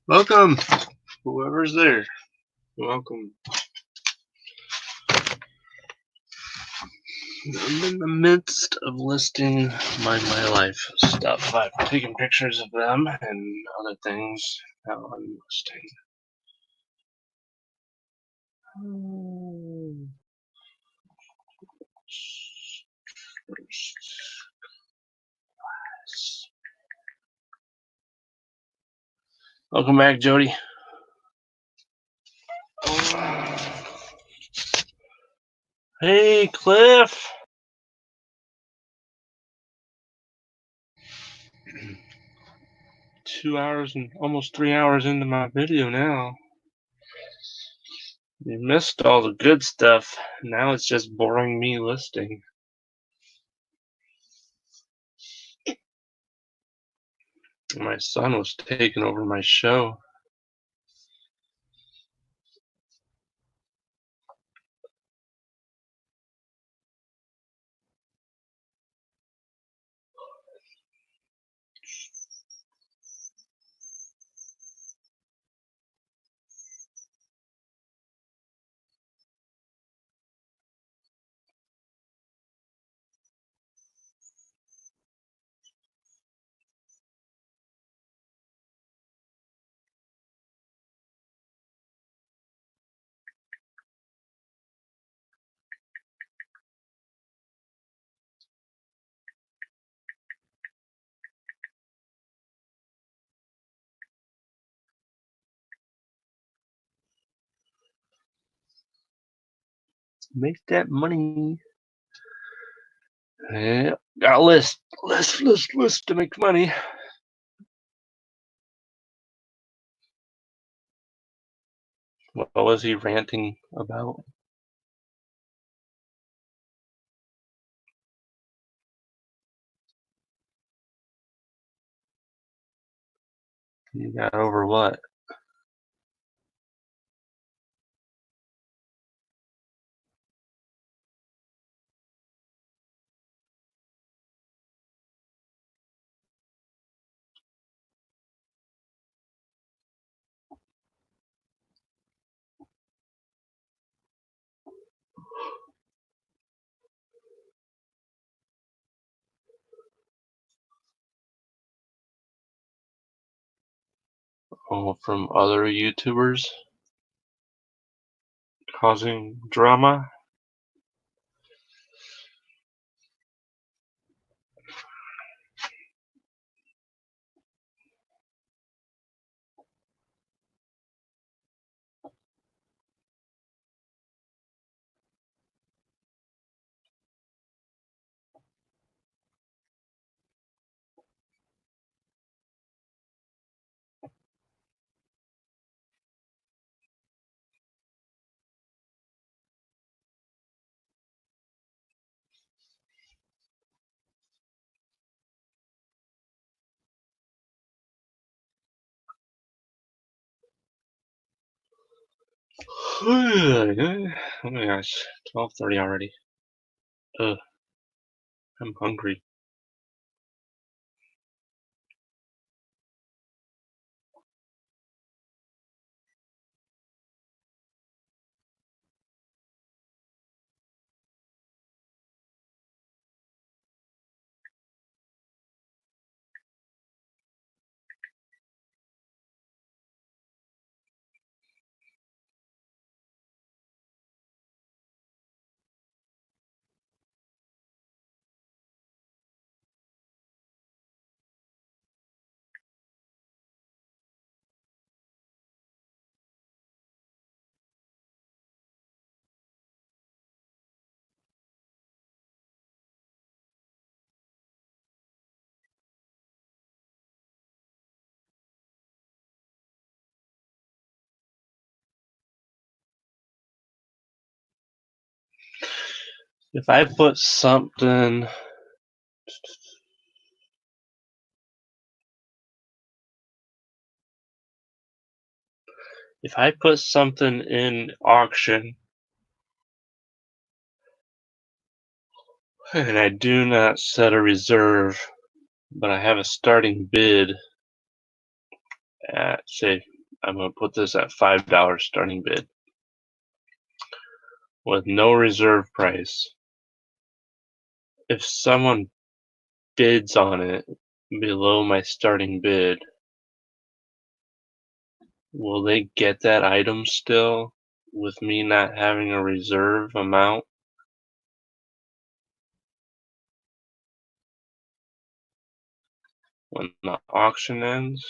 Welcome, whoever's there. Welcome. I'm in the midst of listing my life stuff. I've taken pictures of them and other things. Now I'm listing. First class. Welcome back, Jody. Hey, Cliff. 2 hours and almost 3 hours into my video now. You missed all the good stuff. Now it's just boring me listing. My son was taking over my show. Make that money. Yeah, got a list to make money. What was he ranting about? You got over what? Oh, from other YouTubers causing drama? Oh my gosh, 12:30 already. Ugh, I'm hungry. If I put something in auction and I do not set a reserve, but I have a starting bid at, say, I'm going to put this at $5 starting bid with no reserve price. If someone bids on it below my starting bid, will they get that item still with me not having a reserve amount when the auction ends?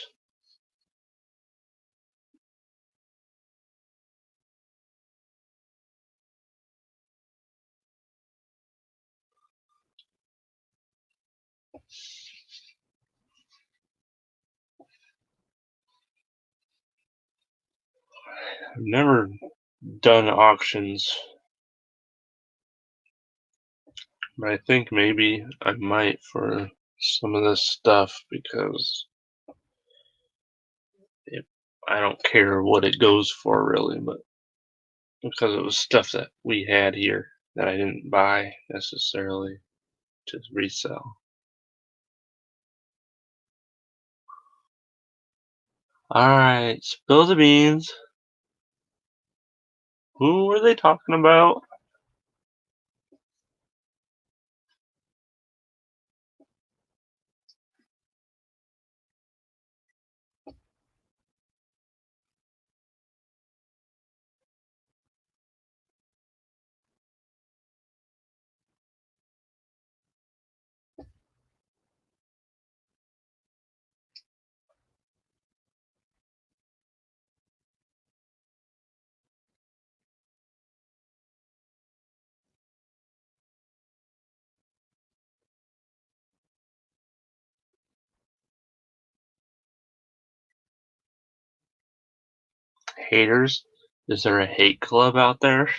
I've never done auctions, but I think maybe I might for some of this stuff because I don't care what it goes for really, but because it was stuff that we had here that I didn't buy necessarily to resell. Alright, spill the beans. Who were they talking about? Haters, is there a hate club out there?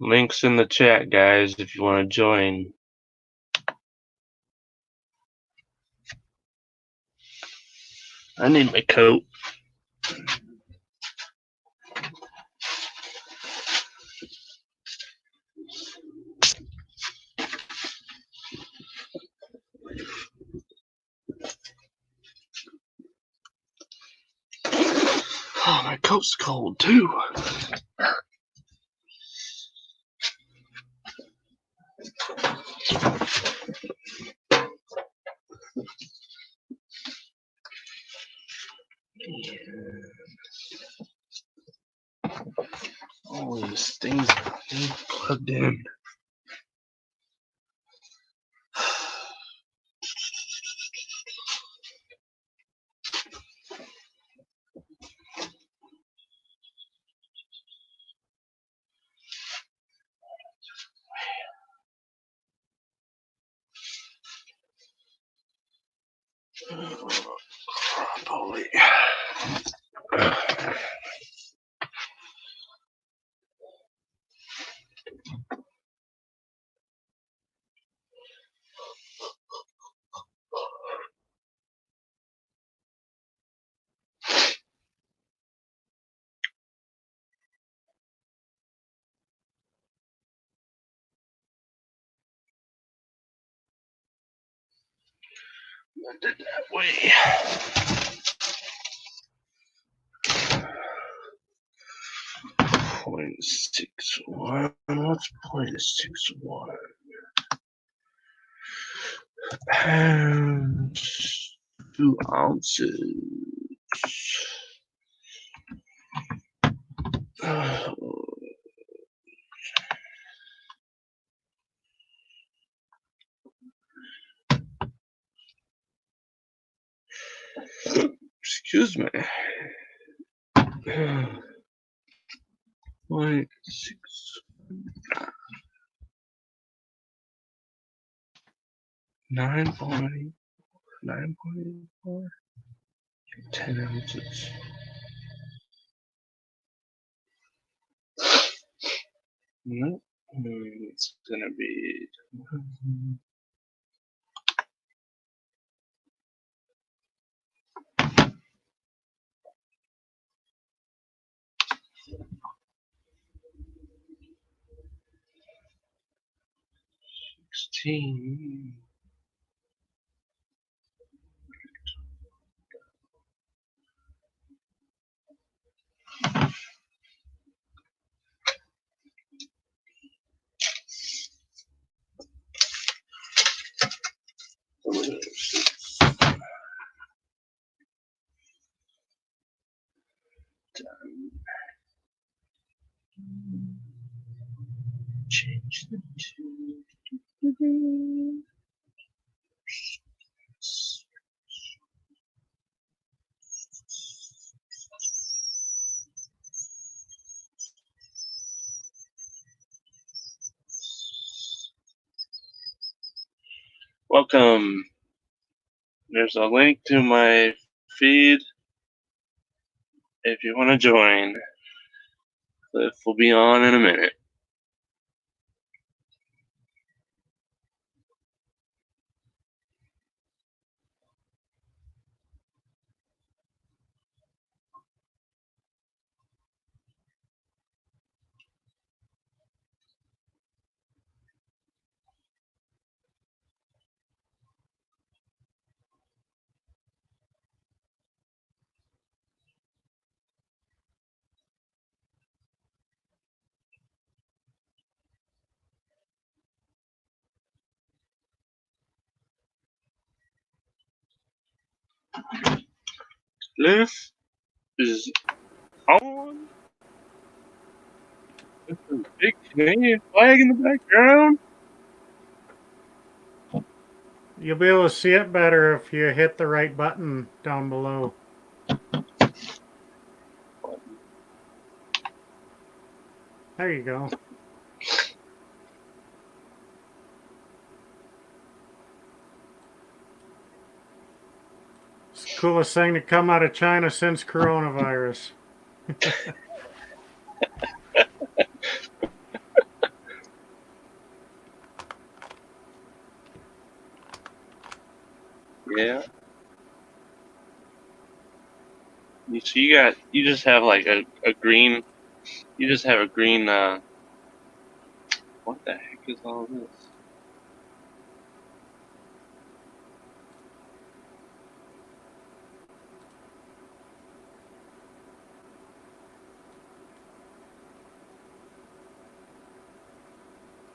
Links in the chat, guys, if you want to join. I need my coat. Oh, my coat's cold too. All these things plugged in. Holy. I did that way. 0.61. What's 0.61? Pounds. 2 ounces. Excuse me. 0.6. 9.4. 10 ounces. Nope. It's gonna be 16. Change the two. Welcome. There's a link to my feed if you want to join. Cliff will be on in a minute. Cliff is on. With a big Canadian flag in the background. You'll be able to see it better if you hit the right button down below. There you go. It's the coolest thing to come out of China since coronavirus. Yeah. So you just have like a green, you just have a green, what the heck is all this?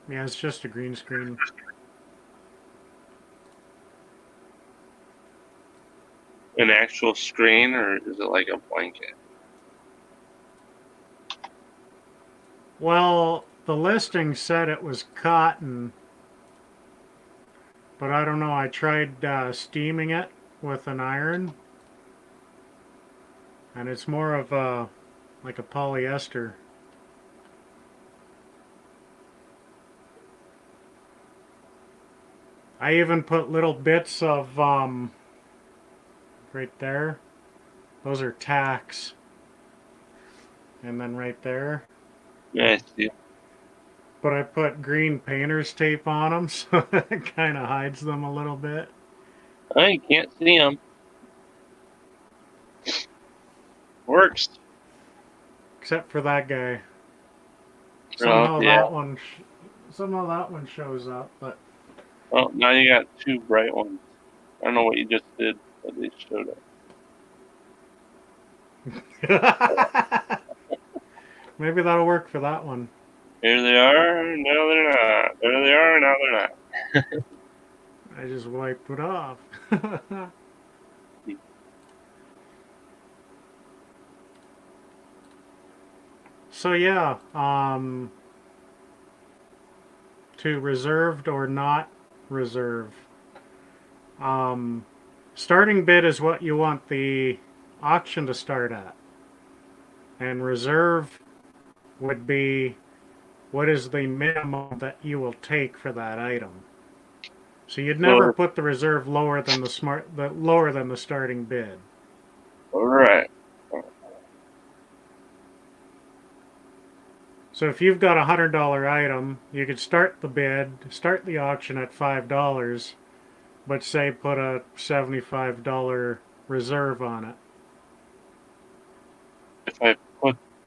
Yeah, it's just a green screen. An actual screen, or is it like a blanket? Well, the listing said it was cotton, but I don't know. I tried steaming it with an iron, and it's more of a like a polyester. I even put little bits of right there. Those are tacks. And then right there. Yeah, I see. But I put green painter's tape on them, so it kind of hides them a little bit. I can't see them. Works. Except for that guy. Oh, yeah. Somehow that one shows up, but Oh, now you got two bright ones. I don't know what you just did, but they showed up. maybe that'll work for that one. Here they are. No, they're not. There they are. Now they're not. I just wiped it off. So yeah, to reserved or not reserve. Starting bid is what you want the auction to start at. And reserve would be what is the minimum that you will take for that item. So you'd never put the reserve lower than the starting bid. All right. So if you've got a $100 item, you could start the auction at $5, but say put a $75 reserve on it.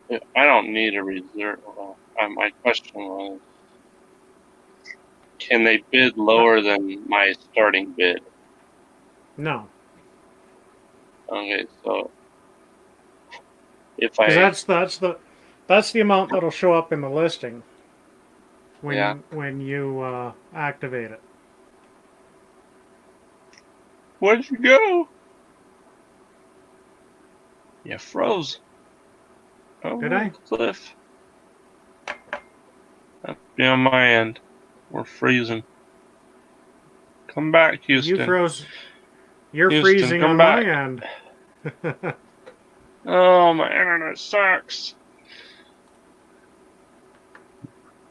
If I don't need a reserve. Well, my question was, can they bid lower than my starting bid? No, Okay, so if because that's the amount that'll show up in the listing when Yeah. when you activate it. Where'd you go? You froze. Oh, Did I? Cliff. Yeah, on my end. We're freezing. Come back, Houston. You froze. You're Houston, freezing come on back. my end. Oh, my internet sucks.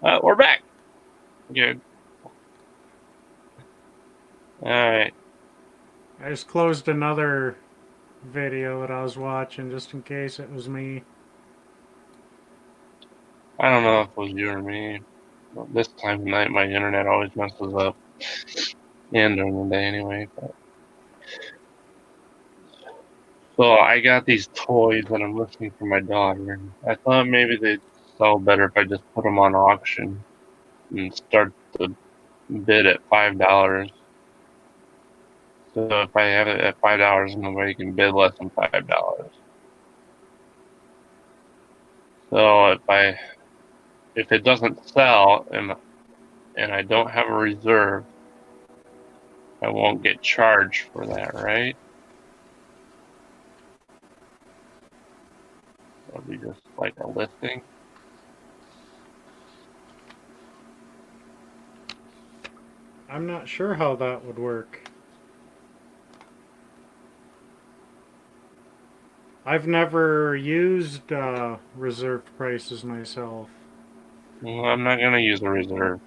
We're back. Good. Alright. I just closed another video that I was watching just in case it was me. I don't know if it was you or me. But this time of night, my internet always messes up. And during the day, anyway. But. So I got these toys that I'm looking for my daughter. And I thought maybe they'd sell better if I just put them on auction and start the bid at $5. So if I have it at $5, nobody can bid less than $5. So if it doesn't sell and I don't have a reserve, I won't get charged for that, right? probably just like a listing. I'm not sure how that would work. I've never used reserved prices myself. Well, I'm not gonna use a reserve.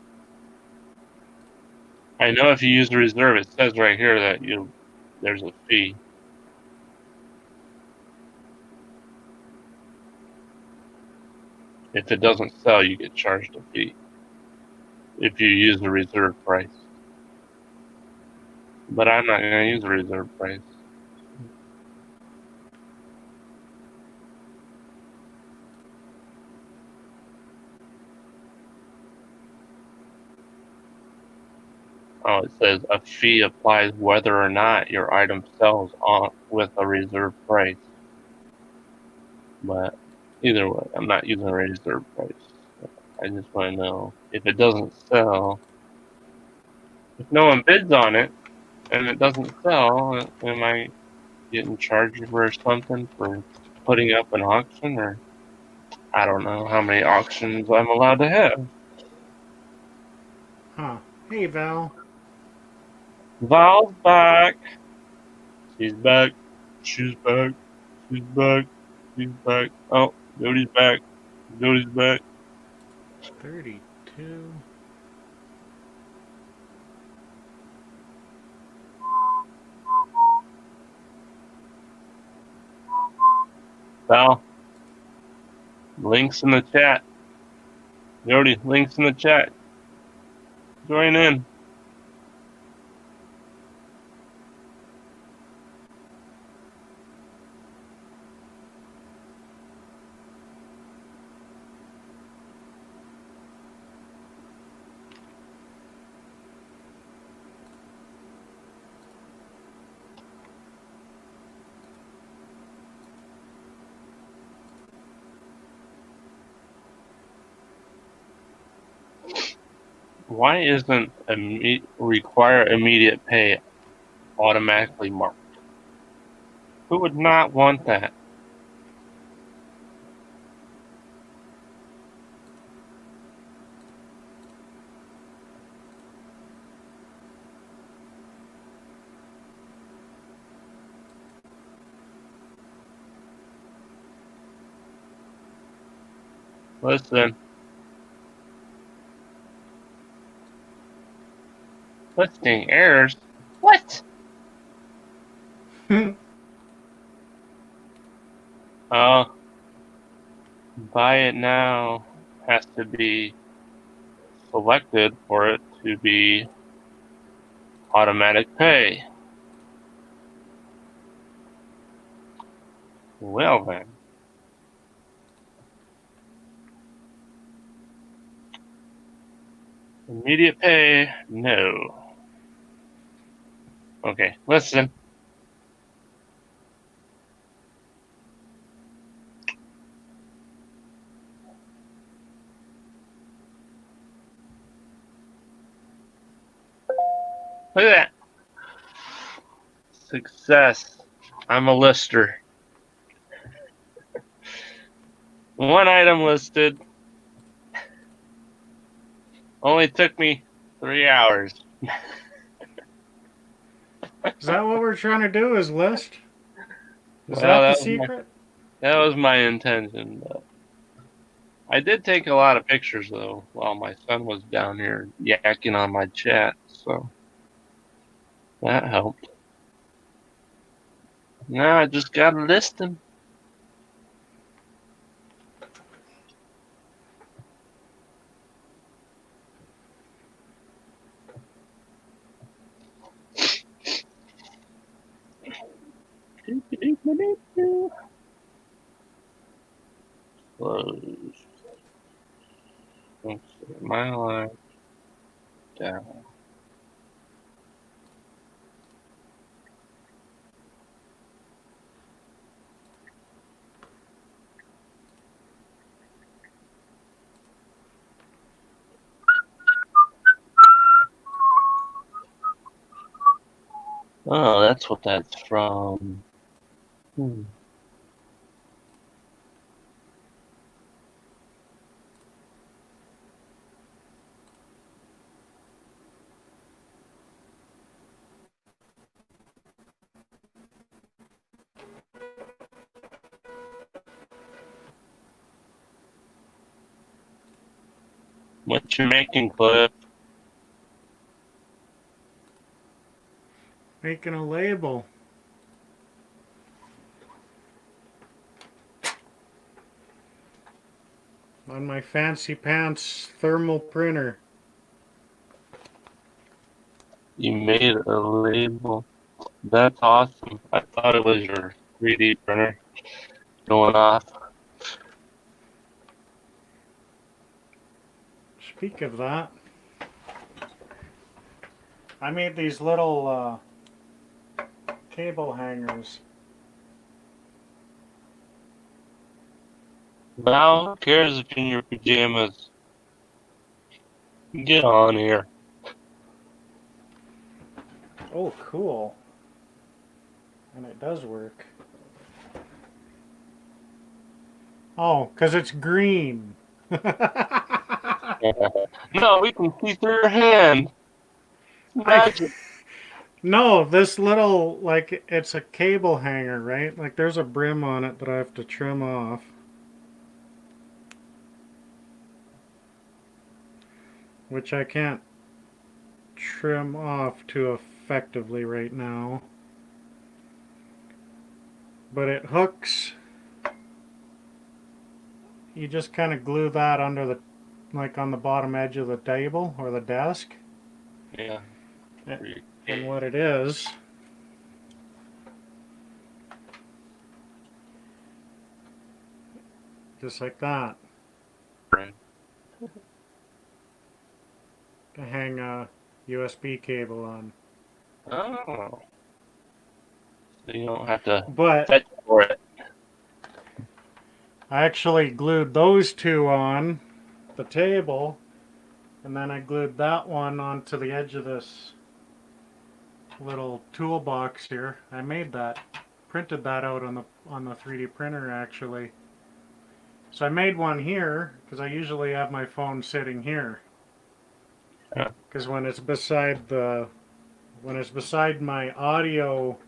I know if you use the reserve, it says right here that there's a fee. If it doesn't sell, you get charged a fee. If you use the reserve price. But I'm not gonna use the reserve price. Oh, it says a fee applies whether or not your item sells on with a reserve price. But either way, I'm not using a reserve price. I just want to know if it doesn't sell. If no one bids on it and it doesn't sell, am I getting charged for something for putting up an auction? Or I don't know how many auctions I'm allowed to have. Huh. Hey, Val. Val's back. She's back. She's back. She's back. She's back. Oh, Jody's back. Jody's back. 32. Val, links in the chat. Jody, links in the chat. Join in. Why isn't require immediate pay automatically marked? Who would not want that? Listen. Listing errors? What? Buy it now has to be selected for it to be automatic pay. Well then. Immediate pay, no. Okay, listen. Look at that. Success. I'm a lister. One item listed. Only took me 3 hours. Is that what we're trying to do? Is list? Is Well, that the secret? That was my intention. But I did take a lot of pictures though while my son was down here yakking on my chat, so that helped. Now I just gotta list them. Close. Let's see, my life down. Oh, that's what that's from. What you making, Cliff? Making a label. On my fancy pants thermal printer. You made a label. That's awesome. I thought it was your 3D printer going off. Speak of that, I made these little cable hangers. Now, who cares if you're in your pajamas? Get on here. Oh, cool. And it does work. Oh, because it's green. No, we can see through your hand. Magic. No, this little, like, it's a cable hanger, right? Like, there's a brim on it that I have to trim off. Which I can't trim off too effectively right now. But it hooks. You just kind of glue that under the, like on the bottom edge of the table or the desk. Yeah. And what it is, just like that, Right. to hang a USB cable on. Oh. So you don't have to But fetch for it. I actually glued those two on the table, and then I glued that one onto the edge of this little toolbox here. I made that, printed that out on the 3D printer actually. So I made one here because I usually have my phone sitting here. Yeah. Because when it's beside my audio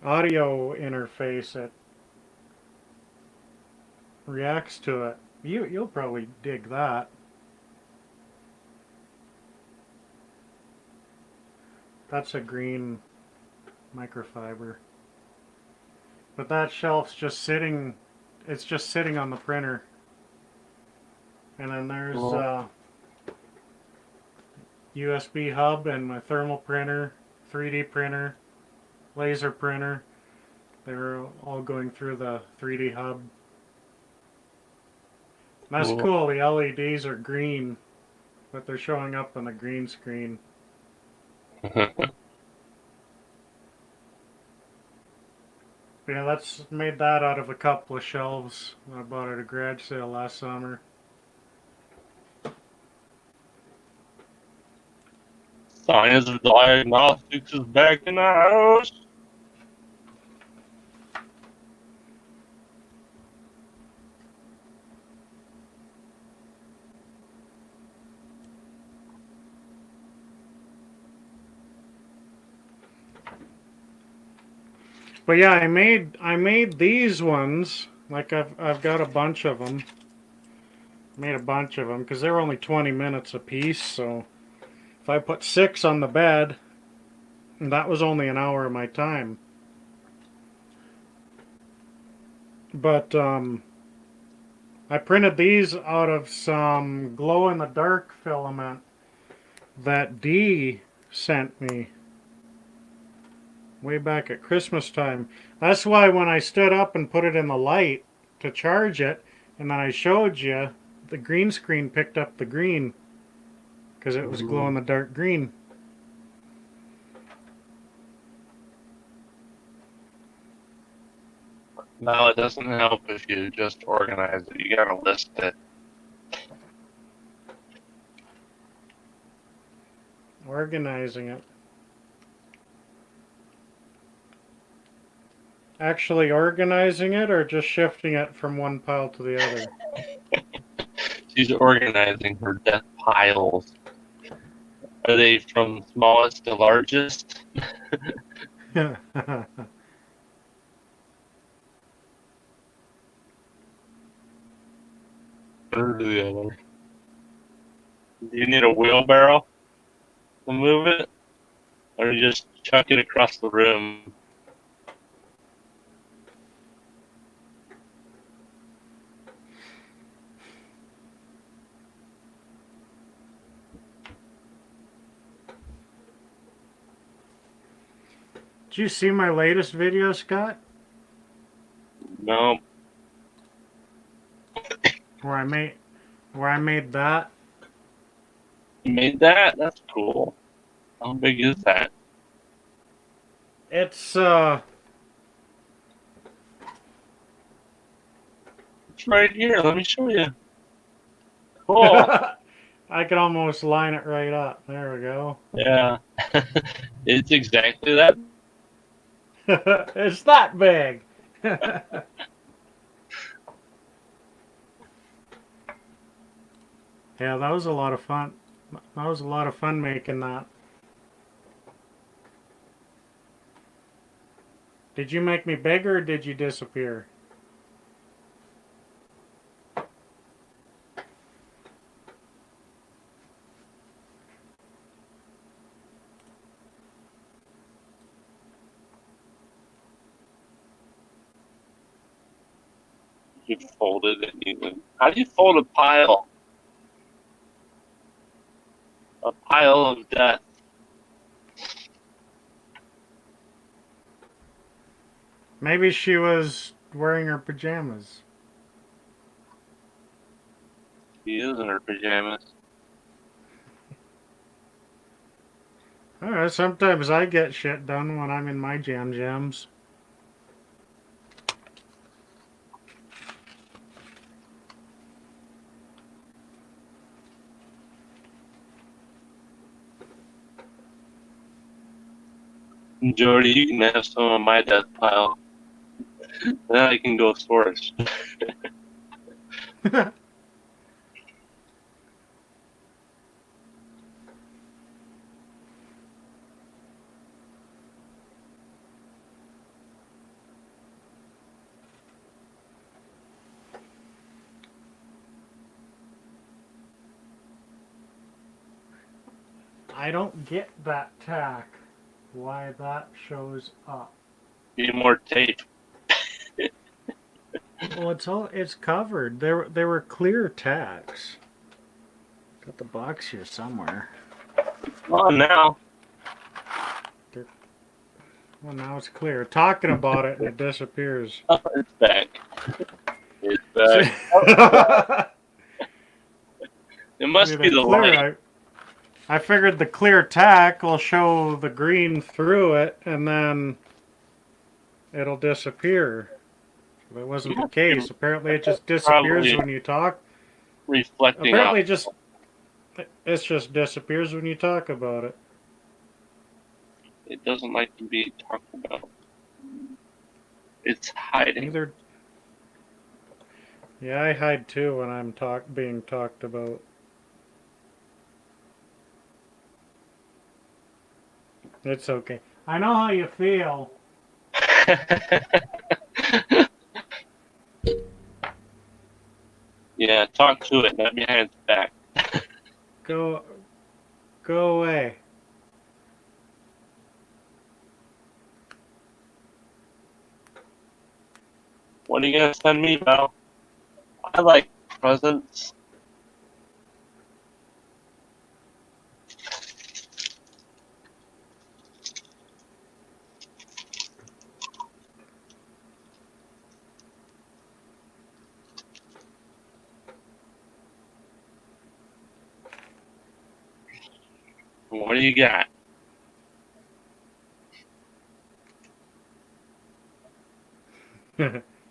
interface, it reacts to it. You'll probably dig that. That's a green microfiber. But that shelf's just sitting, it's just sitting on the printer. And then there's USB hub and my thermal printer, 3D printer, laser printer. They're all going through the 3D hub. That's cool. The LEDs are green, but they're showing up on the green screen. Yeah, that's made that out of a couple of shelves I bought at a garage sale last summer. Science of Diagnostics is back in the house. But yeah, I made these ones. Like I've got a bunch of them. Made a bunch of them because they were only 20 minutes a piece. So if I put 6 on the bed, that was only an hour of my time. But I printed these out of some glow-in-the-dark filament that Dee sent me way back at Christmas time. That's why when I stood up and put it in the light to charge it, and then I showed you, the green screen picked up the green because it was glow-in-the-dark green. No, it doesn't help if you just organize it. You gotta list it. Organizing it. Actually organizing it or just shifting it from one pile to the other? She's organizing her death piles. Are they from smallest to largest? one to the other. Do you need a wheelbarrow to move it? Or you just chuck it across the room? Did you see my latest video, Scott? No. Where I made that? You made that? That's cool. How big is that? It's It's right here. Let me show you. Cool. I can almost line it right up. There we go. Yeah. It's exactly that. It's that big. Yeah, that was a lot of fun. That was a lot of fun making that. Did you make me bigger or did you disappear? You folded it neatly. How do you fold a pile? A pile of death. Maybe she was wearing her pajamas. She is in her pajamas. Sometimes I get shit done when I'm in my jams. Jordy, you can have some of my death pile. Then I can go first. I don't get that tack. Why that shows up. Need more tape. Well, it's covered. There were clear tacks. Got the box here somewhere. Come on now. Well, now it's clear. Talking about it and it disappears. Oh, it's back. It's back. It must be the light. I figured the clear tack will show the green through it and then it'll disappear. That wasn't the case. Apparently it just disappears Probably when you talk. reflecting Apparently out. it just disappears when you talk about it. It doesn't like to be talked about. It's hiding. Either. Yeah, I hide too when I'm being talked about. It's okay. I know how you feel. Yeah, talk to it, not behind its back. Go away. What are you gonna send me, Val? I like presents. What do you got?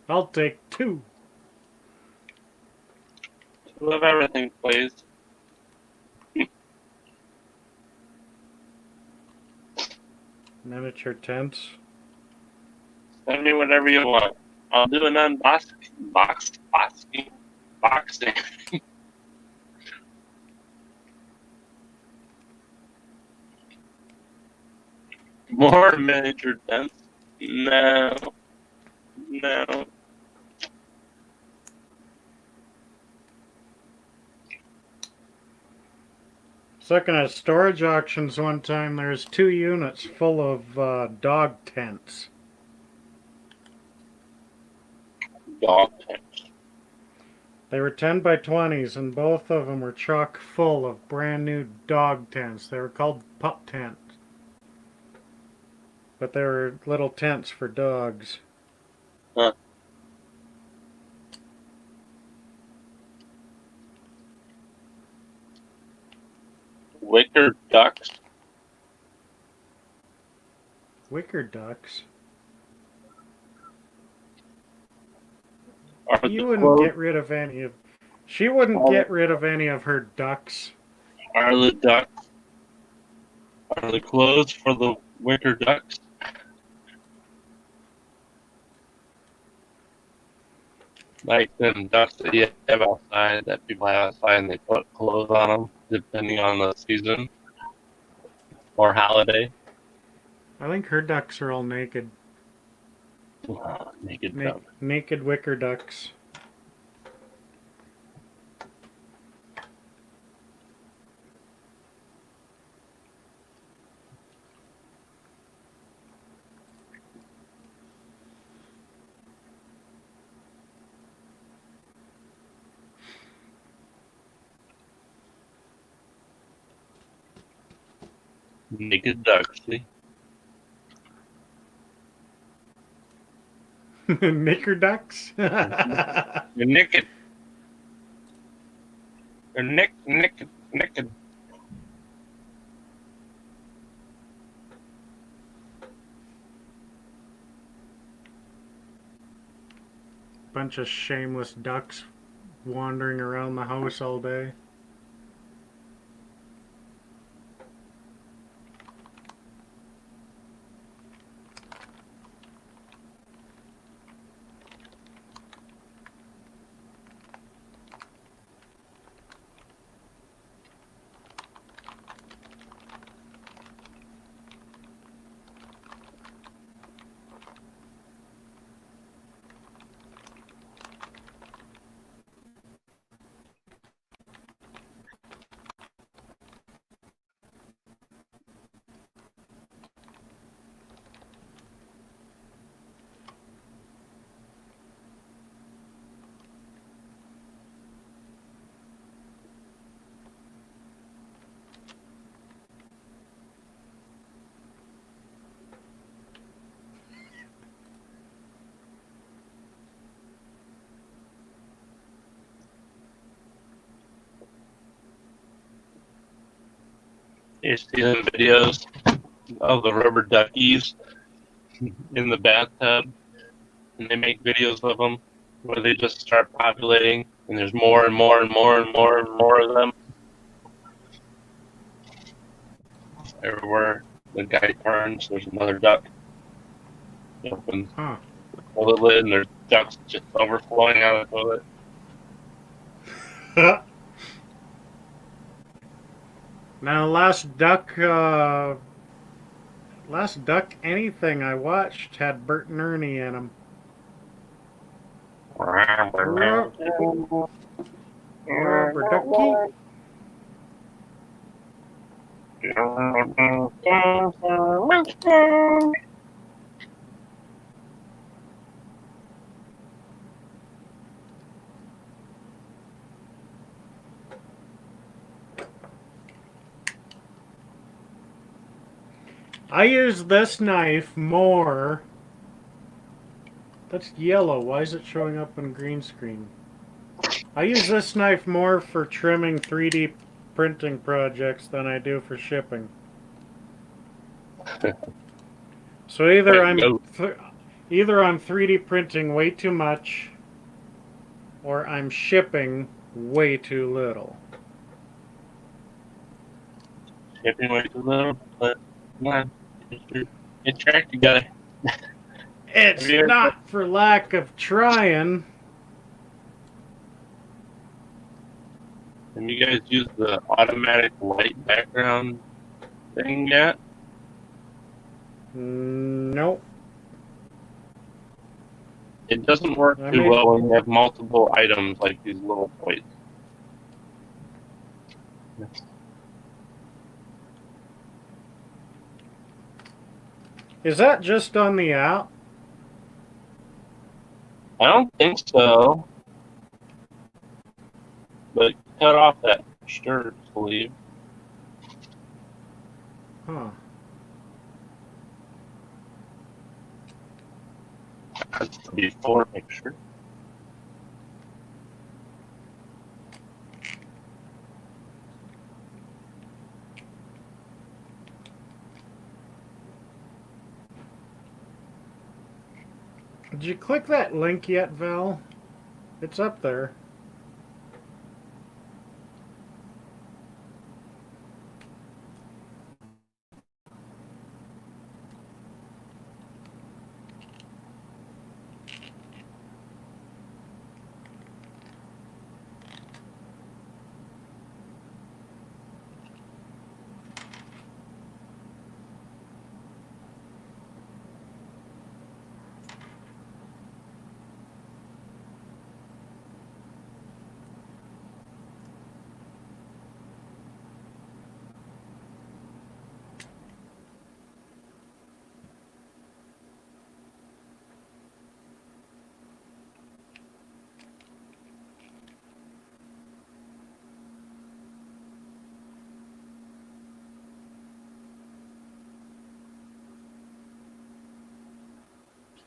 I'll take 2. Two of everything, please. Miniature tents. Send me whatever you want. I'll do an unboxing. Boxing. More miniature tents? No. No. looking at storage auctions one time. There's 2 units full of dog tents. Dog tent. They were 10 by 20s, and both of them were chock full of brand new dog tents. They were called pup tents. But they were little tents for dogs. Wicker ducks. Wicker ducks? Are You the wouldn't clothes, get rid of any of... She wouldn't get rid of any of her ducks. are the ducks? Are the clothes for the wicker ducks? Like them ducks that you have outside, that people have outside, and they put clothes on them depending on the season or holiday. I think her ducks are all naked. Naked duck. Naked wicker ducks. Naked ducks. See? Knicker ducks? They're naked. They're naked. Bunch of shameless ducks wandering around the house all day. You're seeing videos of the rubber duckies in the bathtub, and they make videos of them where they just start populating, and there's more and more and more and more and more of them everywhere. The guy turns, there's another duck. He opens Huh. the toilet lid, and there's ducks just overflowing out of the toilet. Now, last duck anything I watched had Bert and Ernie in them. Rubber ducky. I use this knife more. That's yellow. Why is it showing up on green screen? I use this knife more for trimming 3D printing projects than I do for shipping. So either I'm 3D printing way too much, or I'm shipping way too little. Shipping way too little, but come on, get tracked, you gotta. It's not for lack of trying. Have you guys used the automatic light background thing yet? Nope. It doesn't work I too mean- well when you have multiple items like these little points. Is that just on the app? I don't think so. But cut off that shirt, I believe. Huh. That's the before picture. Did you click that link yet, Val? It's up there.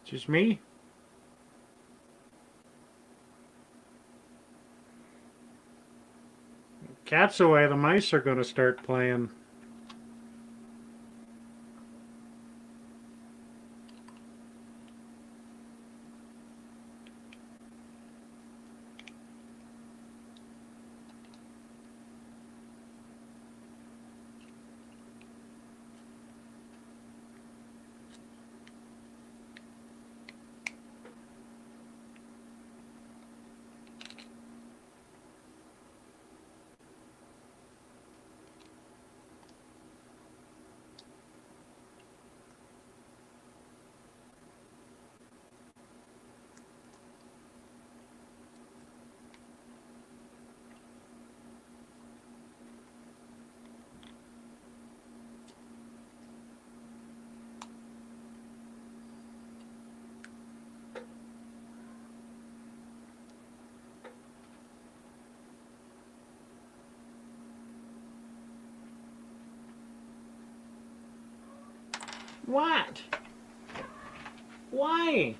Just me? Cat's away, the mice are going to start playing. What? Why?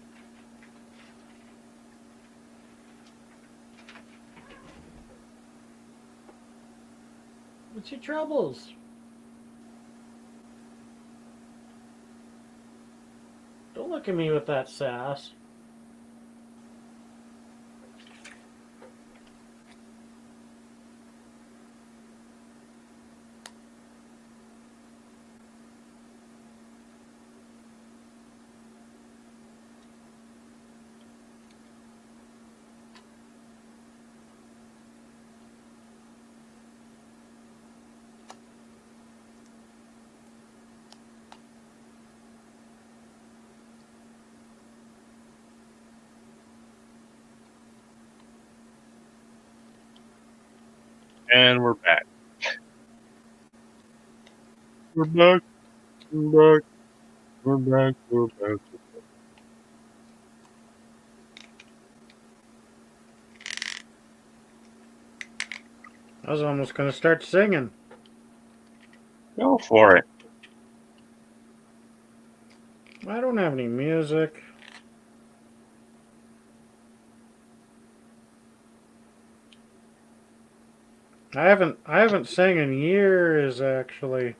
What's your troubles? Don't look at me with that sass. And we're back. We're back. We're back. We're back. We're back. I was almost going to start singing. Go for it. I don't have any music. I haven't sang in years actually.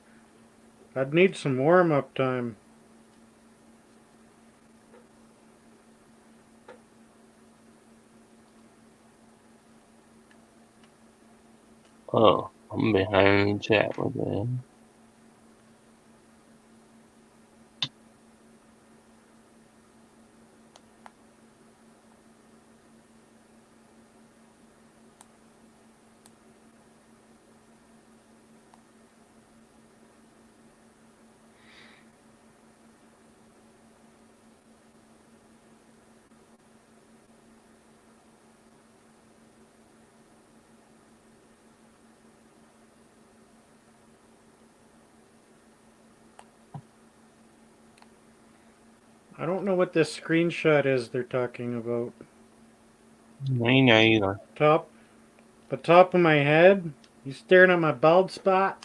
I'd need some warm-up time. Oh, I'm behind the chat with them. I don't know what this screenshot is they're talking about. Me neither. The top of my head? You staring at my bald spot?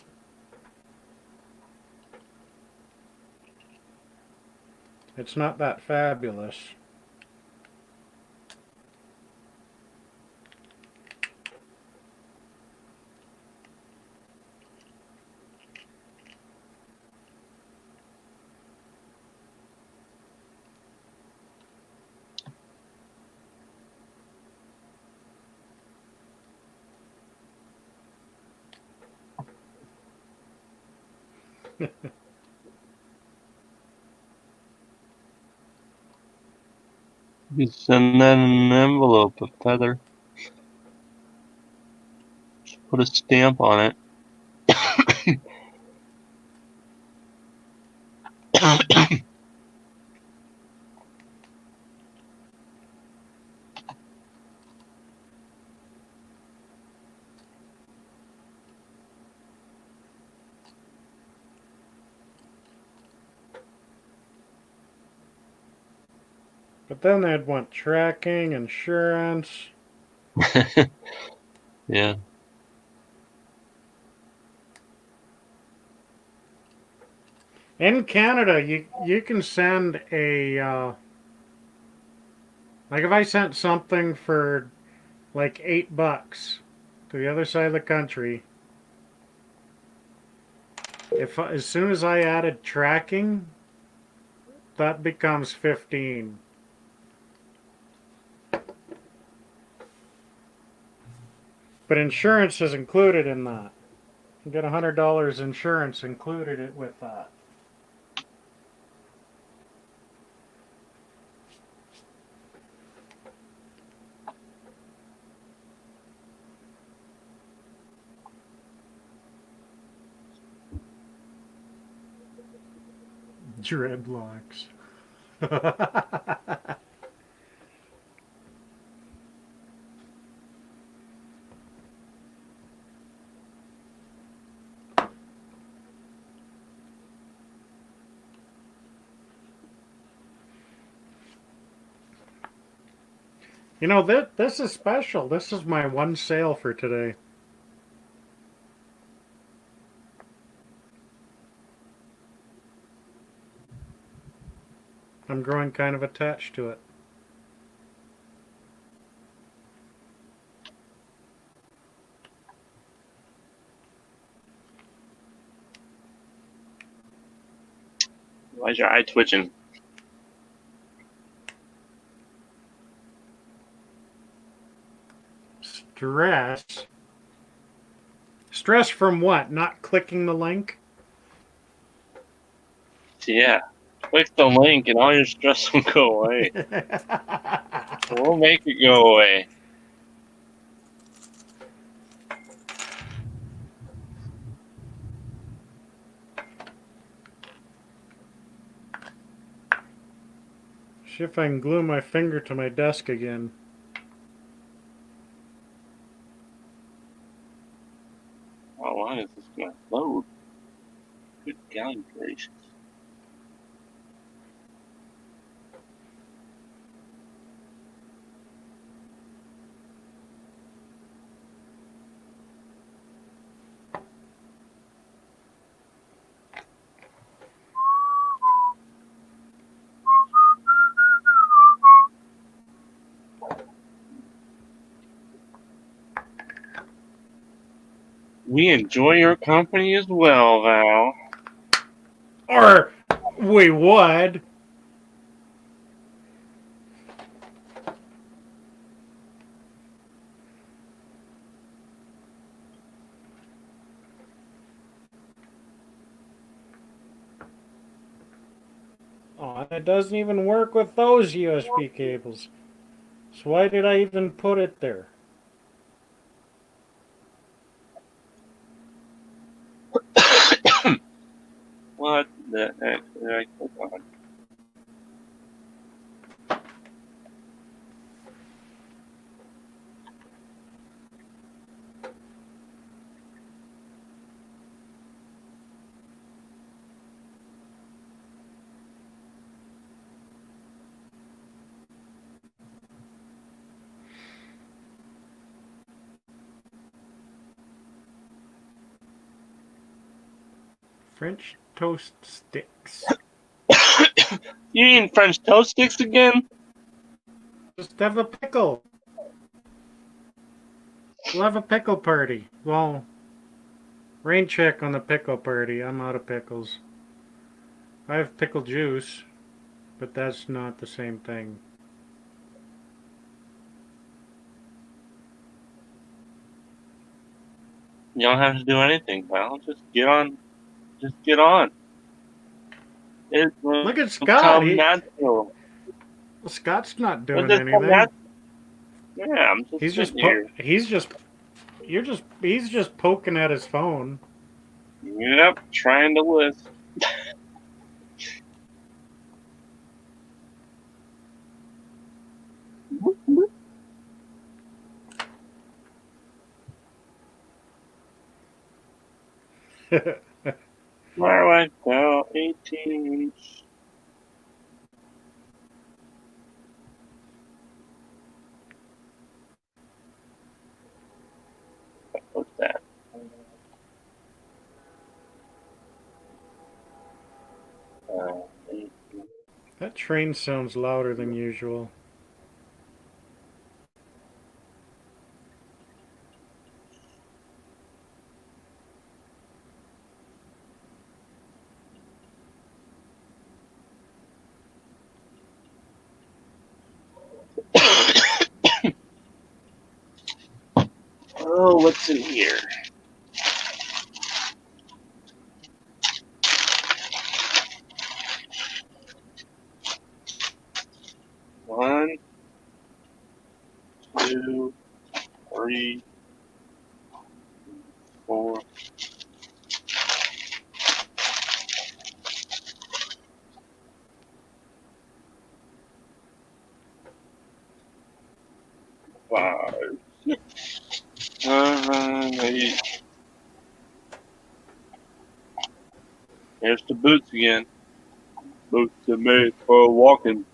It's not that fabulous. You send that in an envelope, a feather. Put a stamp on it. But then they'd want tracking, insurance. Yeah. In Canada, you can send a like if I sent something for like $8 to the other side of the country, if as soon as I added tracking, that becomes 15. But insurance is included in that. You get $100 insurance included with that. Dreadlocks. You know, this is special. This is my one sale for today. I'm growing kind of attached to it. Why's your eye twitching? Stress. Stress from what? Not clicking the link? Yeah. Click the link and all your stress will go away. We'll make it go away. See if I can glue my finger to my desk again. How long is this going to load? Good golly gracious. We enjoy your company as well, Val. Or we would. Oh, and it doesn't even work with those USB cables. So why did I even put it there? What the heck did I click on? French toast sticks. You eating French toast sticks again? Just have a pickle. We'll have a pickle party. Well, rain check on the pickle party. I'm out of pickles. I have pickle juice, but that's not the same thing. You don't have to do anything, pal. Just get on. Just get on. It will Look at Scott. come natural. Well, Scott's not It doing just come anything. natural. Yeah, I'm just He's just sitting here. he's just poking at his phone. Yep, trying to list. Where I go, 18. What's that? Uh, 18. That train sounds louder than usual. Oh, what's in here? One, two, three, four. Five, six, 7, 8. Here's the boots again. Boots are made for walking.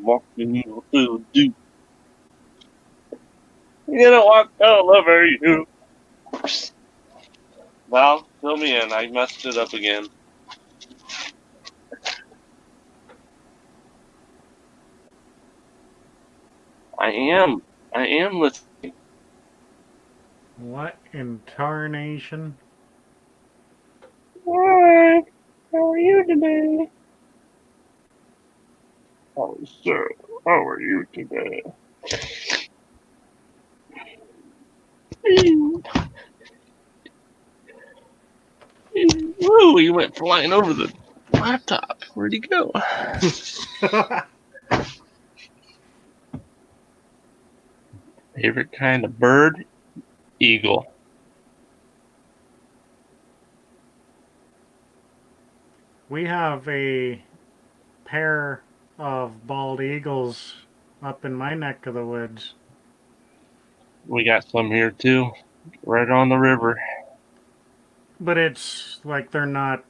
Walking will do. You're gonna walk all over you. Well, fill me in. I messed it up again. I am listening. What in tarnation? Hi, how are you today? Oh, sir, how are you today? Woo! He went flying over the laptop. Where'd he go? Favorite kind of bird? Eagle. We have a pair of bald eagles up in my neck of the woods. We got some here too, right on the river. But it's like they're not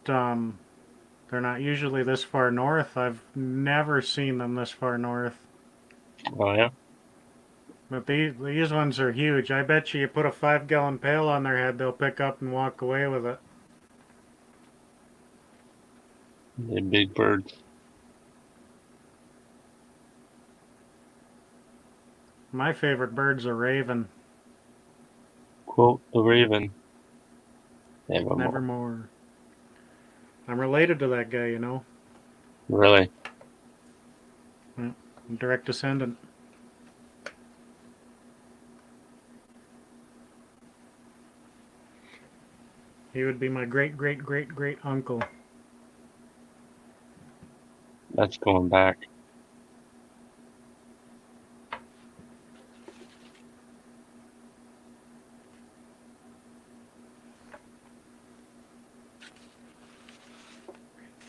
usually this far north. I've never seen them this far north. Oh yeah. But these ones are huge. I bet you put a 5-gallon pail on their head, they'll pick up and walk away with it. They're big birds. My favorite bird's a raven. Quote the raven. Nevermore. Nevermore. I'm related to that guy, you know. Really? I'm direct descendant. He would be my great great great great uncle. That's going back.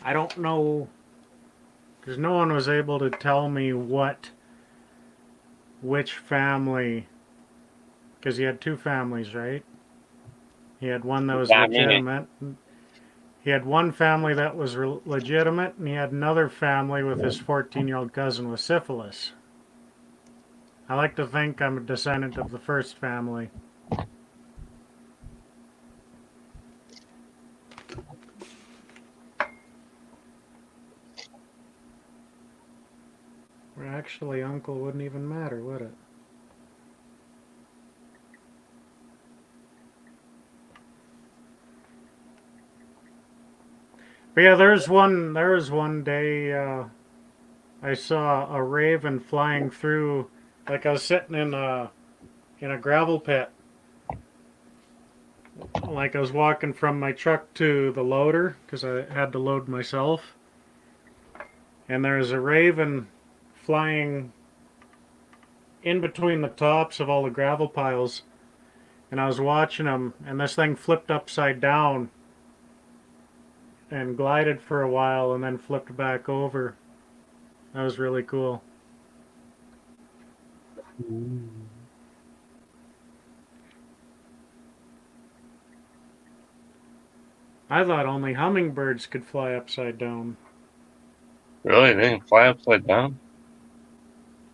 I don't know, because no one was able to tell me which family, because he had two families, right? He had one that was That many. legitimate. He had one family that was legitimate, and he had another family with his 14-year-old cousin with syphilis. I like to think I'm a descendant of the first family. Well, actually, uncle wouldn't even matter, would it? But yeah, there was one day I saw a raven flying through, like I was sitting in a gravel pit, like I was walking from my truck to the loader because I had to load myself, and there's a raven flying in between the tops of all the gravel piles, and I was watching him, and this thing flipped upside down and glided for a while, and then flipped back over. That was really cool. I thought only hummingbirds could fly upside down. Really? They can fly upside down?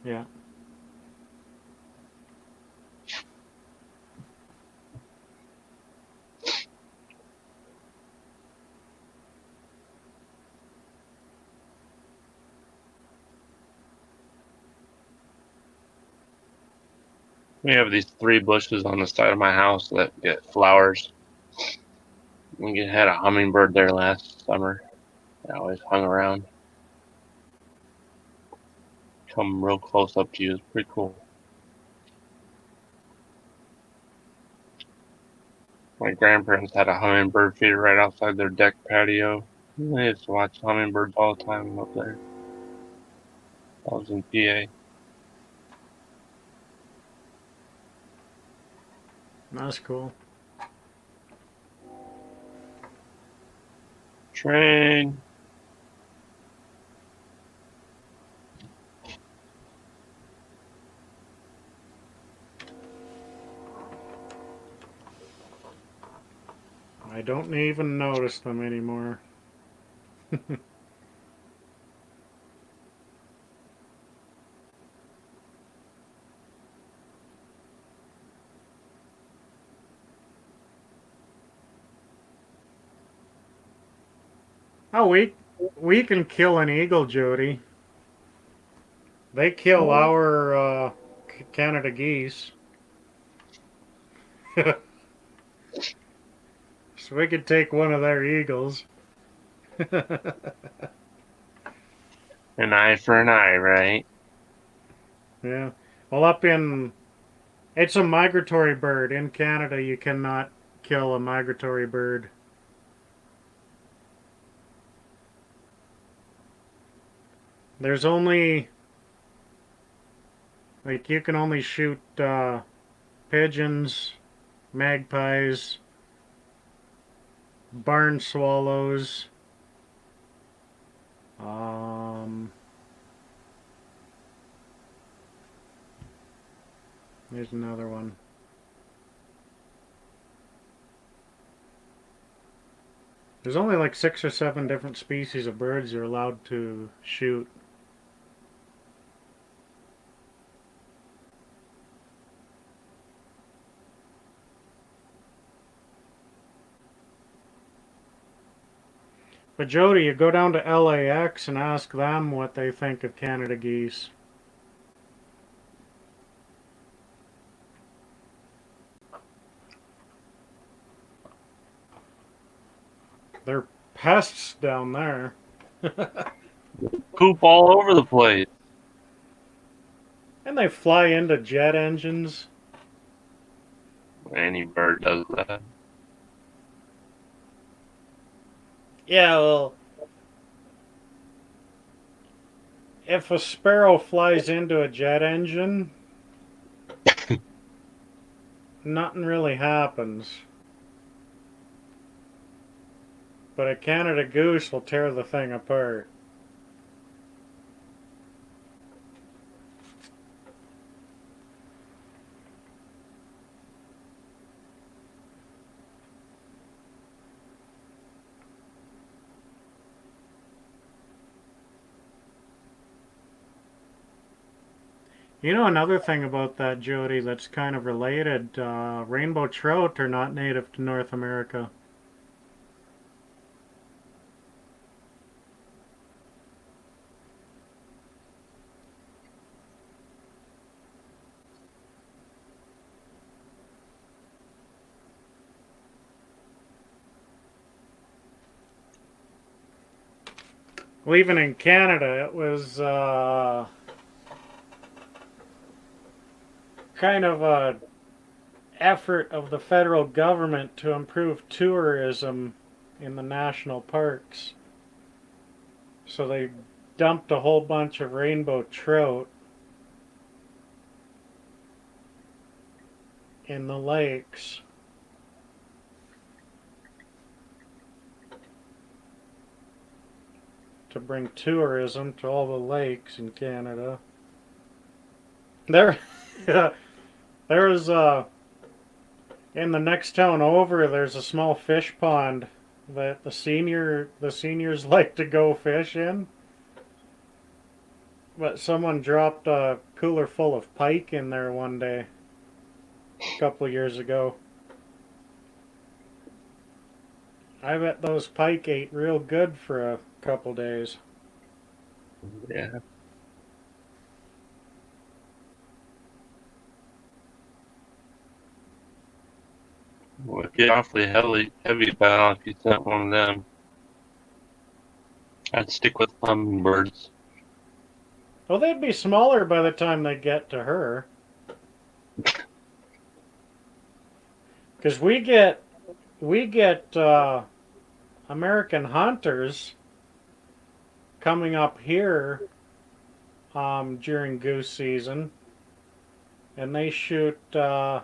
Yeah. We have these 3 bushes on the side of my house that get flowers. We had a hummingbird there last summer. They always hung around. Come real close up to you. It's pretty cool. My grandparents had a hummingbird feeder right outside their deck patio. I used to watch hummingbirds all the time up there. I was in PA. That's cool. Train. I don't even notice them anymore. Oh, we can kill an eagle, Jody. They kill our Canada geese. So we could take one of their eagles. An eye for an eye, right? Yeah. Well, up in. It's a migratory bird. In Canada, you cannot kill a migratory bird. There's only. Like, you can only shoot pigeons, magpies, barn swallows. Um, there's another one. There's only like 6 or 7 different species of birds you're allowed to shoot. But Jody, you go down to LAX and ask them what they think of Canada geese. They're pests down there. Poop all over the place. And they fly into jet engines. Any bird does that. Yeah, well, if a sparrow flies into a jet engine, nothing really happens. But a Canada goose will tear the thing apart. You know, another thing about that, Jody, that's kind of related, rainbow trout are not native to North America. Well, even in Canada, it was kind of a effort of the federal government to improve tourism in the national parks. So they dumped a whole bunch of rainbow trout in the lakes. To bring tourism to all the lakes in Canada. There, there was in the next town over. There's a small fish pond that the seniors like to go fish in. But someone dropped a cooler full of pike in there one day, a couple of years ago. I bet those pike ate real good for a couple days. Yeah. Well, it'd be awfully heavy bow if you sent one of them. I'd stick with hummingbirds. Well, they'd be smaller by the time they get to her. Because we get American hunters coming up here during goose season, and they shoot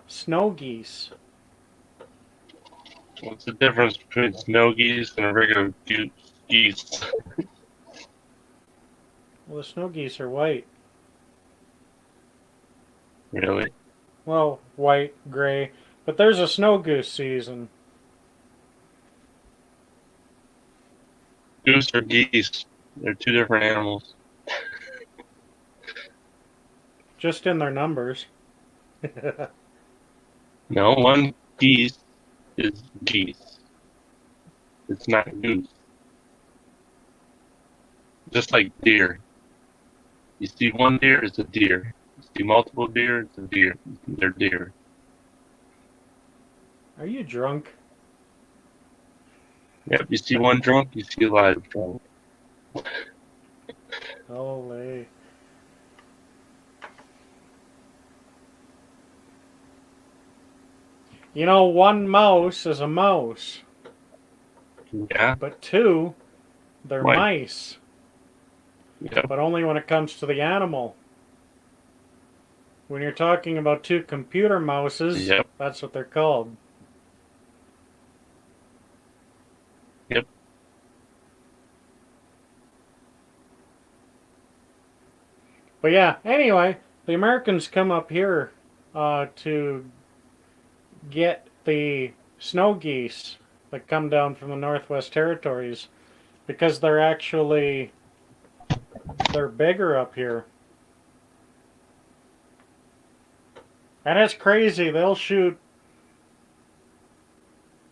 snow geese. What's the difference between snow geese and a regular geese? Well, the snow geese are white. Really? Well, white, gray. But there's a snow goose season. Goose or geese? They're two different animals. Just in their numbers. No, one geese is geese. It's not goose. Just like deer. You see one deer, it's a deer. You see multiple deer, it's a deer. They're deer. Are you drunk? Yep, you see one drunk, you see a lot of drunk. Holy. You know, one mouse is a mouse, Yeah, but two, they're Right. mice. yep, But only when it comes to the animal. When you're talking about two computer mouses, yep, that's what they're called. yep. But yeah, anyway, the Americans come up here to get the snow geese that come down from the Northwest Territories because they're bigger up here. And it's crazy. They'll shoot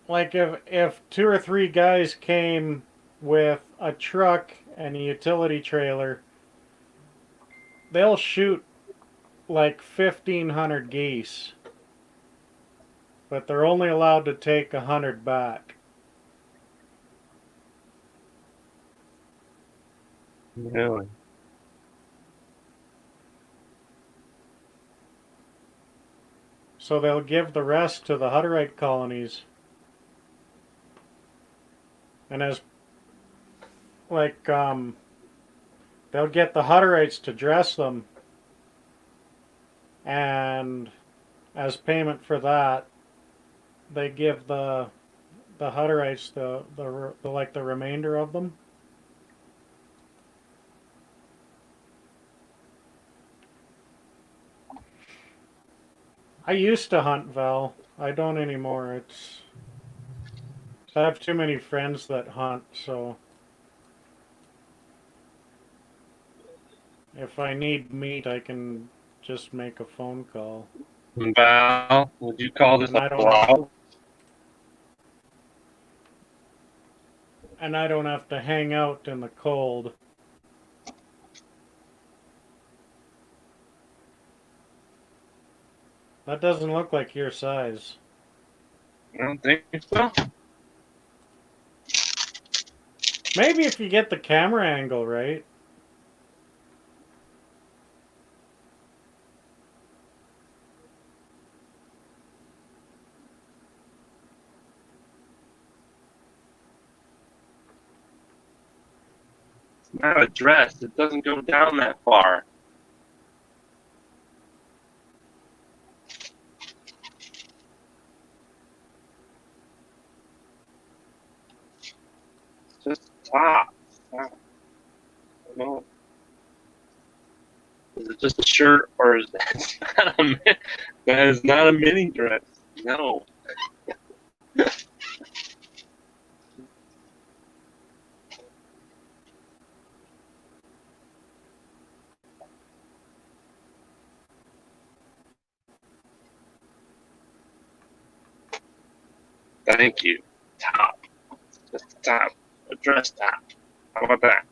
like if two or three guys came with a truck and a utility trailer, they'll shoot like 1,500 geese. But they're only allowed to take 100 back. Really? So they'll give the rest to the Hutterite colonies. And as like they'll get the Hutterites to dress them, and as payment for that, they give the Hutterites the like the remainder of them. I used to hunt, Val. I don't anymore. It's I have too many friends that hunt, so if I need meat, I can just make a phone call. Val, would you call this And I a don't blowout? And I don't have to hang out in the cold. That doesn't look like your size. I don't think so. Maybe if you get the camera angle right. It's not a dress. It doesn't go down that far. It's just top. No. Is it just a shirt, or is that not that is not a mini dress? No. Thank you. Top. Just a top. A dress top. How about that?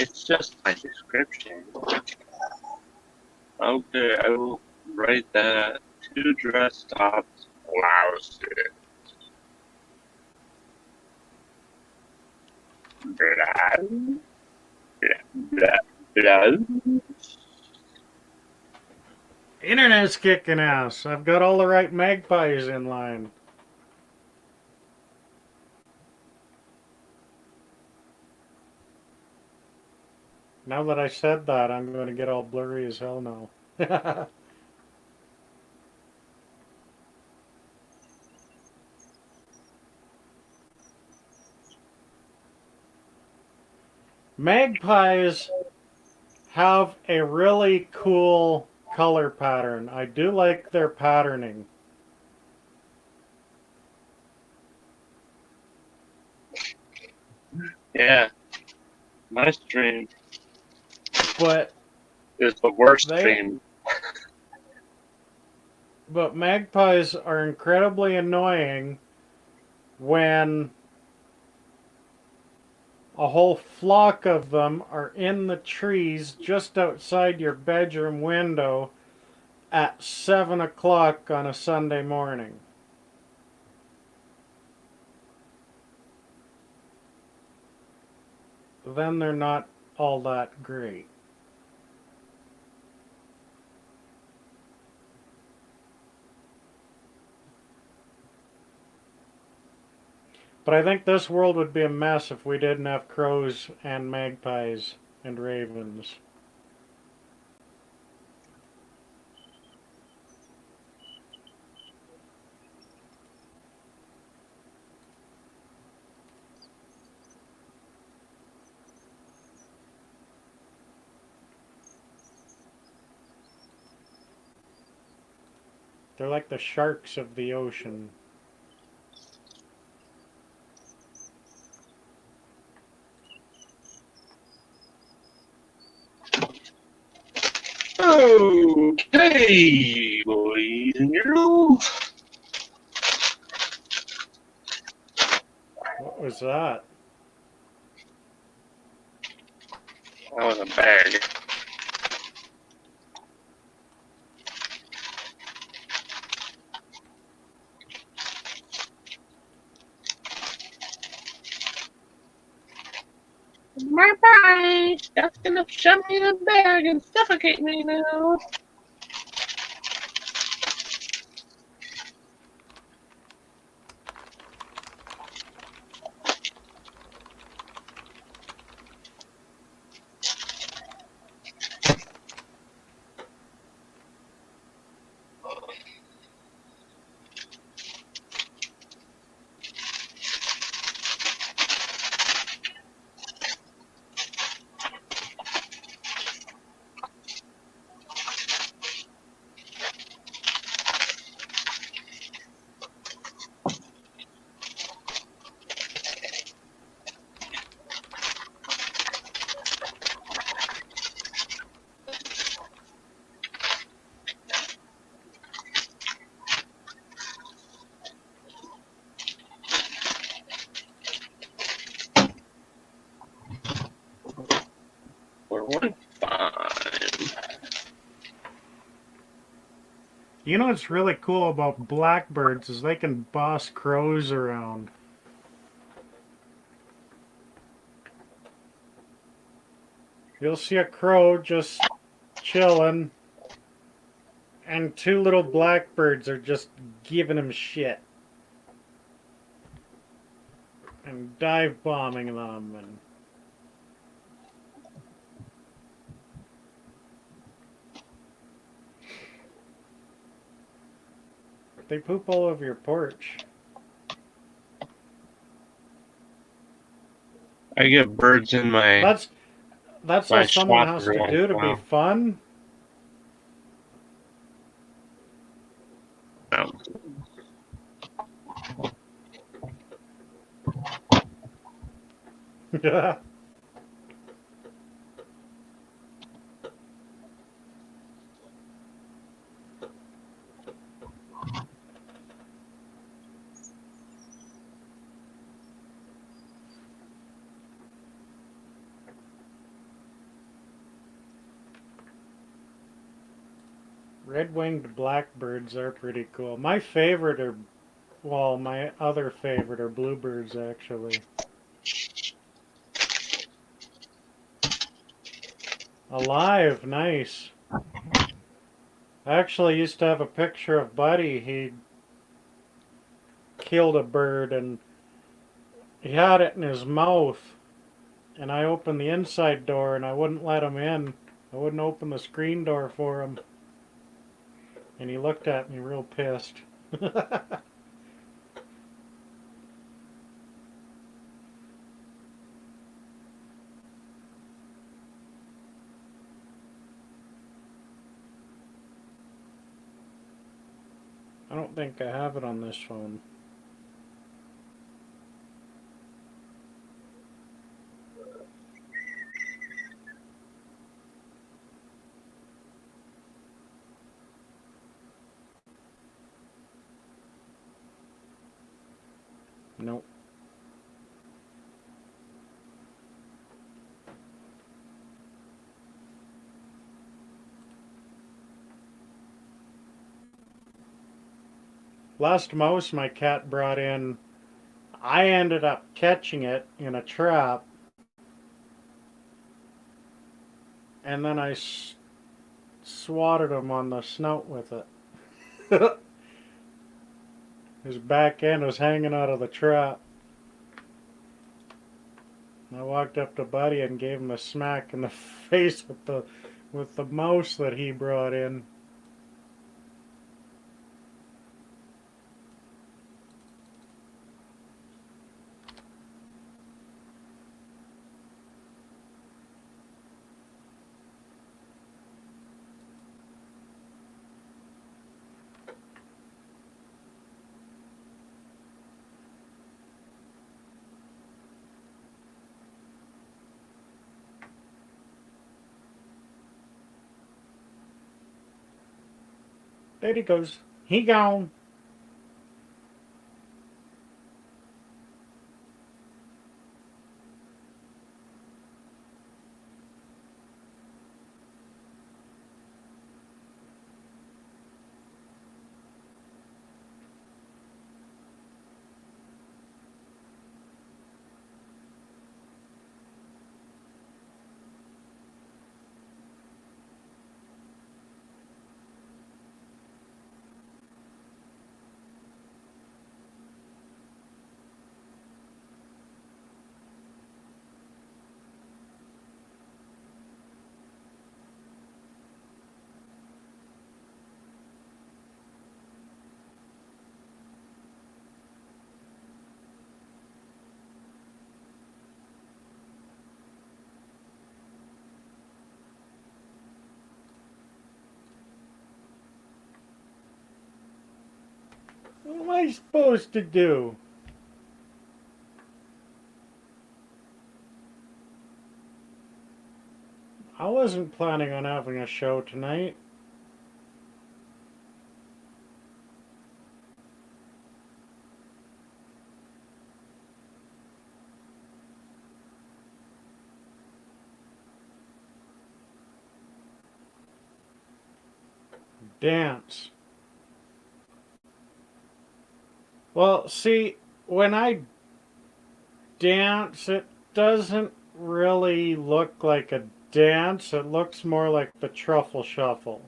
It's just my description. Okay, I will write that. 2 dress tops. Blouse. Blouse. Blouse. Internet's kicking ass. I've got all the right magpies in line. Now that I said that, I'm going to get all blurry as hell now. Magpies have a really cool color pattern. I do like their patterning. Yeah. My stream But is the worst They- stream. but magpies are incredibly annoying when a whole flock of them are in the trees just outside your bedroom window at 7 o'clock on a Sunday morning. Then they're not all that great. But I think this world would be a mess if we didn't have crows and magpies and ravens. They're like the sharks of the ocean. Okay, boys and girls. What was that? That was a bag. Bye-bye. That's gonna shove me in a bag and suffocate me now. one. Fine. You know what's really cool about blackbirds is they can boss crows around. You'll see a crow just chilling, and two little blackbirds are just giving him shit. And dive bombing them, and they poop all over your porch. I get birds in my. That's My all someone shop has every to once do in to a be while. fun. Red-winged blackbirds are pretty cool. My favorite are, well, my other favorite are bluebirds, actually. Alive, nice. I actually used to have a picture of Buddy. He killed a bird and he had it in his mouth. And I opened the inside door and I wouldn't let him in. I wouldn't open the screen door for him. And he looked at me real pissed. I don't think I have it on this phone. Nope. Last mouse my cat brought in, I ended up catching it in a trap. And then I swatted him on the snout with it. His back end was hanging out of the trap. I walked up to Buddy and gave him a smack in the face with the mouse that he brought in. There he goes. He gone. What am I supposed to do? I wasn't planning on having a show tonight. Dance. Well, see, when I dance, it doesn't really look like a dance. It looks more like the truffle shuffle.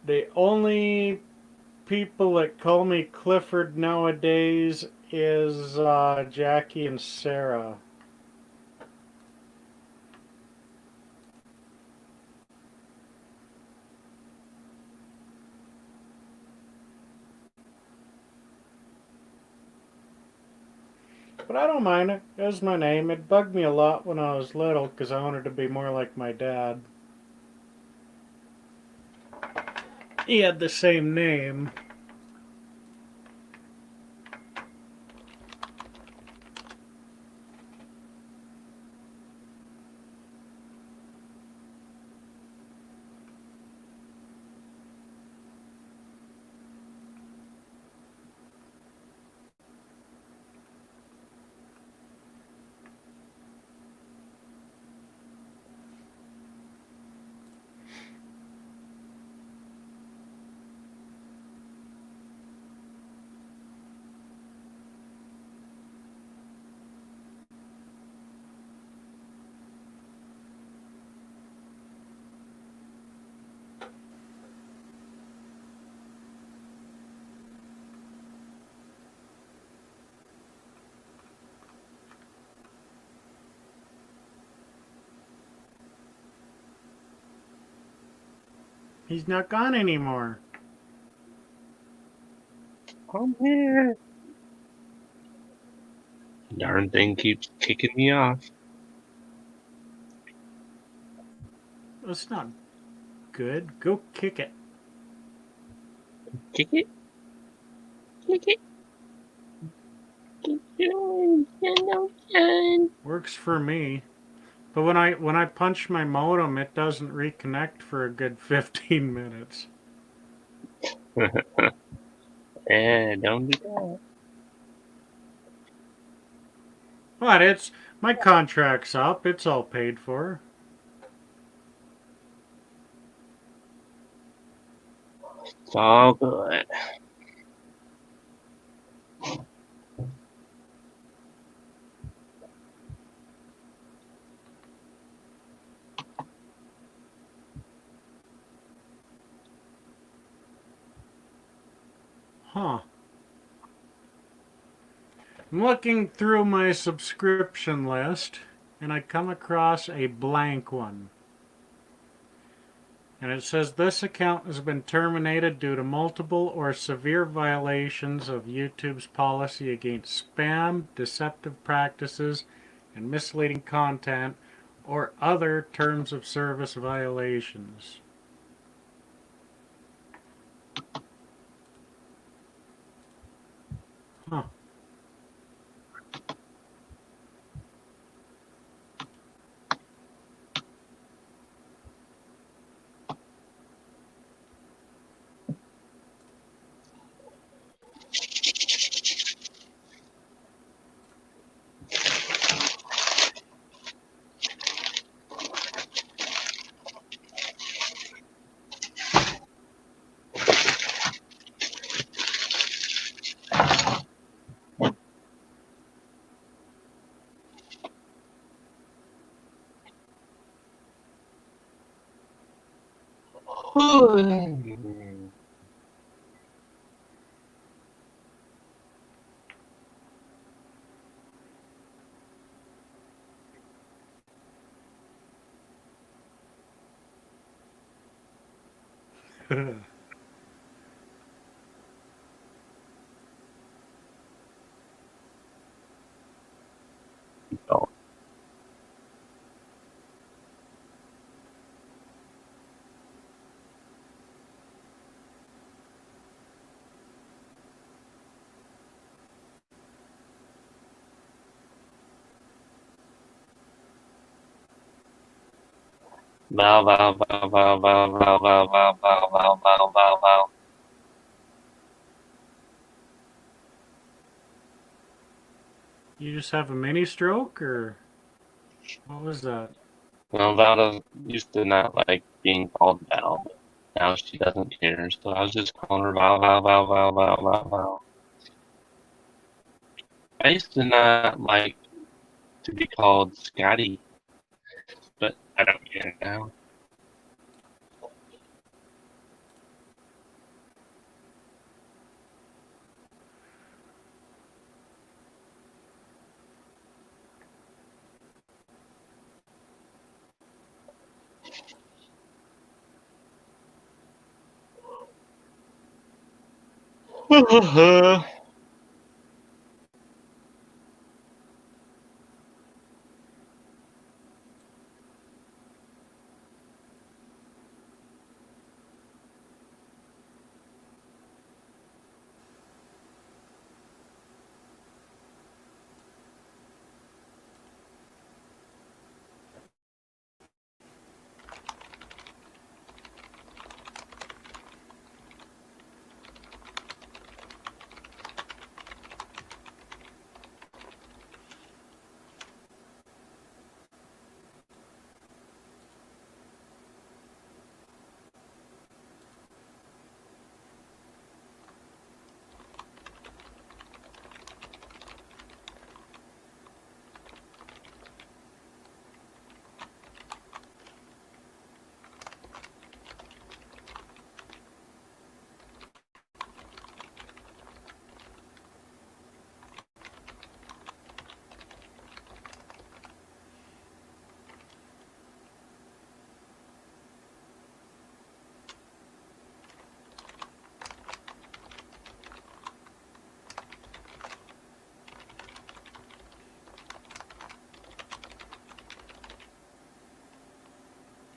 The only people that call me Clifford nowadays is Jackie and Sarah. But I don't mind it. It was my name. It bugged me a lot when I was little because I wanted to be more like my dad. He had the same name. He's not gone anymore. I'm here. Darn thing keeps kicking me off. That's not good. Go kick it. Kick it. Kick it. Keep going. No time. Works for me. But when I punch my modem, it doesn't reconnect for a good 15 minutes. Don't do that. But it's my contract's up. It's all paid for. It's all good. Huh. I'm looking through my subscription list and I come across a blank one. And it says this account has been terminated due to multiple or severe violations of YouTube's policy against spam, deceptive practices, and misleading content, or other terms of service violations. Huh. Oh. Bow, bow, bow, bow, bow, bow, bow, bow, bow, bow, bow, bow, bow. You just have a mini stroke, or what was that? Well, Val used to not like being called Val, but now she doesn't care, so I was just calling her Val, Val, Val, Val, Val, Val, Val. I used to not like to be called Scotty, but I don't care now.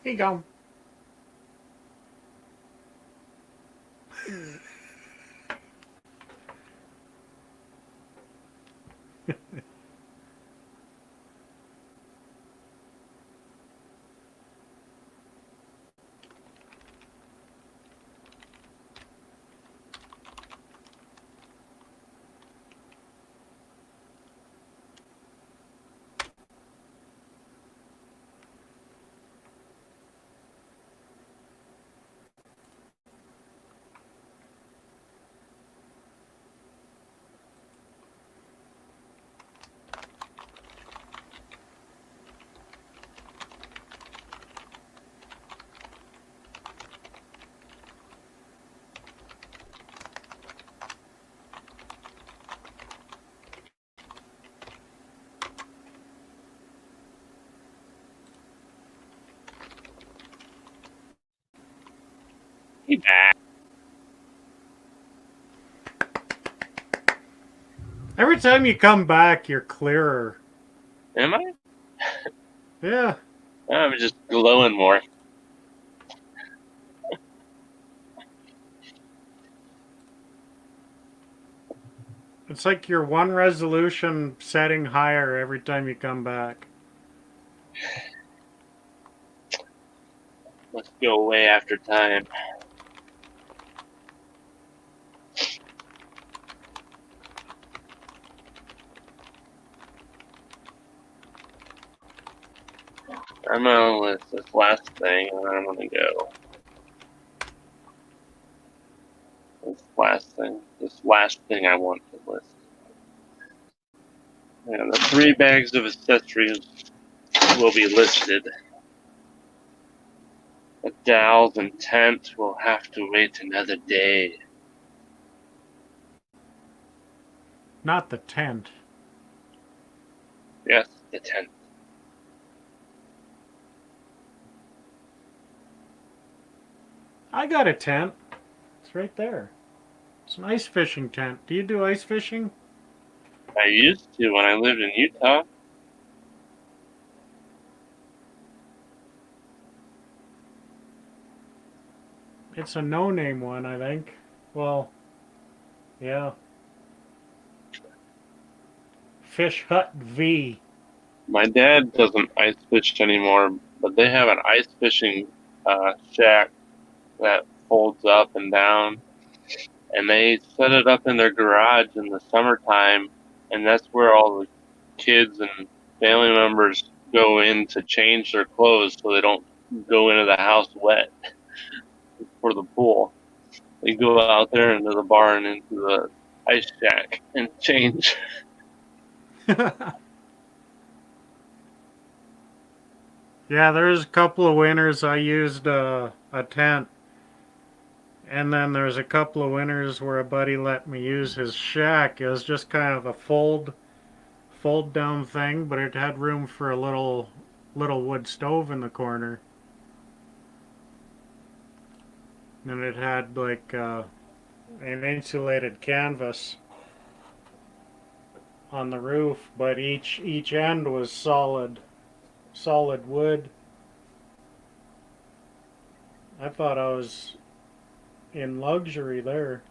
Here you go. Hey, back. Every time you come back, you're clearer. Am I? Yeah. I'm just glowing more. It's like your one resolution setting higher every time you come back. Let's go away after time. I'm gonna list this last thing, and I'm gonna go. This last thing I want to list. And the 3 bags of accessories will be listed. The dowels and tent will have to wait another day. Not the tent. Yes, the tent. I got a tent. It's right there. It's an ice fishing tent. Do you do ice fishing? I used to when I lived in Utah. It's a no-name one, I think. Well, yeah. Fish Hut V. My dad doesn't ice fish anymore, but they have an ice fishing shack that folds up and down, and they set it up in their garage in the summertime, and that's where all the kids and family members go in to change their clothes so they don't go into the house wet for the pool. They go out there into the barn, into the ice shack, and change. Yeah, there's a couple of winters I used a tent, and then there's a couple of winters where a buddy let me use his shack. It was just kind of a fold down thing, but it had room for a little wood stove in the corner, and it had like an insulated canvas on the roof, but each end was solid wood. I thought I was in luxury there.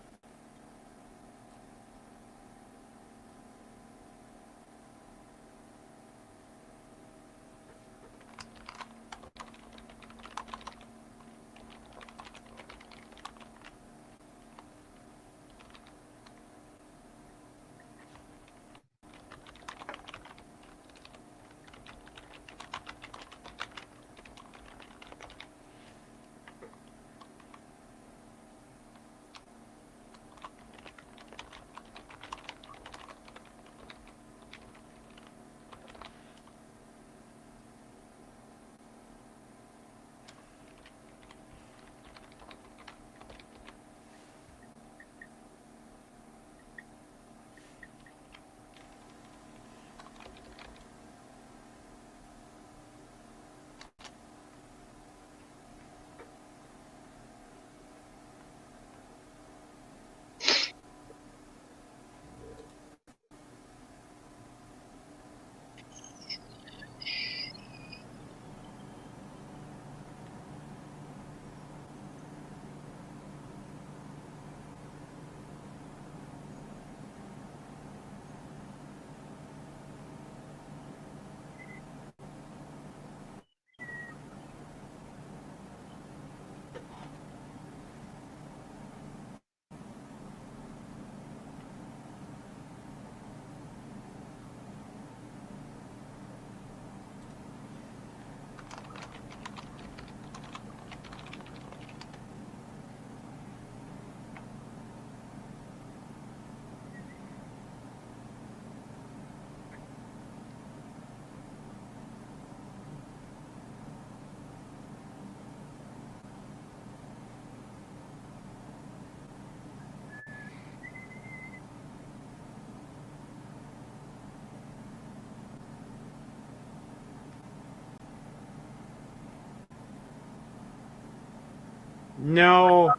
No,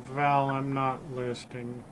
Val, I'm not listing.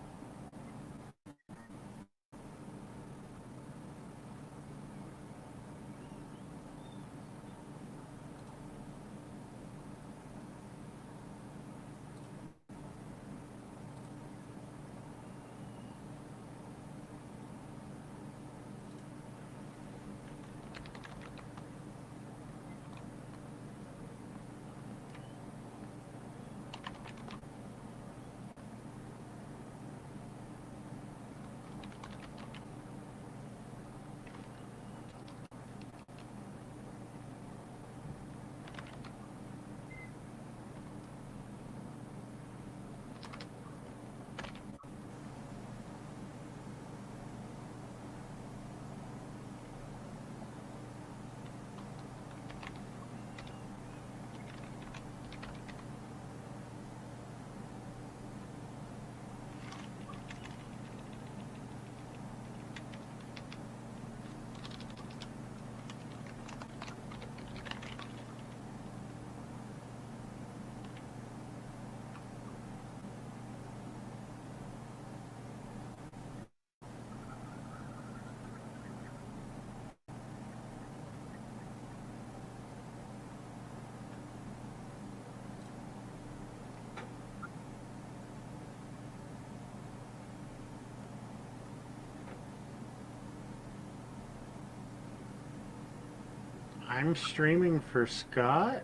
I'm streaming for Scott?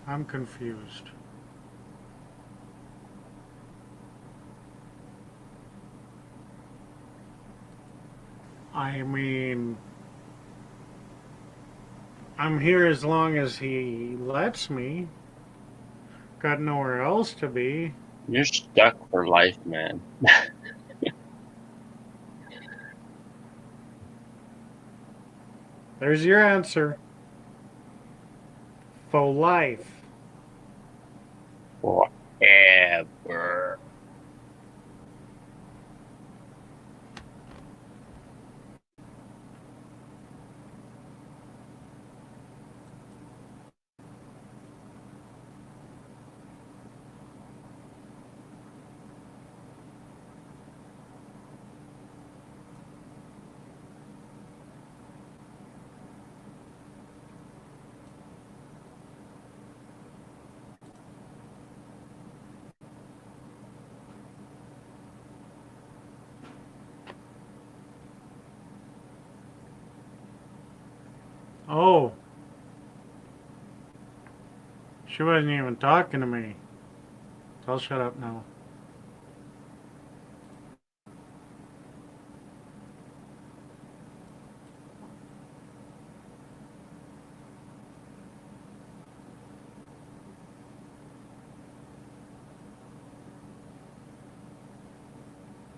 I'm confused. I mean, I'm here as long as he lets me. Got nowhere else to be. You're stuck for life, man. There's your answer. For life. Forever. Oh. She wasn't even talking to me. I'll shut up now.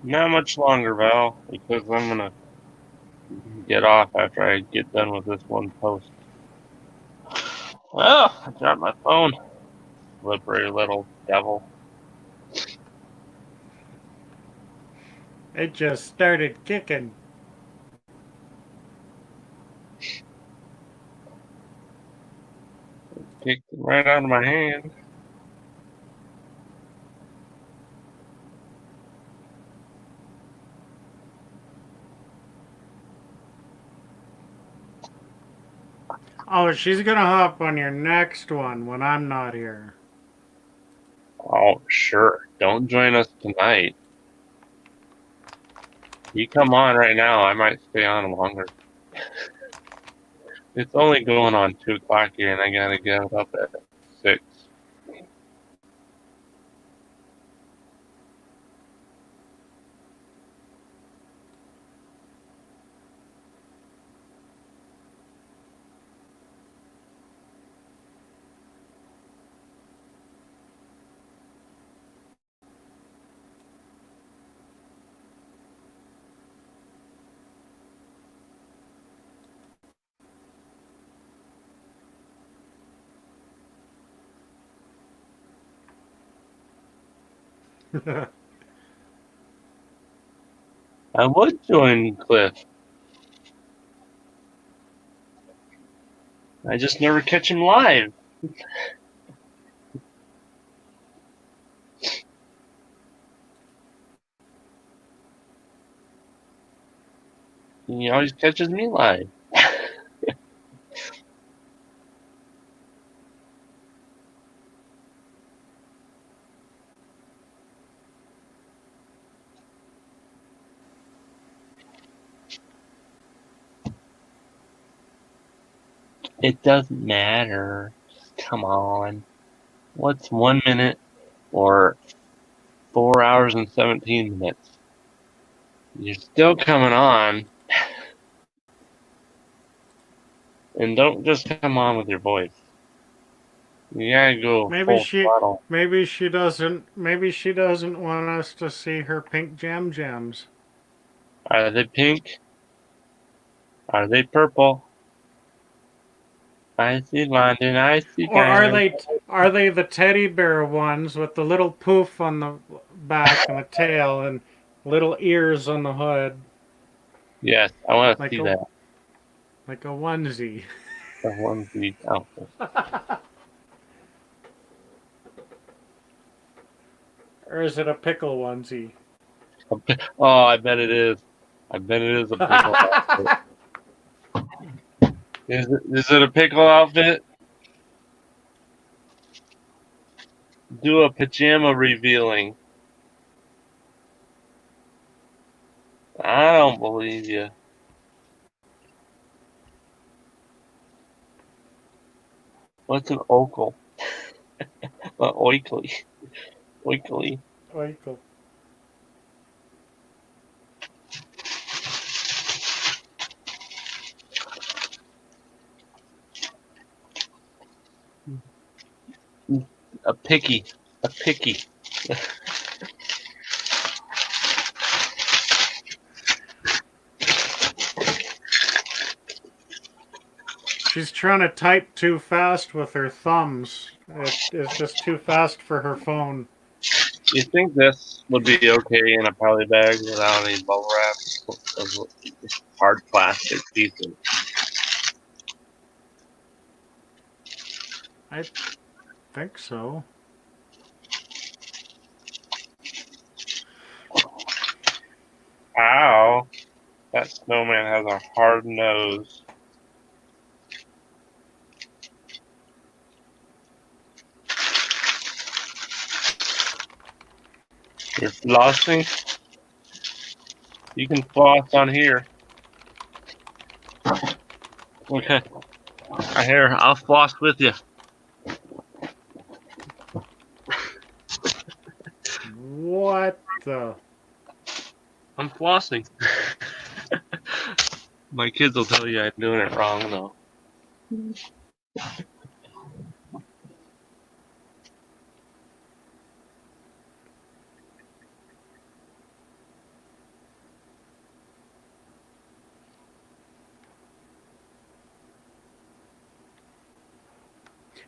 Not much longer, Val, because I'm gonna get off after I get done with this one post. Well, I dropped my phone. Slippery little devil. It just started kicking. Kicked it right out of my hand. Oh, she's gonna hop on your next one when I'm not here. Oh, sure. Don't join us tonight. You come on right now, I might stay on longer. It's only going on 2 o'clock here, and I gotta get up at 6. I would join Cliff. I just never catch him live. He always catches me live. It doesn't matter. Come on. What's 1 minute or 4 hours and 17 minutes? You're still coming on. And don't just come on with your voice. You gotta go maybe full she throttle. maybe she doesn't want us to see her pink jam jams. Are they pink? Are they purple? I see London. I see Or are Karen. they the teddy bear ones with the little poof on the back and the tail and little ears on the hood, Yes, I want to like see a that. onesie? The onesie outfit. Or is it a pickle onesie? Oh, I bet it is. I bet it is a pickle outfit. Is it a pickle outfit? Do a pajama revealing. I don't believe you. What's an oikle? Oikly. Oikly. Oikle. A picky. A picky. She's trying to type too fast with her thumbs. It is just too fast for her phone. You think this would be okay in a poly bag without any bubble wrap? Just hard plastic pieces. I think so. Ow. That snowman has a hard nose. You're flossing? You can floss on here. Okay. Here, I'll floss with you. What the? I'm flossing. My kids will tell you I'm doing it wrong, though.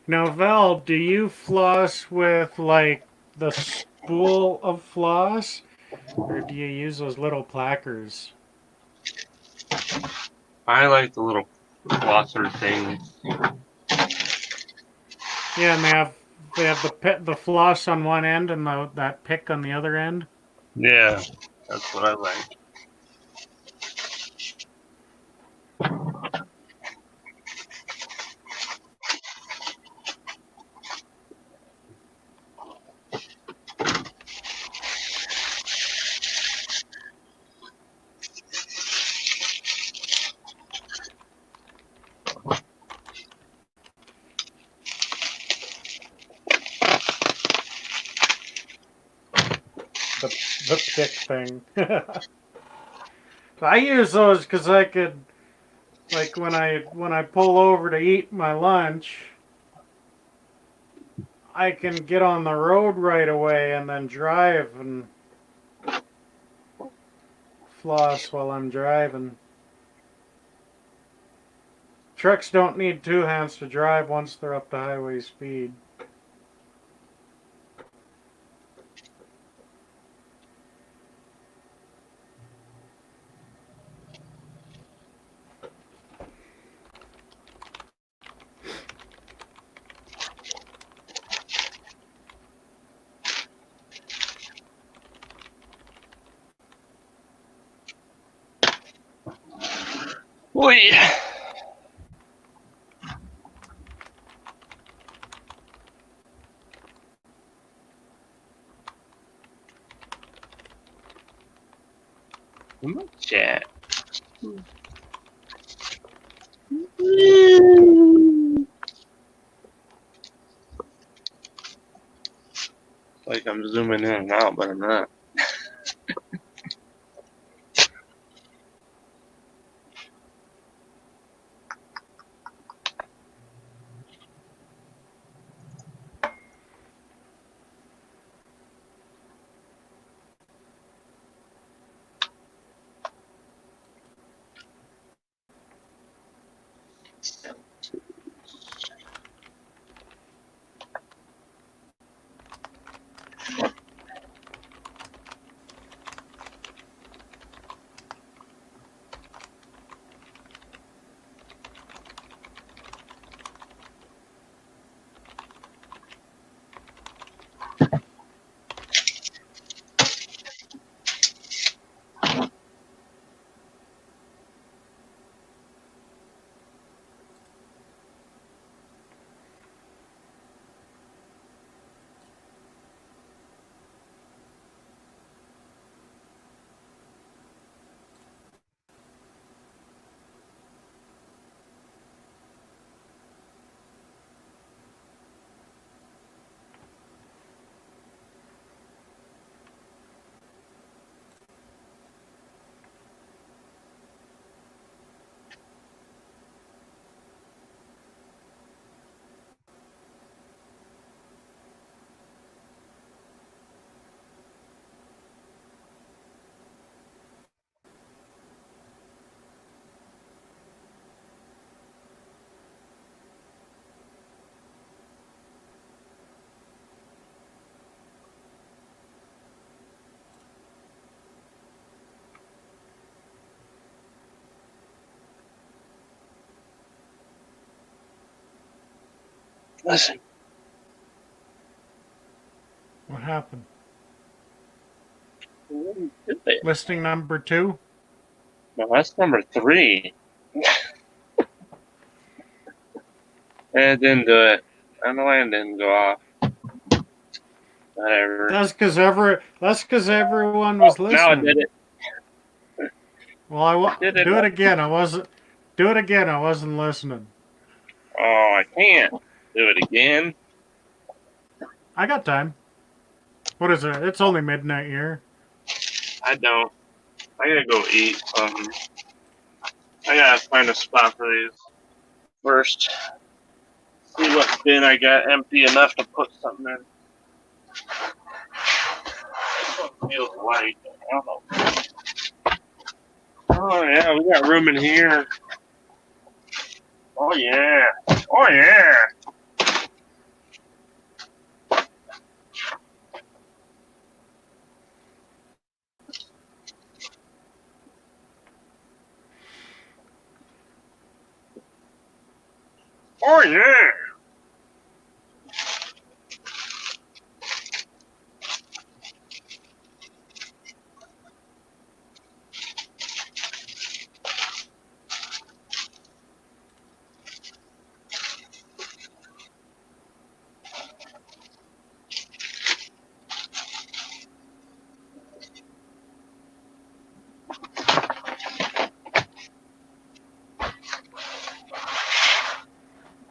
Now, Val, do you floss with like the spool of floss, or do you use those little plackers? I like the little flosser thing. Yeah, and they have the floss on one end and that pick on the other end. Yeah, that's what I like. The pick thing. I use those because I could, like when I pull over to eat my lunch, I can get on the road right away and then drive and floss while I'm driving. Trucks don't need two hands to drive once they're up to highway speed. Oi! Chat. Like I'm zooming in and out, but I'm not. Listen. What happened? Did they? Listing number 2? No, that's number 3. It didn't do it. I don't know why it didn't go off. Whatever. That's because everyone was listening. Now it did it. Well, Did it. do it again. I wasn't. Do it again. I wasn't listening. Oh, I can't do it again. I got time. What is it? It's only midnight here. I don't. I gotta go eat something. I gotta find a spot for these first. See what bin I got empty enough to put something in. It feels light. I don't know. Oh yeah, we got room in here. Oh yeah. Oh yeah. Oh yeah.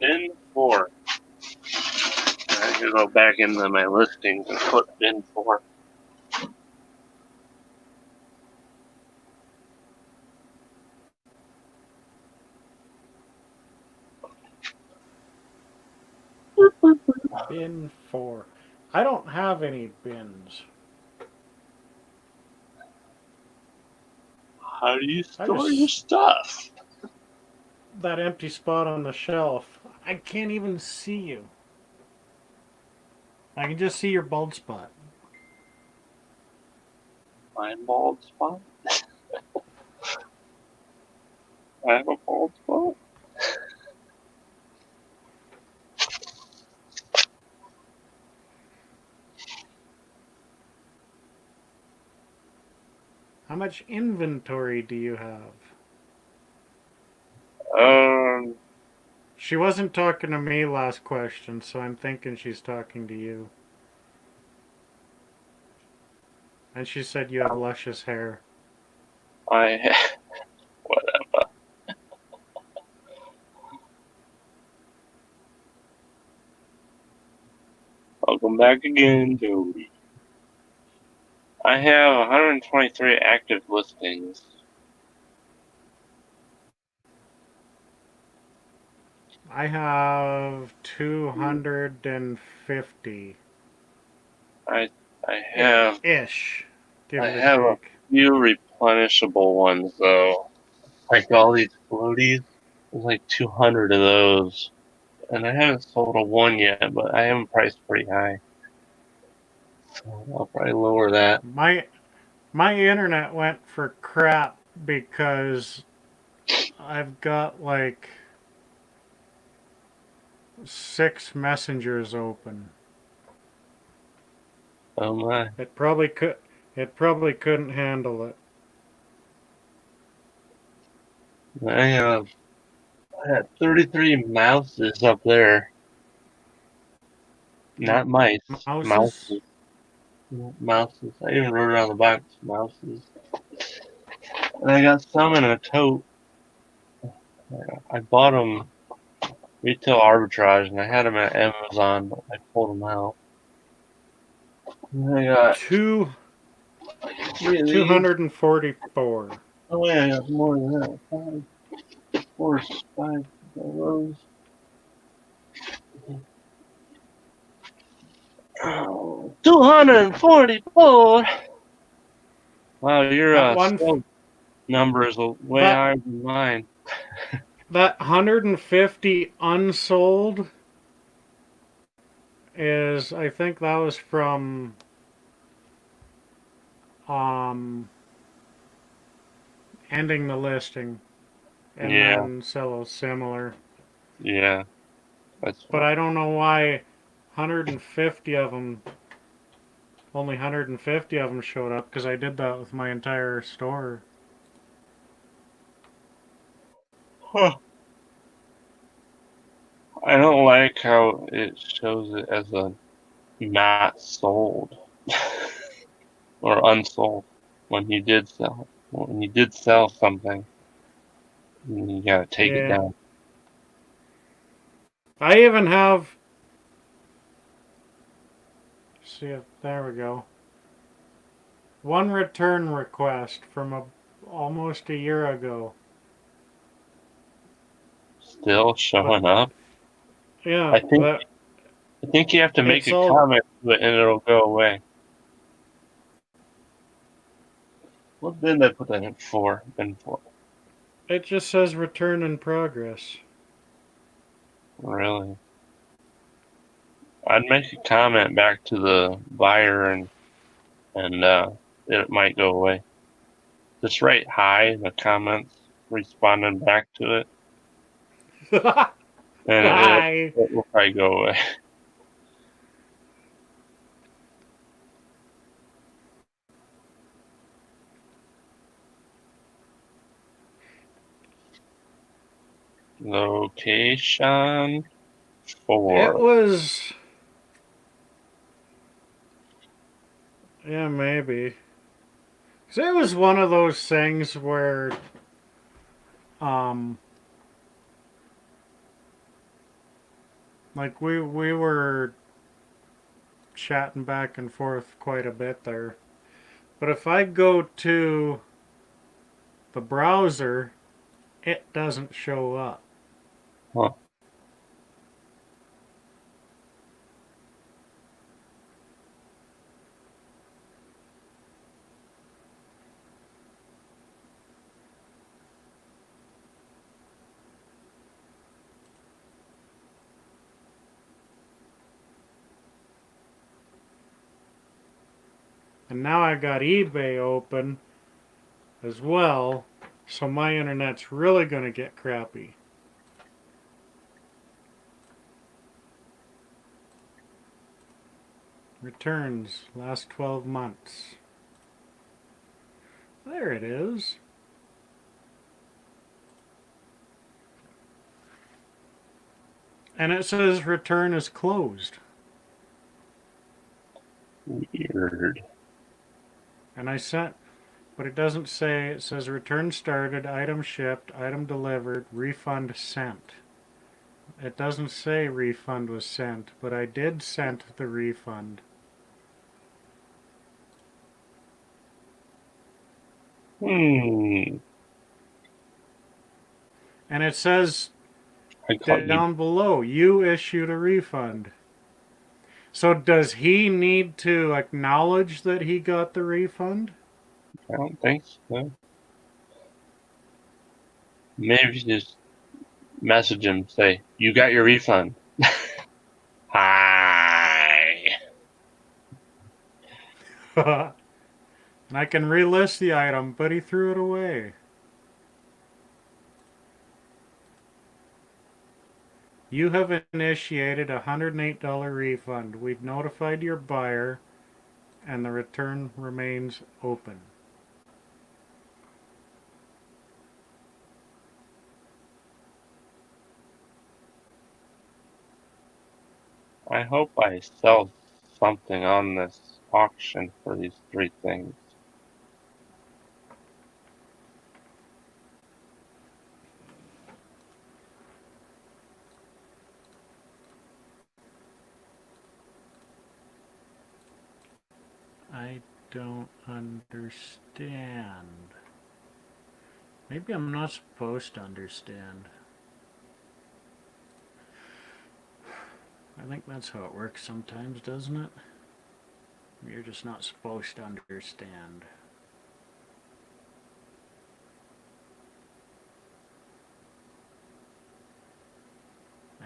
Bin 4. I can go back into my listings and put bin 4. Bin 4. I don't have any bins. How do you store just- your stuff? That empty spot on the shelf. I can't even see you. I can just see your bald spot. My bald spot? I have a bald spot? How much inventory do you have? She wasn't talking to me last question, so I'm thinking she's talking to you. And she said you have luscious hair. Whatever. Welcome back again, Jody. I have 123 active listings. I have 250. I have Ish. Give I or have a take. few replenishable ones though. Like all these floaties, there's like 200 of those. And I haven't sold a one yet, but I am priced pretty high. So I'll probably lower that. My internet went for crap because I've got like 6 messengers open. Oh my. It probably couldn't handle it. I had 33 mouses up there. Not mice. Mouses? Mouses. I even wrote it on the box. Mouses. And I got some in a tote. I bought them retail arbitrage, and I had them at Amazon, but I pulled them out. And I got 244. Oh wait, I got more than that. 5, 4, 5 rows. Oh, 244. Wow, your That one- sales number is way That- higher than mine. That 150 unsold is, I think that was from ending the listing and Yeah. then sell a similar. Yeah. That's But fine. I don't know why 150 of them, only 150 of them showed up, because I did that with my entire store. Huh. I don't like how it shows it as a not sold or unsold when you did sell. When you did sell something, you gotta take it Yeah. down. I even have, see if, there we go. One return request from almost a year ago. Still But showing up. yeah, I think that I think you have to make it's a all, comment to it and it'll go away. What did I put that in for? Been for? it just says return in progress. Really? I'd make a comment back to the buyer and it might go away. Just write hi in the comments, responding back to it, and Hi. it will probably go away. Location It 4. was, yeah, maybe. 'Cause it was one of those things where, um, like we were chatting back and forth quite a bit there. But if I go to the browser, it doesn't show up. Huh. And now I got eBay open as well, so my internet's really gonna get crappy. Returns last 12 months. There it is. And it says return is closed. Weird. And I sent, but it doesn't say, it says return started, item shipped, item delivered, refund sent. It doesn't say refund was sent, but I did send the refund. Hmm. And it says I call you. down below, you issued a refund. So does he need to acknowledge that he got the refund? I don't think so. Maybe just message him. Say you got your refund. Hi. And I can relist the item, but he threw it away. You have initiated a $108 refund. We've notified your buyer, and the return remains open. I hope I sell something on this auction for these 3 things. I don't understand. Maybe I'm not supposed to understand. I think that's how it works sometimes, doesn't it? You're just not supposed to understand.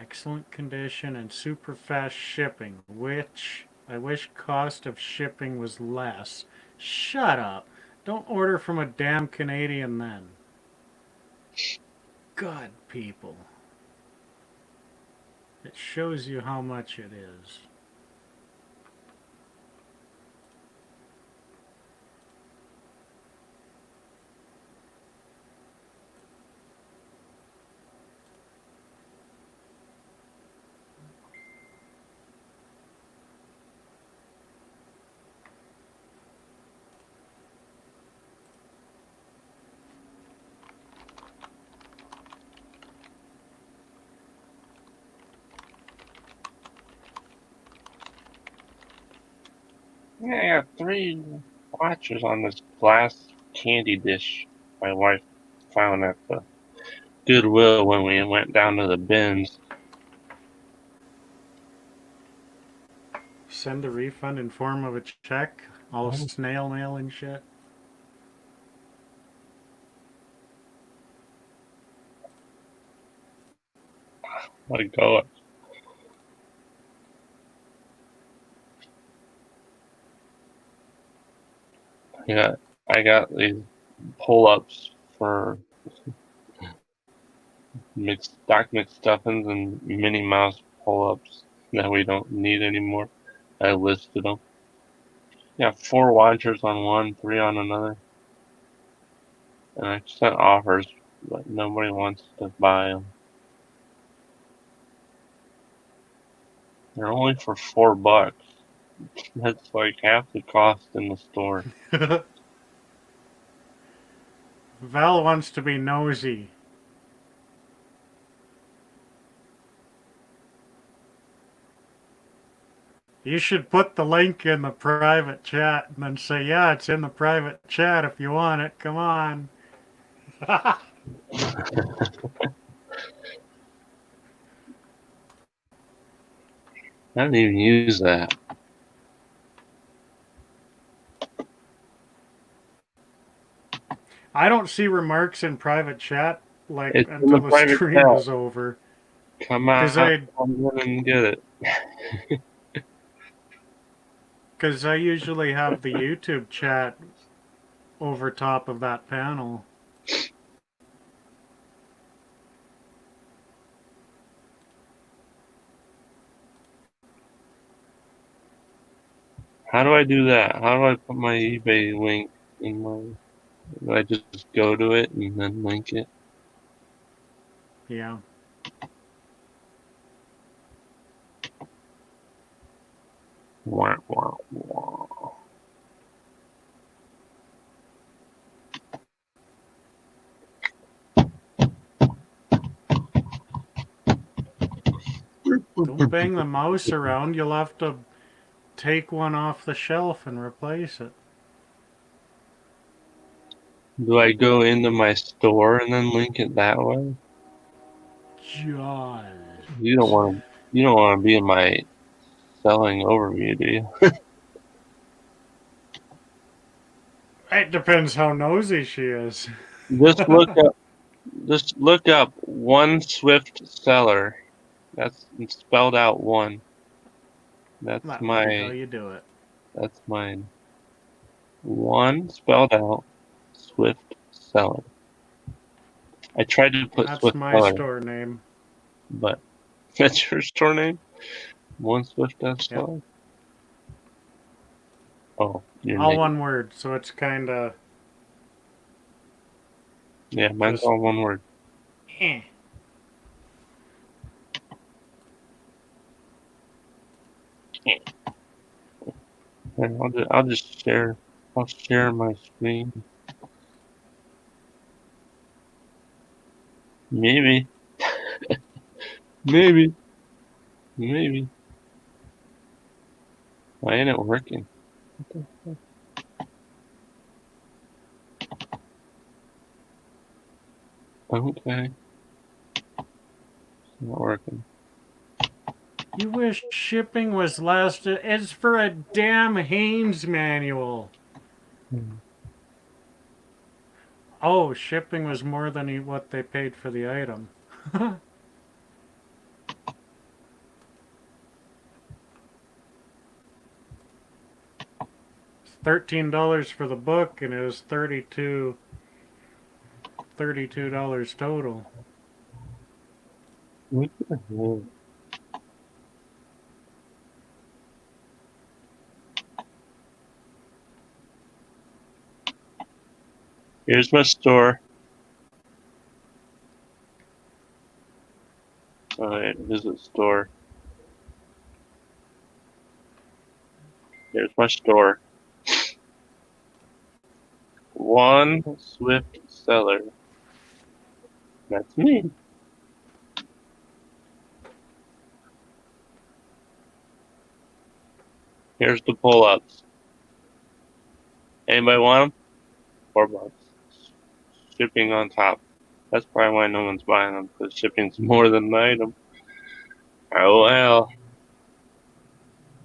Excellent condition and super fast shipping, which I wish cost of shipping was less. Shut up. Don't order from a damn Canadian then. God, people. It shows you how much it is. Yeah, I got 3 watchers on this glass candy dish my wife found at the Goodwill when we went down to the bins. Send a refund in form of a check. All snail mail and shit. Let it go. Yeah, I got these pull-ups for Doc McStuffins and Minnie Mouse pull-ups that we don't need anymore. I listed them. Yeah, 4 watchers on one, 3 on another. And I sent offers, but nobody wants to buy them. They're only for $4. That's like half the cost in the store. Val wants to be nosy. You should put the link in the private chat and then say, yeah, it's in the private chat if you want it. Come on. I didn't even use that. I don't see remarks in private chat like It's in the until the private stream chat. is over. Come on, Because I come in and get it. Because I usually have the YouTube chat over top of that panel. How do I do that? How do I put my eBay link in my... Do I just go to it and then link it? Yeah. Wah, wah, wah. Don't bang the mouse around. You'll have to take one off the shelf and replace it. Do I go into my store and then link it that way? God. You don't want to. You don't want to be in my selling overview, do you? It depends how nosy she is. Just look up. Just look up one Swift seller. That's spelled out one. That's That might be how my. you do it. That's mine. One spelled out. Swift seller. I tried to put That's Swift my seller, store name. but that's your store name. One Swift Yep. seller. Oh, your All name. one word, so it's kind of. Yeah, mine's Just- all one word. Eh. And I'll just share. I'll share my screen. Maybe. Maybe. Maybe. Why ain't it working? Okay. It's not working. You wish shipping was less. It's for a damn Haynes manual. Hmm. Oh, shipping was more than what they paid for the item. $13 for the book, and it was $32 total. What the hell? Here's my store. Alright, visit store. Here's my store. One swift seller. That's me. Here's the pull-ups. Anybody want them? $4. Shipping on top. That's probably why no one's buying them, because shipping's more than the item. Oh well.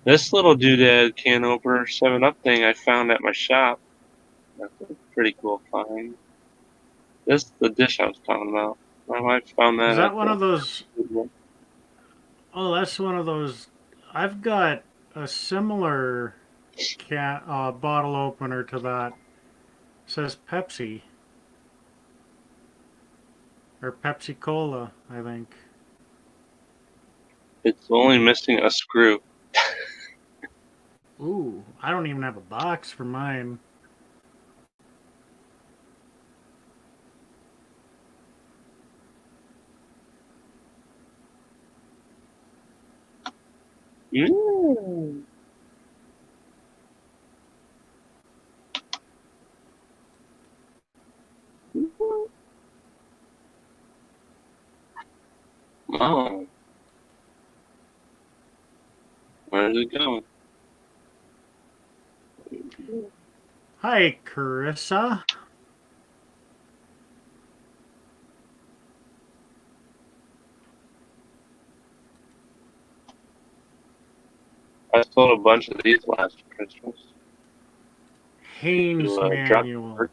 This little doodad can opener 7-Up thing I found at my shop. That's a pretty cool find. This is the dish I was talking about. My wife found that. Is that at one the of those? Goodwill. Oh, that's one of those. I've got a similar bottle opener to that. It says Pepsi or Pepsi Cola, I think. It's only missing a screw. Ooh, I don't even have a box for mine. Mm. Mom. Where's it going? Hi, Carissa. I sold a bunch of these last Christmas. Haynes Drop Manual.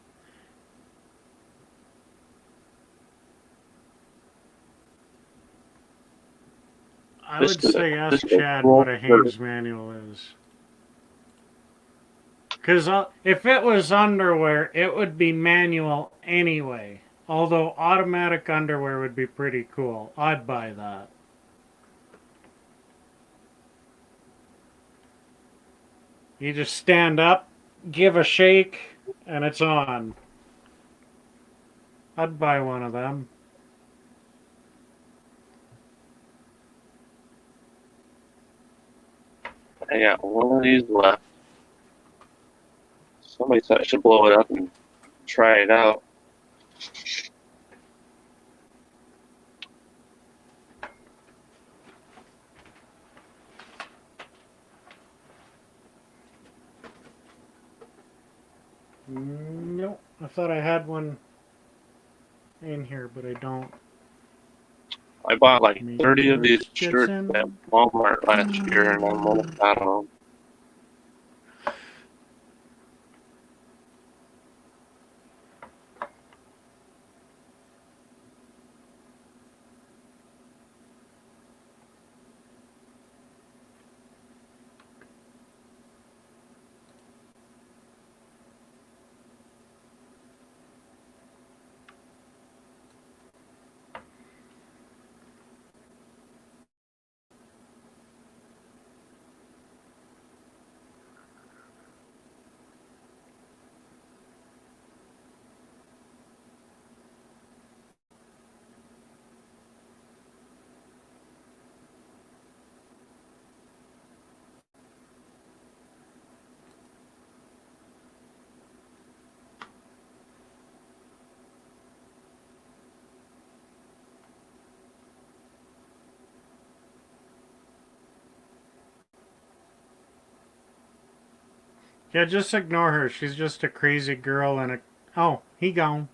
I This would is say this ask is Chad cool what a Haynes Manual is. Because if it was underwear, it would be manual anyway. Although automatic underwear would be pretty cool. I'd buy that. You just stand up, give a shake, and it's on. I'd buy one of them. I got one of these left. Somebody said I should blow it up and try it out. Nope. I thought I had one in here, but I don't. I bought like Me 30 of these first shirts Jetson. at Walmart last year, and I'm almost out of them. Yeah, just ignore her. She's just a crazy girl and a. Oh, he gone.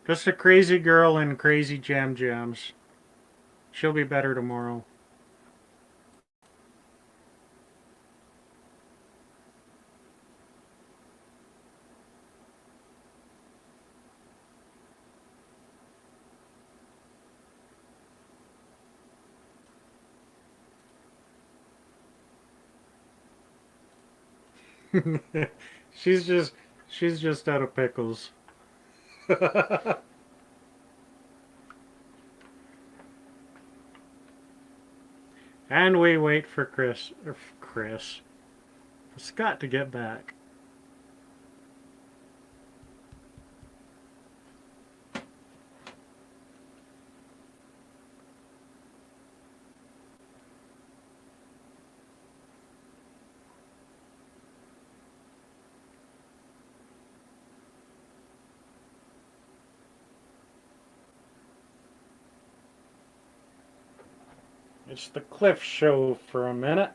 Just a crazy girl and crazy jams. She'll be better tomorrow. she's just she's just out of pickles. And we wait for Chris. Scott to get back. It's the Cliff Show for a minute.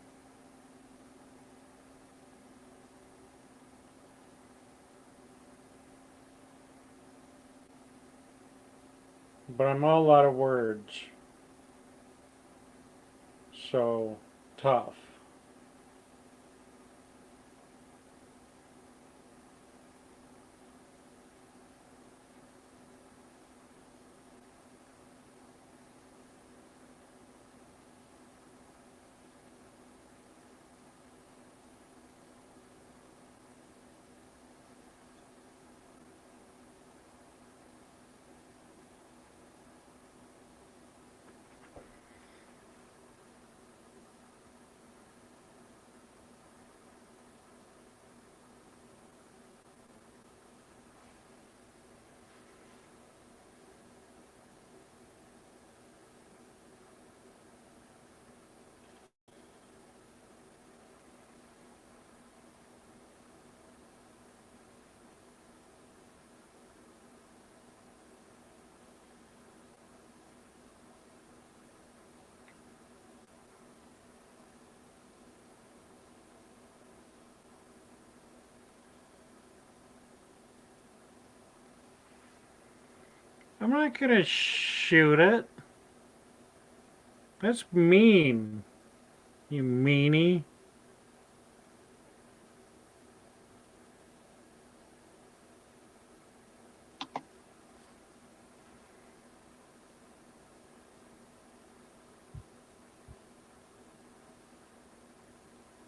But I'm all out of words. So, tough. I'm not gonna shoot it. That's mean, you meanie.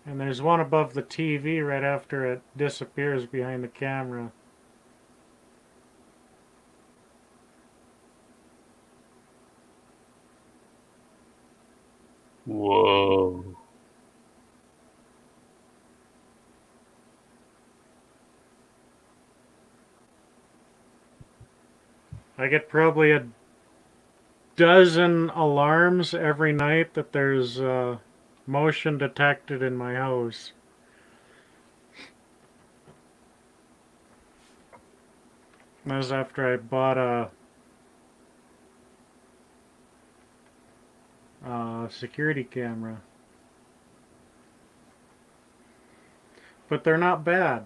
And there's one above the TV right after it disappears behind the camera. Whoa. I get probably a dozen alarms every night that there's motion detected in my house. That was after I bought a security camera. But they're not bad.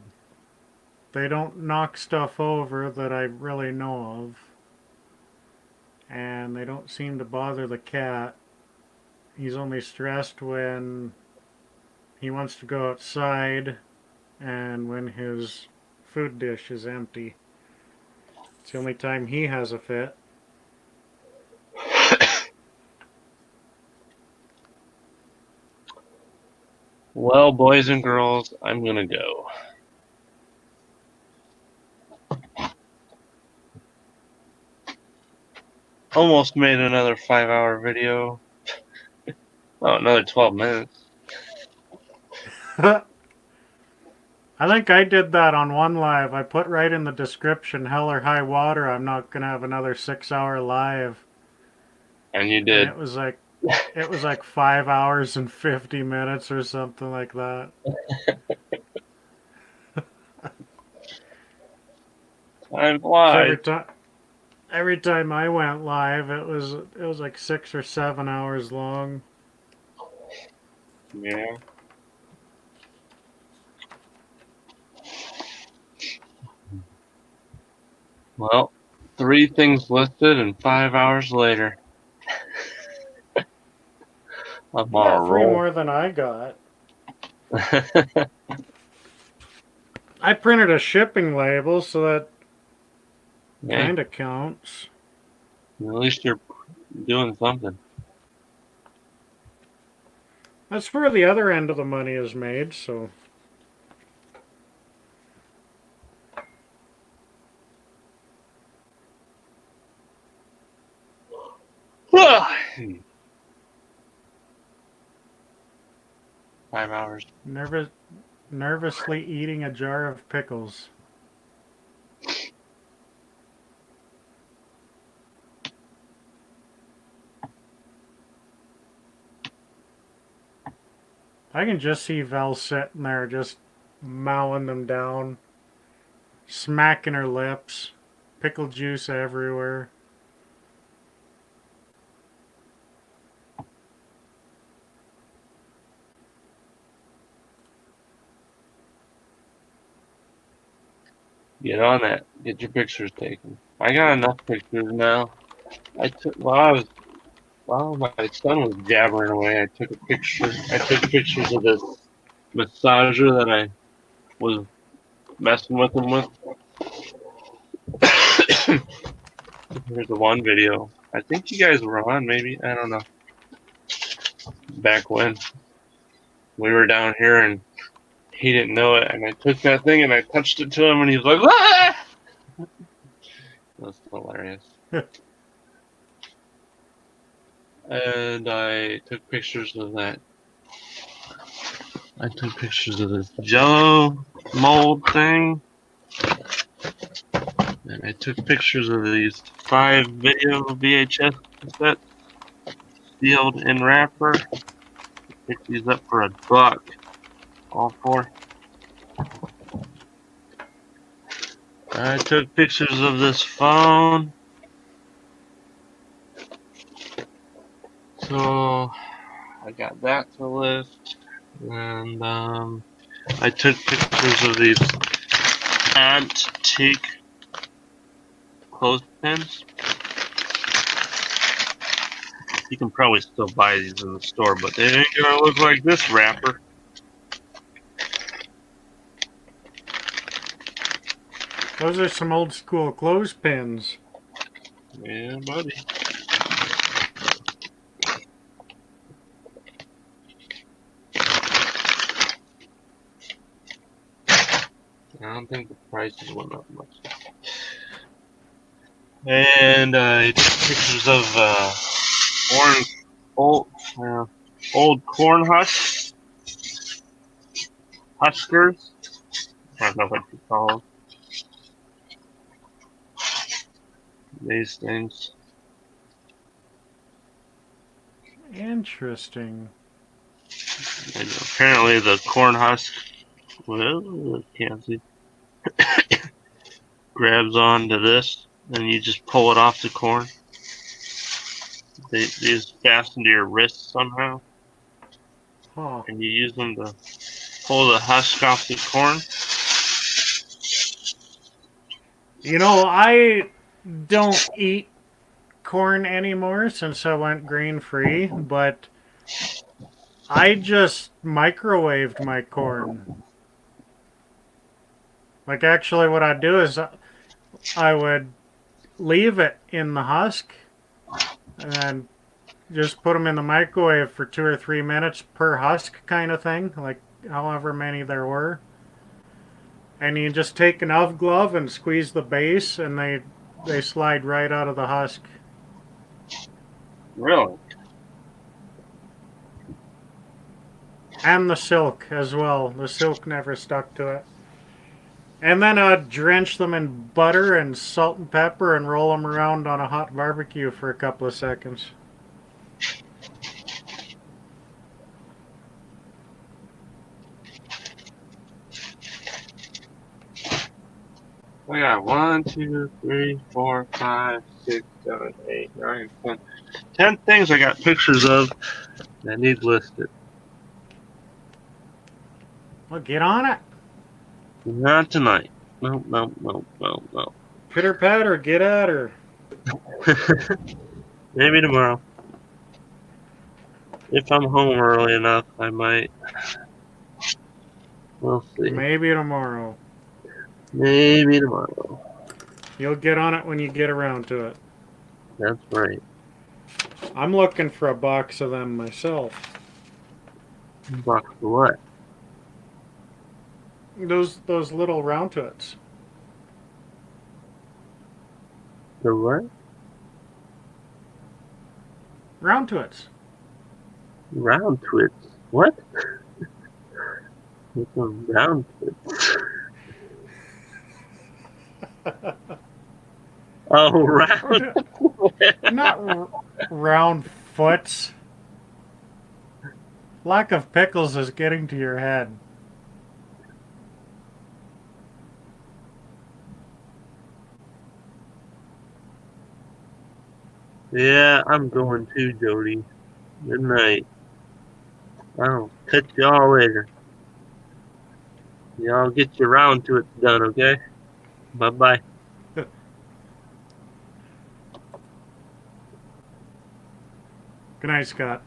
They don't knock stuff over that I really know of. And they don't seem to bother the cat. He's only stressed when he wants to go outside and when his food dish is empty. It's the only time he has a fit. Well, boys and girls, I'm gonna go. Almost made another 5-hour video. Oh, another 12 minutes. I think I did that on one live. I put right in the description, hell or high water, I'm not gonna have another 6-hour live. And you And did. it was like 5 hours and 50 minutes or something like that. Time 'Cause flies. every time I went live, it was like 6 or 7 hours long. Yeah. Well, 3 things listed and 5 hours later. I'm on Yeah, a 3 roll. more than I got. I printed a shipping label, so that Hey, kind of counts. at least you're doing something. That's where the other end of the money is made, so. Five hours. Nervously eating a jar of pickles. I can just see Val sitting there just mowing them down, smacking her lips, pickle juice everywhere. Get on that. Get your pictures taken. I got enough pictures now. I took while my son was jabbering away. I took a picture. I took pictures of this massager that I was messing with him with. Here's the one video. I think you guys were on, maybe. I don't know. Back when we were down here and he didn't know it, and I took that thing and I touched it to him, and he was like, "Ah!" That's hilarious. And I took pictures of that. I took pictures of this Jello mold thing. And I took pictures of these 5 video VHS cassettes sealed in wrapper. Picked these up for $1. All 4. I took pictures of this phone. So I got that to lift. And I took pictures of these antique clothespins. You can probably still buy these in the store, but they ain't gonna look like this wrapper. Those are some old school clothespins. Yeah, buddy. I don't think the prices went up much. And I took pictures of old corn huskers. I don't know what you call them. These things. Interesting. And apparently the corn husk, well, can't see, grabs onto this, and you just pull it off the corn. These fasten to your wrist somehow, Huh. and you use them to pull the husk off the corn. You know, I don't eat corn anymore since I went grain free, but I just microwaved my corn. Like, actually, what I'd do is I would leave it in the husk and then just put them in the microwave for 2 or 3 minutes per husk, kind of thing, like however many there were. And you just take an UV glove and squeeze the base, and they slide right out of the husk. Really? And the silk as well. The silk never stuck to it. And then I'd drench them in butter and salt and pepper and roll them around on a hot barbecue for a couple of seconds. I got 1, 2, 3, 4, 5, 6, 7, 8, 9, 10. 10 things I got pictures of that need listed. Well, get on it. Not tonight. No. Pitter patter, get at her. Maybe tomorrow. If I'm home early enough, I might. We'll see. Maybe tomorrow. Maybe tomorrow. You'll get on it when you get around to it. That's right. I'm looking for a box of them myself. Box for what? Those little round toots. The what? Round toots. Round twits. What? What's a round twits? Oh, round. Not round foots. Lack of pickles is getting to your head. Yeah, I'm going too, Jody. Good night. I'll catch y'all later. Y'all get your round to it done, okay? Bye-bye. Good night, Scott.